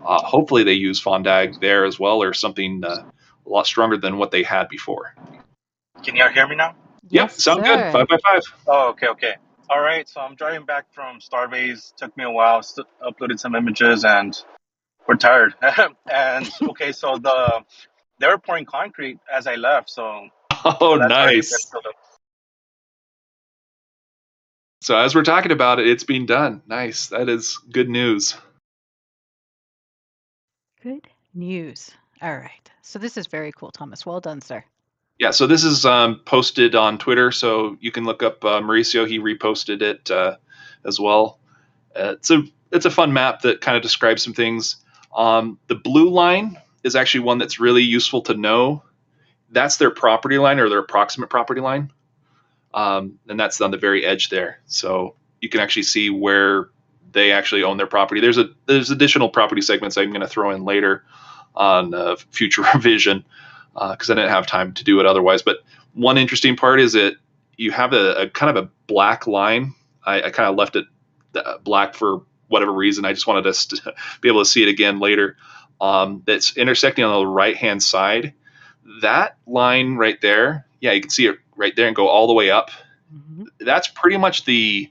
Hopefully they use fondag there as well, or something a lot stronger than what they had before. Can y'all hear me now? Yep, sound good. 5x5. Oh, okay. All right, so I'm driving back from Starbase. Took me a while. Uploaded some images, and we're tired. And okay, so they were pouring concrete as I left. So nice. So as we're talking about it, it's being done. Nice. That is good news. Good news. All right. So this is very cool, Thomas. Well done, sir. Yeah, so this is posted on Twitter, so you can look up Mauricio. He reposted it as well. It's a fun map that kind of describes some things. The blue line is actually one that's really useful to know. That's their property line or their approximate property line. And that's on the very edge there. So you can actually see where they actually own their property. There's additional property segments I'm going to throw in later on future revision because I didn't have time to do it otherwise. But one interesting part is that you have a kind of a black line. I kind of left it black for whatever reason. I just wanted us to be able to see it again later. That's intersecting on the right-hand side. That line right there, yeah, you can see it right there and go all the way up. Mm-hmm. That's pretty much the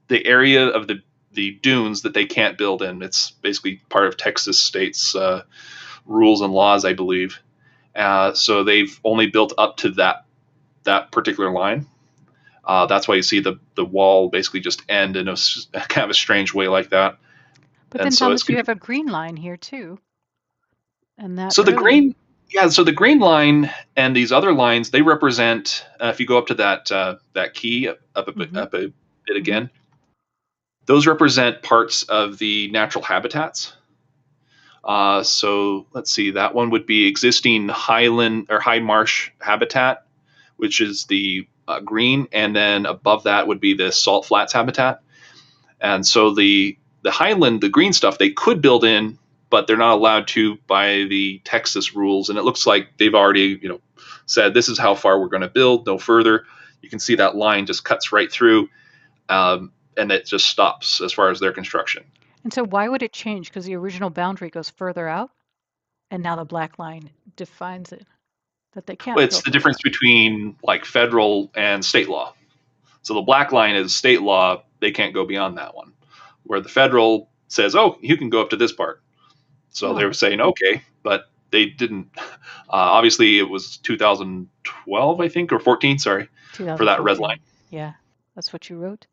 area of the dunes that they can't build in. It's basically part of Texas state's rules and laws, I believe. So they've only built up to that particular line. That's why you see the wall basically just end in a kind of a strange way like that. But And then, so Thomas, you have a green line here too. And that So the road. green, yeah. So the green line and these other lines, they represent. If you go up to that key up a bit again, those represent parts of the natural habitats. So let's see. That one would be existing highland or high marsh habitat, which is the green, and then above that would be the salt flats habitat. And so the highland, the green stuff, they could build in, but they're not allowed to by the Texas rules. And it looks like they've already, said this is how far we're going to build, no further. You can see that line just cuts right through, and it just stops as far as their construction. And so why would it change? Because the original boundary goes further out, and now the black line defines it, that they can't. Well, it's the difference between like federal and state law. So the black line is state law. They can't go beyond that one. Where the federal says, oh, you can go up to this part. So they were saying, okay, but they didn't. Obviously, it was 2012, I think, or 14, sorry, for that red line. Yeah, that's what you wrote.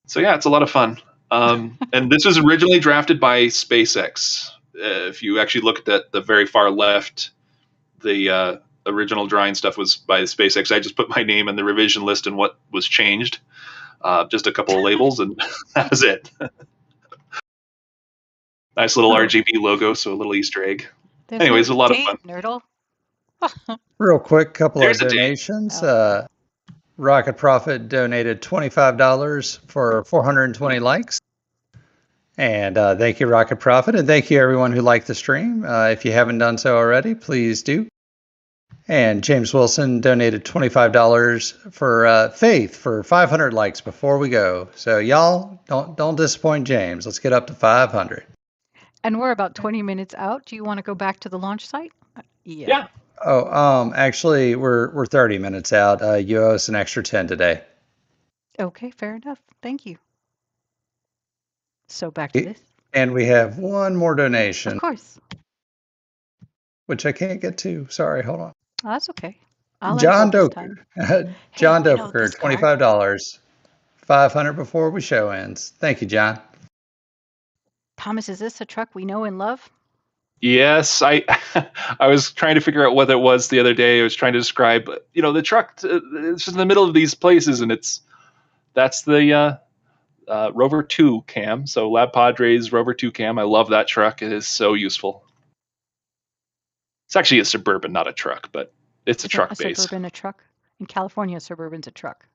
So, yeah, it's a lot of fun. And this was originally drafted by SpaceX. If you actually look at the very far left, the original drawing stuff was by SpaceX. I just put my name in the revision list and what was changed. Just a couple of labels, and that was it. Nice little RGB logo, so a little Easter egg. Anyways, a lot of fun. Nerdle. Real quick, couple There's of a date. donations. Rocket Prophet donated $25 for 420 likes. And thank you, Rocket Prophet, and thank you everyone who liked the stream. If you haven't done so already, please do. And James Wilson donated $25 for Faith for 500 likes before we go. So y'all don't disappoint James. Let's get up to 500. And we're about 20 minutes out. Do you want to go back to the launch site? Yeah. Oh, actually, we're 30 minutes out. You owe us an extra 10 today. Okay, fair enough. Thank you. So back to this. And we have one more donation. Of course. Which I can't get to. Sorry, hold on. Oh, that's okay. I'll John Doker. John Doker, $25. 500 before we show ends. Thank you, John. Thomas, is this a truck we know and love? Yes, I was trying to figure out what it was the other day. I was trying to describe, the truck. It's just in the middle of these places, and that's the Rover 2 cam. So Lab Padres Rover 2 cam. I love that truck. It is so useful. It's actually a Suburban, not a truck, but it's a truck base. Suburban, a truck? In California, a Suburban's a truck.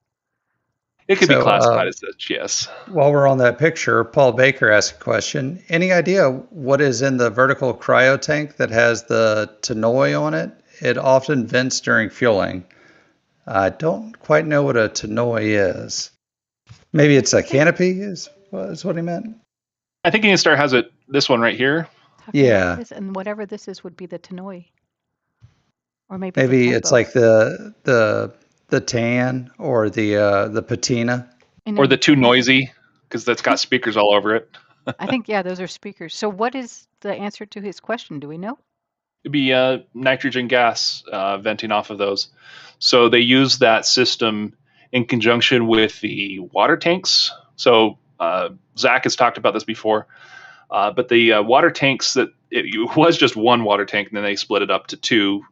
It could be classified as such, yes. While we're on that picture, Paul Baker asked a question. Any idea what is in the vertical cryo tank that has the tonneau on it? It often vents during fueling. I don't quite know what a tonneau is. Maybe it's a canopy is what he meant. I think Interstar has this one right here. Yeah. And whatever this is would be the tonneau. Or maybe it's like the tan or the patina. Or the too noisy, because that's got speakers all over it. I think, yeah, those are speakers. So what is the answer to his question? Do we know? It'd be nitrogen gas venting off of those. So they use that system in conjunction with the water tanks. So Zach has talked about this before. But the water tanks it was just one water tank, and then they split it up to two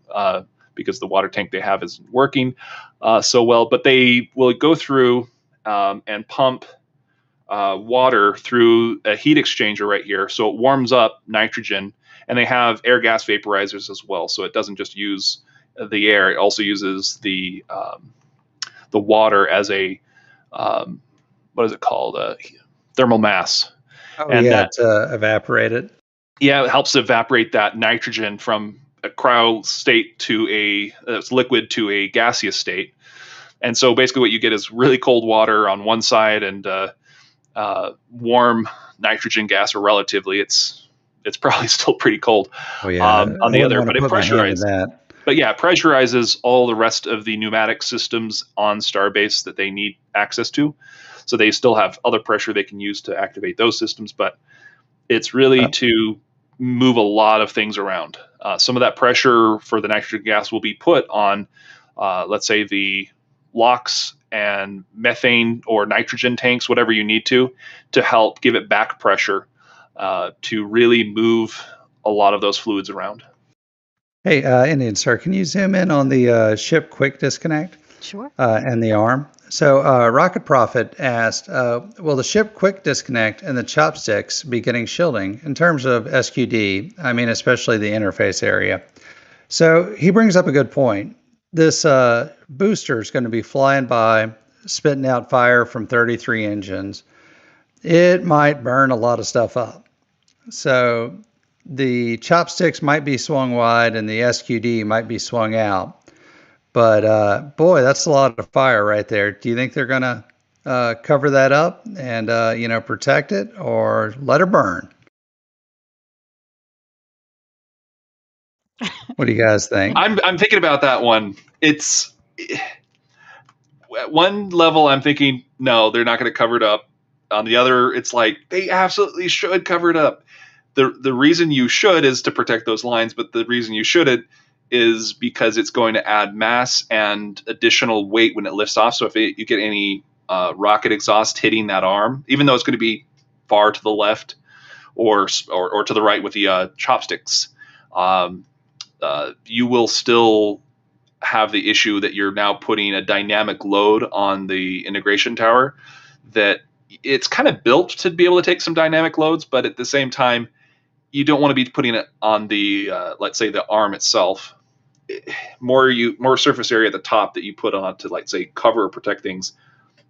because the water tank they have isn't working so well. But they will go through and pump water through a heat exchanger right here. So it warms up nitrogen, and they have air gas vaporizers as well. So it doesn't just use the air; it also uses the water as a what is it called? Thermal mass. Oh And yeah, that, to evaporate it. yeah, it helps evaporate that nitrogen from a cryo state to it's liquid to a gaseous state. And so basically what you get is really cold water on one side and warm nitrogen gas, or relatively. It's probably still pretty cold Oh yeah, on I the wouldn't other, want but to it put my hand in pressurizes. that. But yeah, it pressurizes all the rest of the pneumatic systems on Starbase that they need access to. So they still have other pressure they can use to activate those systems, but it's really Uh, to move a lot of things around. Some of that pressure for the nitrogen gas will be put on, let's say, the LOX and methane or nitrogen tanks, whatever you need to help give it back pressure to really move a lot of those fluids around. Hey, Indian Sir, can you zoom in on the ship quick disconnect Sure. and the arm? So Rocket Prophet asked, will the ship quick disconnect and the chopsticks be getting shielding in terms of SQD? I mean, especially the interface area. So he brings up a good point. This booster is going to be flying by, spitting out fire from 33 engines. It might burn a lot of stuff up. So the chopsticks might be swung wide and the SQD might be swung out. But boy, that's a lot of fire right there. Do you think they're going to cover that up and protect it, or let it burn? What do you guys think? I'm thinking about that one. It's at one level I'm thinking no, they're not going to cover it up. On the other, it's like they absolutely should cover it up. The reason you should is to protect those lines, but the reason you shouldn't is because it's going to add mass and additional weight when it lifts off. So if you get any rocket exhaust hitting that arm, even though it's going to be far to the left or to the right with the chopsticks, you will still have the issue that you're now putting a dynamic load on the integration tower that it's kind of built to be able to take some dynamic loads, but at the same time, you don't want to be putting it on the let's say the arm itself. More surface area at the top that you put on to, like, say, cover or protect things.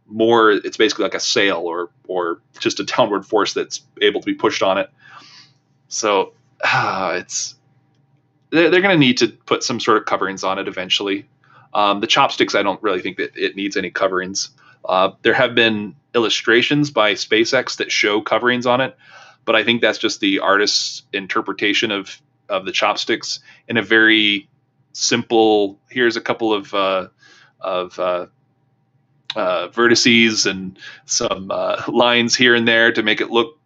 More, it's basically like a sail or just a downward force that's able to be pushed on it. So it's they're going to need to put some sort of coverings on it eventually. The chopsticks, I don't really think that it needs any coverings. There have been illustrations by SpaceX that show coverings on it, but I think that's just the artist's interpretation of the chopsticks in a very simple. Here's a couple of vertices and some lines here and there to make it look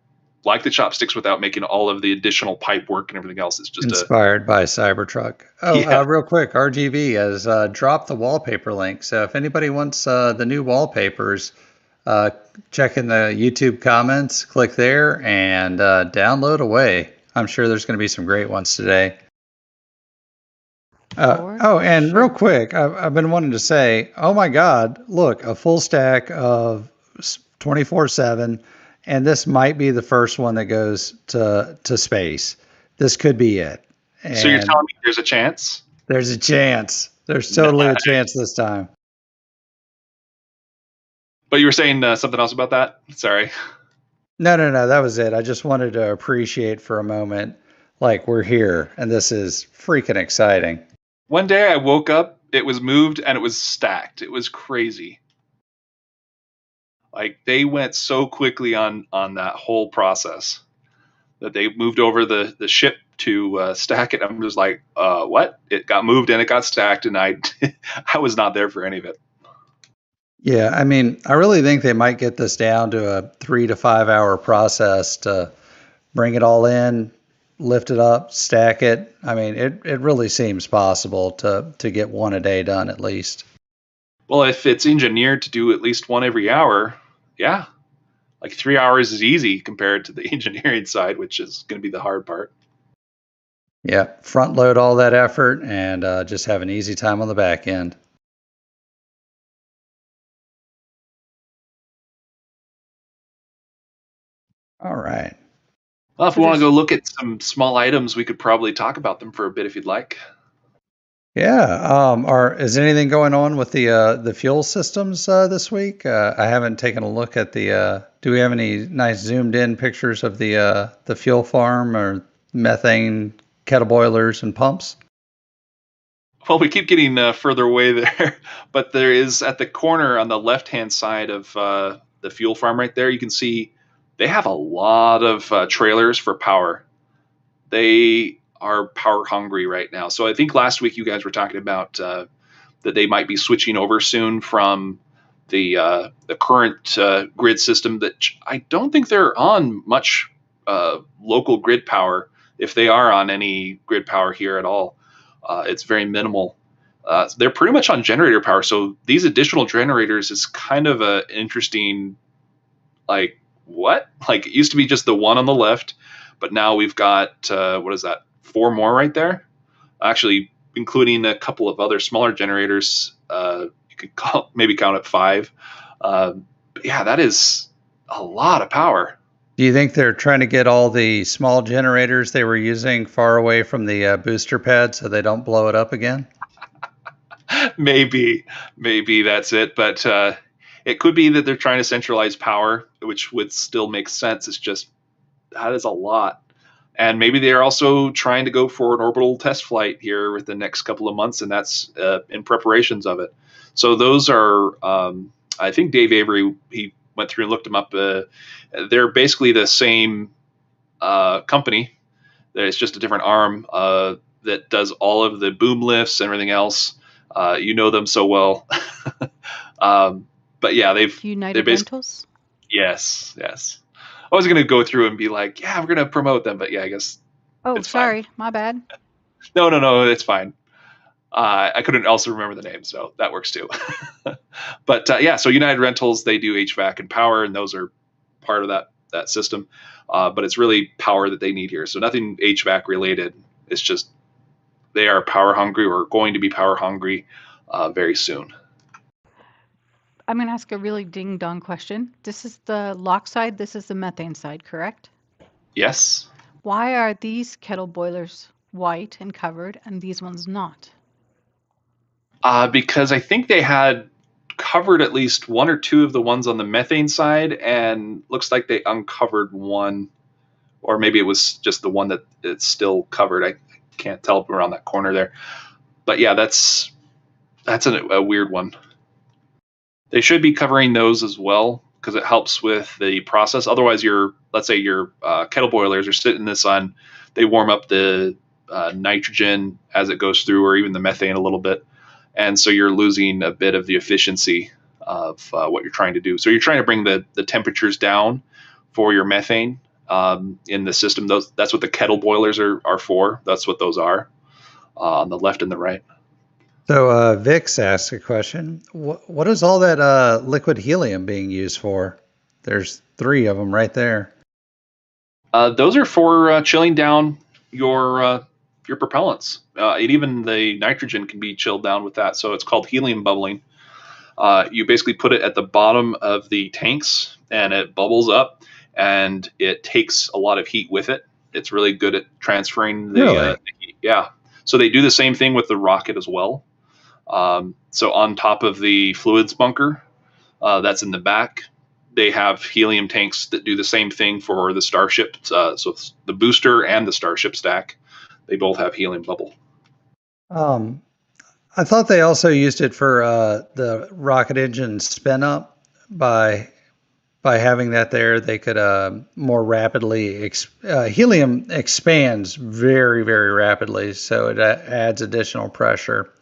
like the chopsticks without making all of the additional pipe work and everything else. It's just inspired by Cybertruck. Oh, yeah. real quick, RGB has dropped the wallpaper link. So if anybody wants the new wallpapers, check in the YouTube comments, click there, and download away. I'm sure there's going to be some great ones today. And real quick, I've been wanting to say, oh my God, look, a full stack of 24/7, and this might be the first one that goes to space. This could be it. And so you're telling me there's a chance? There's a chance. There's totally a chance this time. But you were saying something else about that? Sorry. No, that was it. I just wanted to appreciate for a moment, like, we're here, and this is freaking exciting. One day I woke up, it was moved, and it was stacked. It was crazy. Like, they went so quickly on that whole process that they moved over the ship to stack it. I'm just like, what? It got moved and it got stacked, and I was not there for any of it. Yeah, I mean, I really think they might get this down to a 3 to 5 hour process to bring it all in, lift it up, stack it. I mean, it really seems possible to get one a day done at least. Well, if it's engineered to do at least one every hour, yeah. Like 3 hours is easy compared to the engineering side, which is going to be the hard part. Yeah, front load all that effort and just have an easy time on the back end. All right. Well, if So we want to there's- go look at some small items, we could probably talk about them for a bit if you'd like. Yeah. Is anything going on with the fuel systems this week? I haven't taken a look at the. Do we have any nice zoomed in pictures of the fuel farm or methane kettle boilers and pumps? Well, we keep getting further away there, but there is at the corner on the left-hand side of the fuel farm right there, you can see they have a lot of trailers for power. They are power hungry right now. So I think last week you guys were talking about that they might be switching over soon from the current grid system that I don't think they're on much local grid power. If they are on any grid power here at all, it's very minimal. They're pretty much on generator power. So these additional generators is kind of a interesting, like, what? Like, it used to be just the one on the left, but now we've got what is that? 4 more right there. Actually, including a couple of other smaller generators. You could maybe count at 5. But yeah, that is a lot of power. Do you think they're trying to get all the small generators they were using far away from the booster pad so they don't blow it up again? maybe that's it. But it could be that they're trying to centralize power, which would still make sense. It's just that is a lot. And maybe they're also trying to go for an orbital test flight here with the next couple of months, and that's in preparations of it. So those are, I think Dave Avery, he went through and looked them up. They're basically the same company. It's just a different arm that does all of the boom lifts and everything else. You know them so well. But yeah, United Rentals? Yes. I was going to go through and be like, yeah, we're going to promote them. But yeah, I guess. Oh, it's sorry. fine. My bad. No, it's fine. I couldn't also remember the name, so that works too. But yeah, so United Rentals, they do HVAC and power, and those are part of that system. But it's really power that they need here. So nothing HVAC related. It's just they are power hungry or going to be power hungry very soon. I'm going to ask a really ding-dong question. This is the lock side. This is the methane side, correct? Yes. Why are these kettle boilers white and covered and these ones not? Because I think they had covered at least 1 or 2 of the ones on the methane side, and looks like they uncovered one, or maybe it was just the one that it's still covered. I can't tell around that corner there. But yeah, that's a weird one. They should be covering those as well because it helps with the process. Otherwise, let's say your kettle boilers are sitting in the sun, they warm up the nitrogen as it goes through, or even the methane a little bit, and so you're losing a bit of the efficiency of what you're trying to do. So you're trying to bring the temperatures down for your methane in the system. That's what the kettle boilers are for. That's what those are on the left and the right. So Vix asked a question. What is all that liquid helium being used for? There's 3 of them right there. Those are for chilling down your propellants. And even the nitrogen can be chilled down with that. So it's called helium bubbling. You basically put it at the bottom of the tanks, and it bubbles up, and it takes a lot of heat with it. It's really good at transferring the heat. Yeah. So they do the same thing with the rocket as well. So on top of the fluids bunker that's in the back, they have helium tanks that do the same thing for the Starship. So the booster and the Starship stack, they both have helium bubble. I thought they also used it for the rocket engine spin up by having that there. They could more rapidly helium expands very, very rapidly, so it adds additional pressure,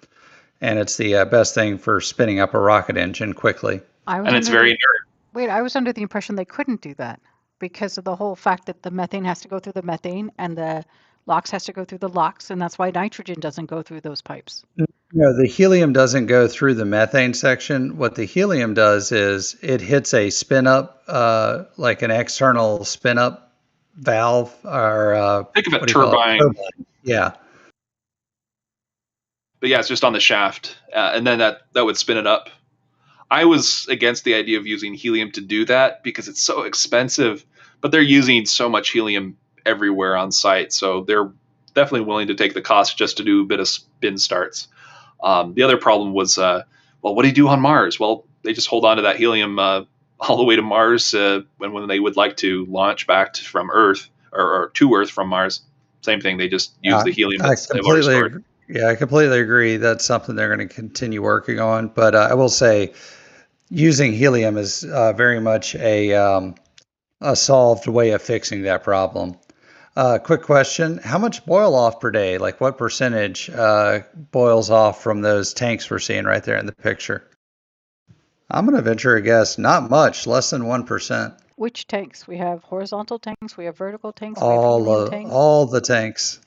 and it's the best thing for spinning up a rocket engine quickly. And it's very inert. Wait, I was under the impression they couldn't do that because of the whole fact that the methane has to go through the methane and the LOX has to go through the LOX, and that's why nitrogen doesn't go through those pipes. No, the helium doesn't go through the methane section. What the helium does is it hits a spin up, like an external spin up valve, or think of a turbine. Yeah. But yeah, it's just on the shaft, and then that would spin it up. I was against the idea of using helium to do that because it's so expensive. but they're using so much helium everywhere on site, so they're definitely willing to take the cost just to do a bit of spin starts. The other problem was, well, what do you do on Mars? Well, they just hold on to that helium all the way to Mars when they would like to launch back from Earth or to Earth from Mars. Same thing. They just use the helium that's they've already stored. I completely agree. That's something they're going to continue working on. But I will say, using helium is very much a solved way of fixing that problem. Quick question. How much boil off per day? Like what percentage boils off from those tanks we're seeing right there in the picture? I'm going to venture a guess. Not much, less than 1%. Which tanks? We have horizontal tanks, we have vertical tanks, we have helium tanks. All the tanks.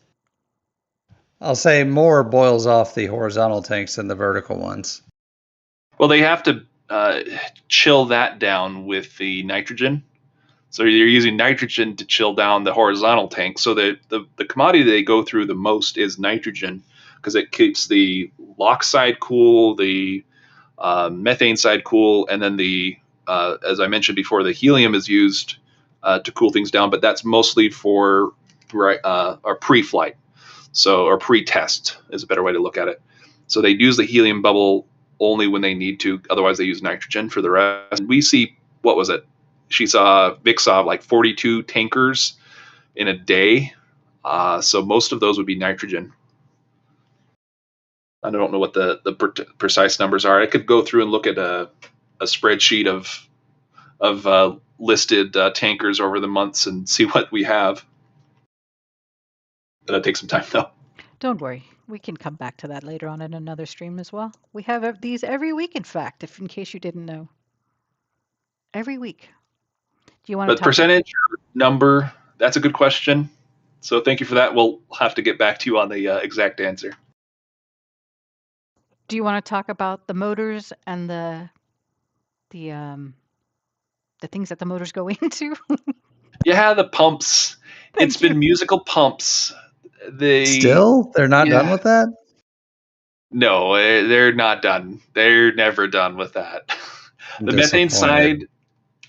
I'll say more boils off the horizontal tanks than the vertical ones. Well, they have to chill that down with the nitrogen. So you're using nitrogen to chill down the horizontal tank. So the commodity they go through the most is nitrogen, because it keeps the LOX side cool, the methane side cool, and then as I mentioned before, the helium is used to cool things down, but that's mostly for our pre-flight. So, or pre-test is a better way to look at it. So they use the helium bubble only when they need to. Otherwise, they use nitrogen for the rest. We see, what was it? Vic saw like 42 tankers in a day. So most of those would be nitrogen. I don't know what the precise numbers are. I could go through and look at a spreadsheet of listed tankers over the months and see what we have. That'll take some time, though. Don't worry. We can come back to that later on in another stream as well. We have these every week, in fact, in case you didn't know. Every week. Do you want to talk? Percentage or number, that's a good question. So thank you for that. We'll have to get back to you on the exact answer. Do you want to talk about the motors and the things that the motors go into? Yeah, the pumps. It's been musical pumps. They're not done with that? No, they're not done. They're never done with that. The methane side,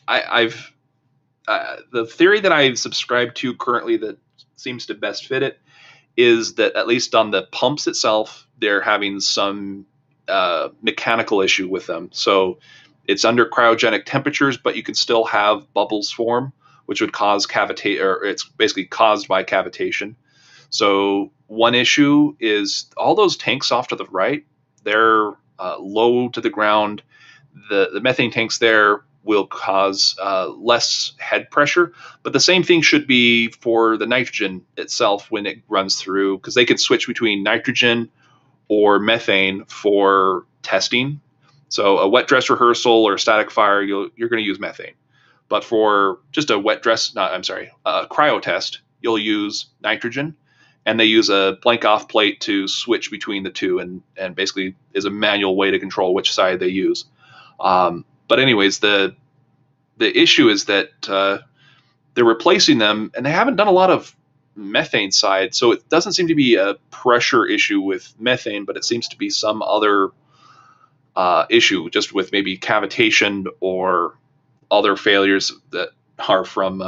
I've the theory that I've subscribed to currently that seems to best fit it is that at least on the pumps itself, they're having some mechanical issue with them. So it's under cryogenic temperatures, but you can still have bubbles form, which would cause cavitation, or it's basically caused by cavitation. So one issue is all those tanks off to the right, they're low to the ground. The methane tanks there will cause less head pressure, but the same thing should be for the nitrogen itself when it runs through, because they could switch between nitrogen or methane for testing. So a wet dress rehearsal or static fire, you're going to use methane. But for just a cryo test, you'll use nitrogen. And they use a blank off plate to switch between the two, and basically is a manual way to control which side they use. But anyways, the issue is that they're replacing them, and they haven't done a lot of methane side. So it doesn't seem to be a pressure issue with methane, but it seems to be some other issue just with maybe cavitation or other failures that are from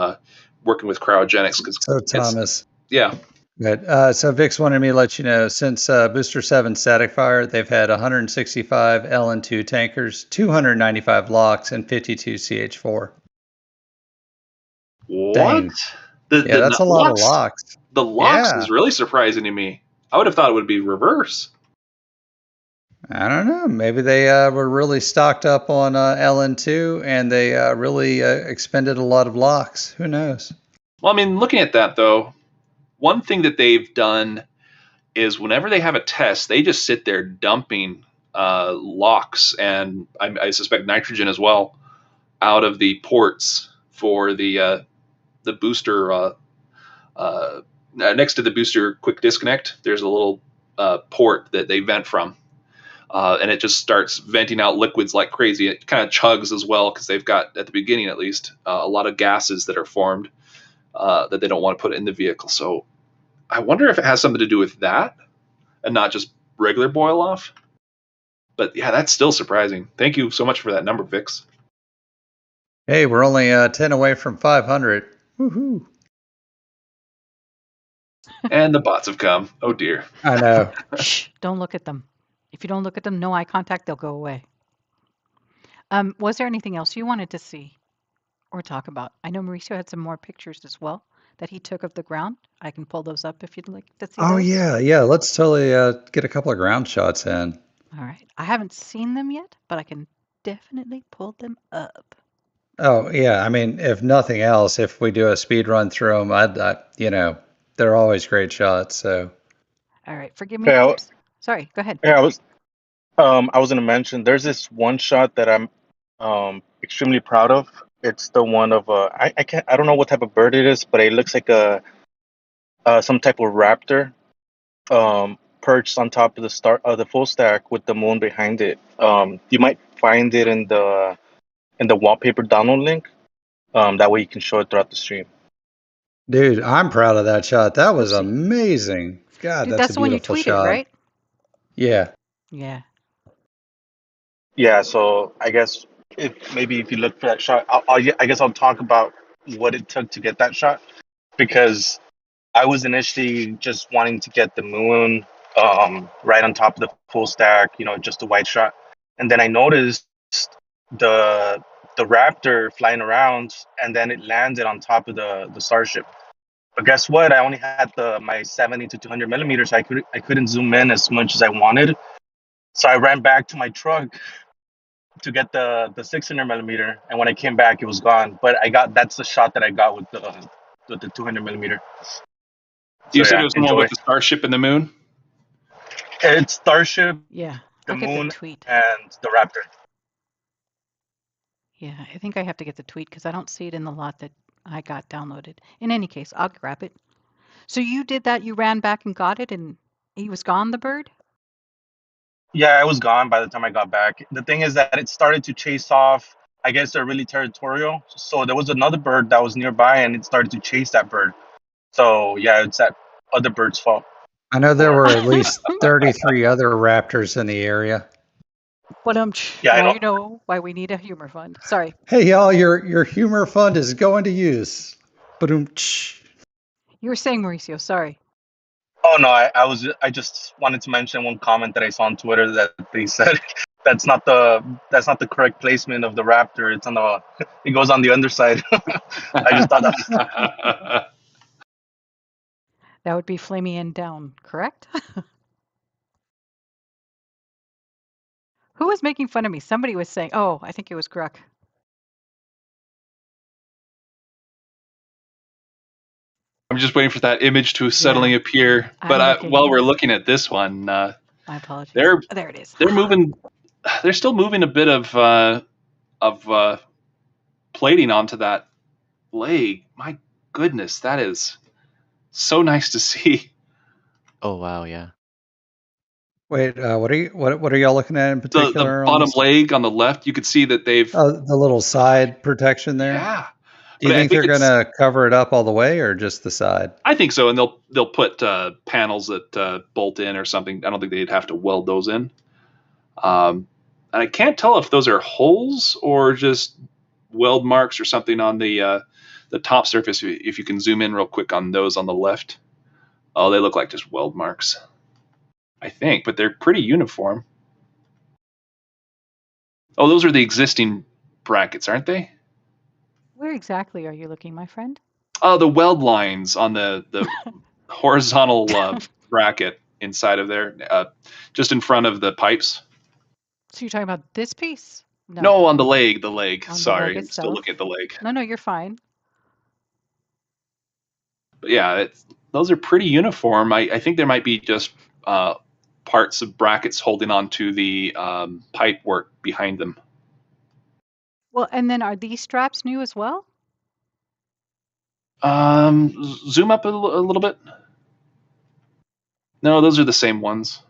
working with cryogenics. So Thomas. Yeah. Good. So Vic's wanted me to let you know, since Booster 7 static fire, they've had 165 LN2 tankers, 295 LOX, and 52 CH4. What? Dang. That's a lot of LOX. The LOX is really surprising to me. I would have thought it would be reverse. I don't know. Maybe they were really stocked up on LN2, and they really expended a lot of LOX. Who knows? Well, I mean, looking at that, though, one thing that they've done is whenever they have a test, they just sit there dumping LOX, and I suspect nitrogen as well, out of the ports for the booster. Next to the booster quick disconnect, there's a little port that they vent from. And it just starts venting out liquids like crazy. It kind of chugs as well, because they've got, at the beginning at least, a lot of gases that are formed that they don't want to put in the vehicle. So I wonder if it has something to do with that and not just regular boil off. But yeah, that's still surprising. Thank you so much for that number, Vix. Hey, we're only 10 away from 500. Woohoo! And the bots have come. Oh dear. I know. Shh, don't look at them. If you don't look at them, no eye contact, they'll go away. Was there anything else you wanted to see or talk about? I know Mauricio had some more pictures as well that he took of the ground. I can pull those up if you'd like to see Oh those. yeah. Let's totally get a couple of ground shots in. All right. I haven't seen them yet, but I can definitely pull them up. Oh yeah. I mean, if nothing else, if we do a speed run through them, they're always great shots. So All right. Forgive me. Yeah, Oops. Sorry. Go ahead. yeah, I was gonna mention there's this one shot that I'm extremely proud of. It's the one of I don't know what type of bird it is, but it looks like a some type of raptor perched on top of the full stack with the moon behind it. You might find it in the wallpaper download link. That way you can show it throughout the stream. dude, I'm proud of that shot. That was Let's see. amazing. God, Dude, that's that's a the one you beautiful tweeted, shot. right? Yeah. Yeah. Yeah, so I guess maybe if you look for that shot, I guess I'll talk about what it took to get that shot because I was initially just wanting to get the moon right on top of the full stack, just a white shot, and then I noticed the the Raptor flying around, and then it landed on top of the Starship. But guess what? I only had my 70 to 200 millimeters. I couldn't zoom in as much as I wanted, so I ran back to my truck to get the 600 millimeter, and when I came back, it was gone. But that's the shot that I got with the 200 millimeter. You So said it yeah, was the one enjoy. with the Starship and the moon? It's Starship, Yeah. the I'll get the Moon, tweet. and the Raptor. Yeah. I think I have to get the tweet because I don't see it in the lot that I got downloaded. In any case, I'll grab it. So you did that? You ran back and got it and he was gone, the bird? Yeah, I was gone by the time I got back. The thing is that it started to chase off. I guess they're really territorial. So there was another bird that was nearby, and it started to chase that bird. So yeah, it's that other bird's fault. I know there Or were at least 33 other raptors in the area. But yeah, I now know. you know why we need a humor fund. Sorry. Hey y'all, your humor fund is going to use. Ba-doom. You were saying, Mauricio, sorry. Oh no, I just wanted to mention one comment that I saw on Twitter that they said that's not the correct placement of the Raptor. It's on the it goes on the underside. I just thought that was That would be flaming end down, correct? Who was making fun of me? Somebody was saying, oh, I think it was Gruck. I'm just waiting for that image to suddenly appear. I'm But looking. while we're looking at this one, My apologies. they're There it is. they're moving. They're still moving a bit of plating onto that leg. My goodness, that is so nice to see. Oh wow, yeah. Wait, what are y'all looking at in The particular on bottom this? leg on the left, you could see that they've The little side protection there. yeah. Do you But I think think they're gonna cover it up all the way, or just the side? I think so, and they'll put panels that bolt in or something. I don't think they'd have to weld those in. And I can't tell if those are holes or just weld marks or something on the top surface. If you can zoom in real quick on those on the left, oh, they look like just weld marks, I think, but they're pretty uniform. Oh, those are the existing brackets, aren't they? Where exactly are you looking, my friend? Oh, the weld lines on the horizontal bracket inside of there, just in front of the pipes. So you're talking about this piece? No, on the leg. The leg. On the Sorry, leg I'm still itself? looking at the leg. No, you're fine. But yeah, those are pretty uniform. I think there might be just parts of brackets holding on to the pipe work behind them. Well, and then are these straps new as well? Zoom up a little bit. No, those are the same ones.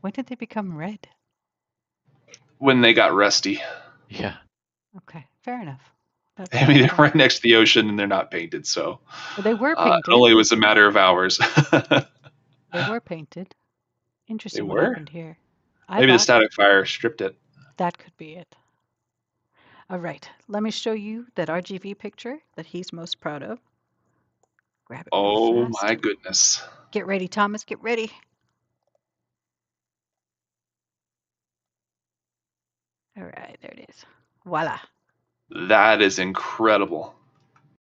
When did they become red? When they got rusty. Yeah. Okay, fair enough. I mean, they're right next to the ocean and they're not painted, so Well, they were painted. it only was a matter of hours. They were painted. Interesting They what were? happened here. Maybe the static fire stripped it. That could be it. All right, let me show you that RGV picture that he's most proud of. Grab it real Oh fast. my goodness. Get ready, Thomas, get ready. All right, there it is. Voila. That is incredible.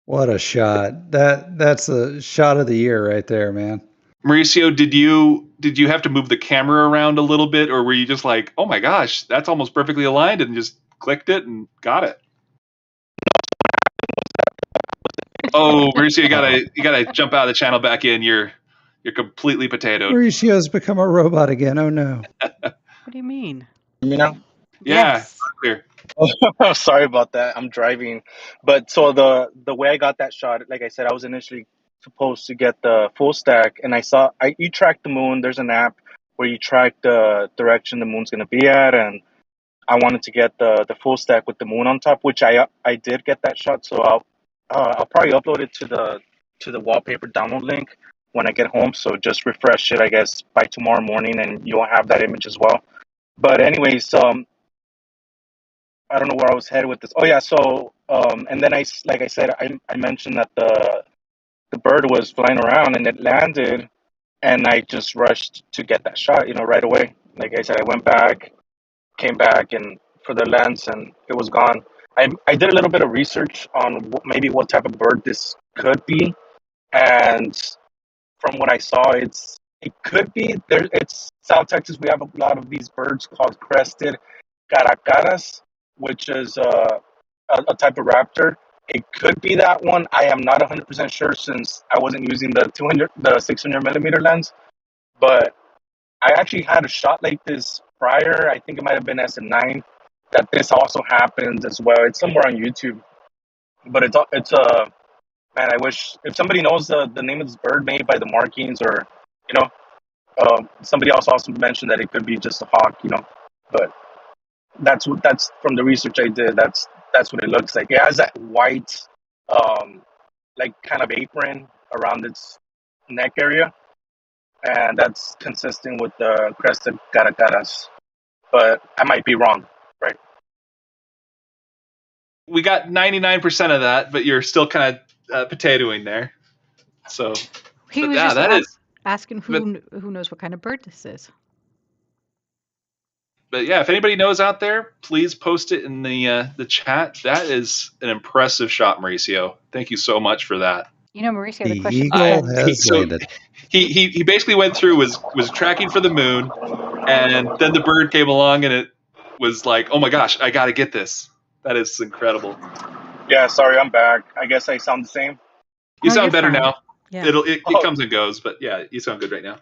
What a shot. That's the shot of the year right there, man. Mauricio, did you have to move the camera around a little bit, or were you just like, oh my gosh, that's almost perfectly aligned, and just clicked it and got it? Oh, Mauricio, you gotta jump out of the channel back in. You're completely potatoed. Mauricio's become a robot again. Oh no. What do you mean? You know? Yeah, Yes. clear. Sorry about that. I'm driving. But so the way I got that shot, like I said, I was initially supposed to get the full stack, and you track the moon. There's an app where you track the direction the moon's gonna be at, and I wanted to get the full stack with the moon on top, which I did get that shot. So I'll probably upload it to the wallpaper download link when I get home. So just refresh it, I guess, by tomorrow morning, and you'll have that image as well. But anyways, I don't know where I was headed with this. Oh yeah, so and then like I said, I mentioned that the bird was flying around and it landed, and I just rushed to get that shot, right away. Like I said, I went back, came back, and for the lens, and it was gone. I did a little bit of research on maybe what type of bird this could be, and from what I saw, it could be there. It's South Texas. We have a lot of these birds called crested caracaras, which is a type of raptor. It could be that one. I am not 100% sure since I wasn't using the 600 millimeter lens, but I actually had a shot like this prior. I think it might have been SM9 that this also happens as well. It's somewhere on YouTube, but it's man. I wish if somebody knows the name of this bird, maybe by the markings or you know. Somebody else also mentioned that it could be just a hawk. But that's from the research I did. That's what it looks like. It has that white, like kind of apron around its neck area, and that's consistent with the crested caracaras. But I might be wrong, right? We got 99% of that, but you're still kind of potatoing there. So, He but was yeah, just that is. asking But who knows what kind of bird this is. but yeah, if anybody knows out there, please post it in the chat. That is an impressive shot, Mauricio. Thank you so much for that. Mauricio, The the question eagle becomes, has So landed. he basically went through was tracking for the moon, and then the bird came along and it was like, oh my gosh, I got to get this. That is incredible. Yeah. Sorry, I'm back. I guess I sound the same. You no, sound you're better fine. now. Yeah. It Oh, comes and goes, but yeah, you sound good right now.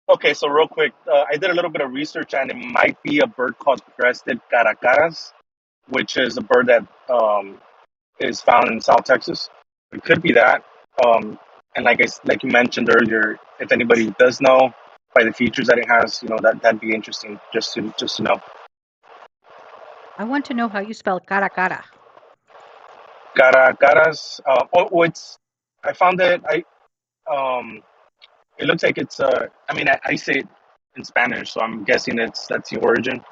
okay. So real quick, I did a little bit of research, and it might be a bird called crested caracaras, which is a bird that is found in South Texas. It could be that. And like you mentioned earlier, if anybody does know by the features that it has, that'd be interesting just to know. I want to know how you spell cara cara. Caracaras. It's. I found that it looks like it's. I mean, I say it in Spanish, so I'm guessing that's the origin.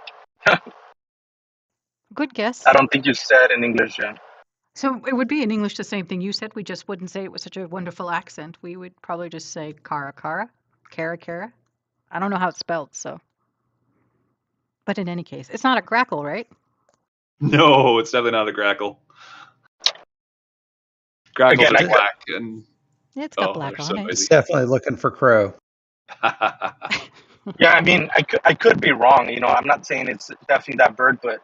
Good guess. I don't think you said in English. Yeah. So it would be in English the same thing you said. We just wouldn't say it with such a wonderful accent. We would probably just say cara cara, cara cara. I don't know how it's spelled, so. But in any case, it's not a grackle, right? No, it's definitely not a grackle. Grackles Again, are I could. black and It's got oh, black they're on so it. It's noisy. definitely looking for crow. Yeah, I mean, I could be wrong. I'm not saying it's definitely that bird, but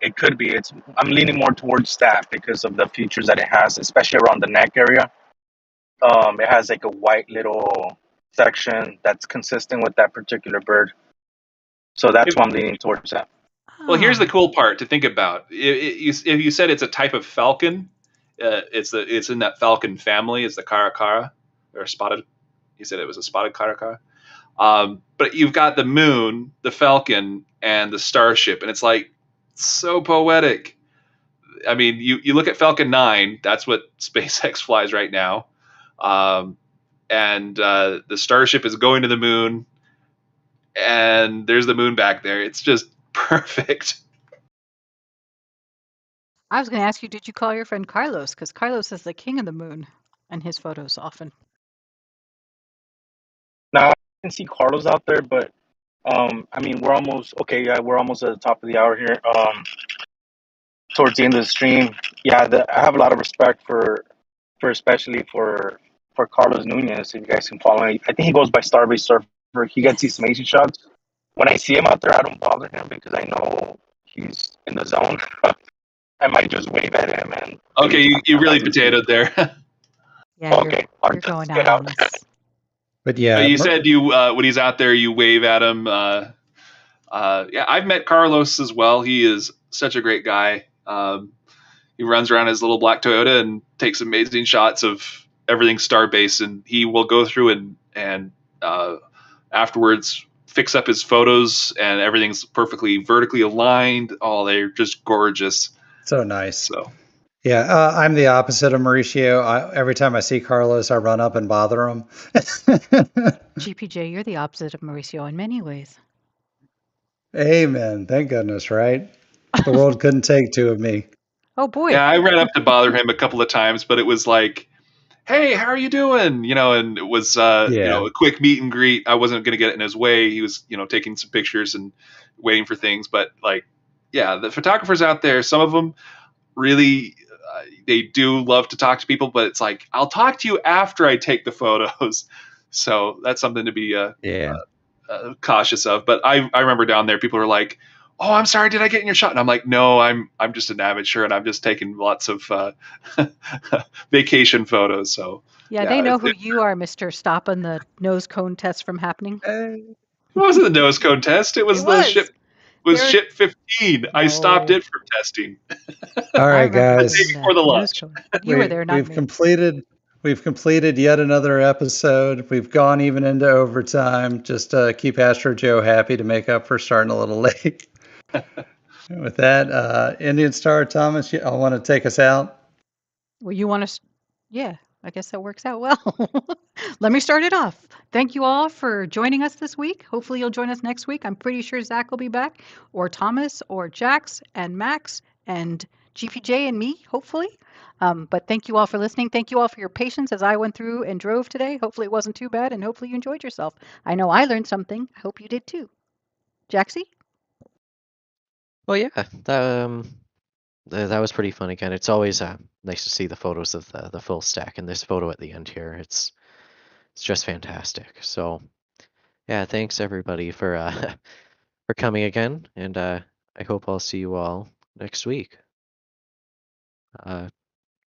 it could be. I'm leaning more towards that because of the features that it has, especially around the neck area. It has like a white little section that's consistent with that particular bird. So that's If, why I'm leaning towards that. well, here's the Ah, cool part to think about. If you said it's a type of falcon, it's in that falcon family. It's the caracara or spotted. You said it was a spotted caracara. But you've got the moon, the falcon, and the starship, and it's like so poetic. I mean, you look at Falcon 9, that's what SpaceX flies right now. And the Starship is going to the moon, and there's the moon back there. It's just perfect. I was going to ask you, did you call your friend Carlos? Because Carlos is the king of the moon in his photos often. Now I can see Carlos out there, but I mean, we're almost okay. Yeah, we're almost at the top of the hour here. Towards the end of the stream, yeah, I have a lot of respect for especially for Carlos Nunez. If you guys can follow him, I think he goes by Starbase Surfer. He gets these amazing shots. When I see him out there, I don't bother him because I know he's in the zone. I might just wave at him and. Okay, you really potatoed there. Yeah, Okay, you're going out on us. But yeah, But you said you when he's out there, you wave at him. Yeah, I've met Carlos as well. He is such a great guy. He runs around his little black Toyota and takes amazing shots of everything Starbase, and he will go through and afterwards fix up his photos, and everything's perfectly vertically aligned. Oh, they're just gorgeous. so nice. So Yeah, I'm the opposite of Mauricio. Every time I see Carlos, I run up and bother him. GPJ, you're the opposite of Mauricio in many ways. Amen. Thank goodness, right? The world couldn't take two of me. Oh boy. yeah, I ran up to bother him a couple of times, but it was like, hey, how are you doing? And it was a quick meet and greet. I wasn't going to get in his way. He was taking some pictures and waiting for things. But the photographers out there, some of them really they do love to talk to people, but it's like, I'll talk to you after I take the photos. So that's something to be cautious of. But I remember down there, people are like, oh, I'm sorry, did I get in your shot? And I'm like, no, I'm just an amateur, and I'm just taking lots of vacation photos. So yeah, they know who you are, Mr. Stopping the nose cone test from happening. It wasn't the nose cone test. It was the ship. It was ship 15. No. I stopped it from testing. All right, guys. Before the lunch. You were there, not we've me. We've completed yet another episode. We've gone even into overtime. Just keep Astro Joe happy to make up for starting a little late. With that, Indian Star Thomas, I want to take us out. Well, you want to? Yeah, I guess that works out well. Let me start it off. Thank you all for joining us this week. Hopefully you'll join us next week. I'm pretty sure Zach will be back, or Thomas, or Jax, and Max, and GPJ, and me, hopefully. But thank you all for listening. Thank you all for your patience as I went through and drove today. Hopefully it wasn't too bad, and hopefully you enjoyed yourself. I know I learned something. I hope you did too. Jaxie? Well, yeah, that was pretty fun again. It's always nice to see the photos of the full stack, and this photo at the end here, it's just fantastic. So, yeah, thanks everybody for for coming again, and I hope I'll see you all next week.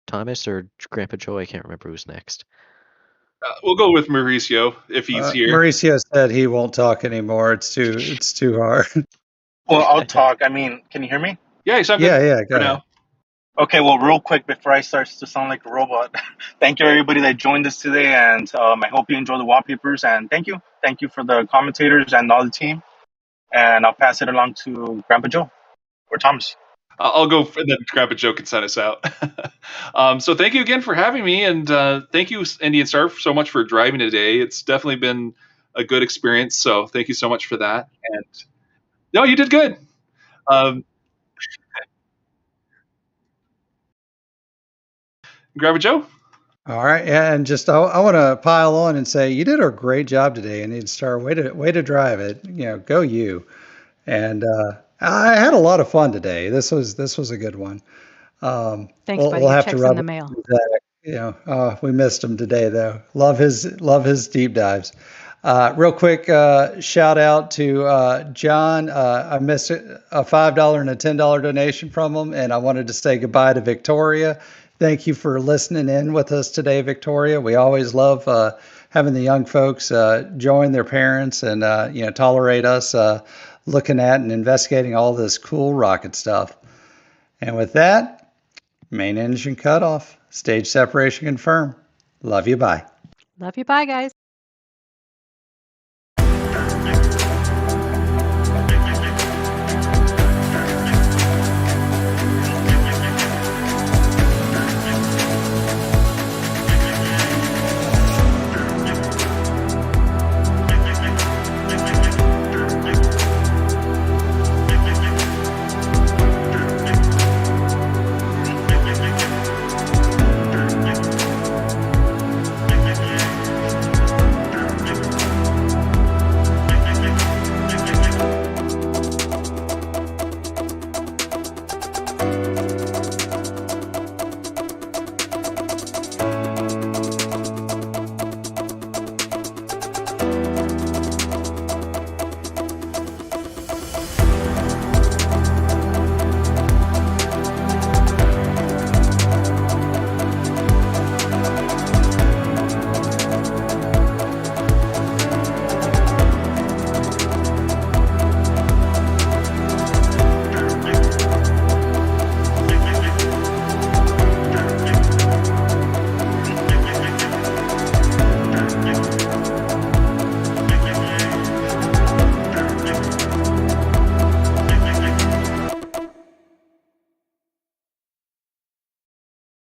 Thomas or Grandpa Joe, I can't remember who's next. We'll go with Mauricio if he's here. Mauricio said he won't talk anymore. It's too hard. Well, I'll talk. I mean, can you hear me? Yeah, you sound good. Yeah, go ahead. Now. Okay, well, real quick before I start to sound like a robot, thank you everybody that joined us today, and I hope you enjoy the wallpapers, and thank you for the commentators and all the team, and I'll pass it along to Grandpa Joe or Thomas. I'll go, and then Grandpa Joe can send us out. So thank you again for having me, and thank you, Indian Star, so much for driving today. It's definitely been a good experience, so thank you so much for that. And no, you did good. Grandpa Joe? All right, yeah, and just I want to pile on and say you did a great job today, Indian Star. Way to drive it. Go you. And I had a lot of fun today. This was a good one. Thanks, buddy. We'll have Checks to rub in the mail. We missed him today though. Love his deep dives. Real quick shout out to John. I missed a $5 and a $10 donation from him, and I wanted to say goodbye to Victoria. Thank you for listening in with us today, Victoria. We always love having the young folks join their parents and tolerate us looking at and investigating all this cool rocket stuff. And with that, main engine cutoff, stage separation confirmed. Love you, bye. Love you, bye, guys.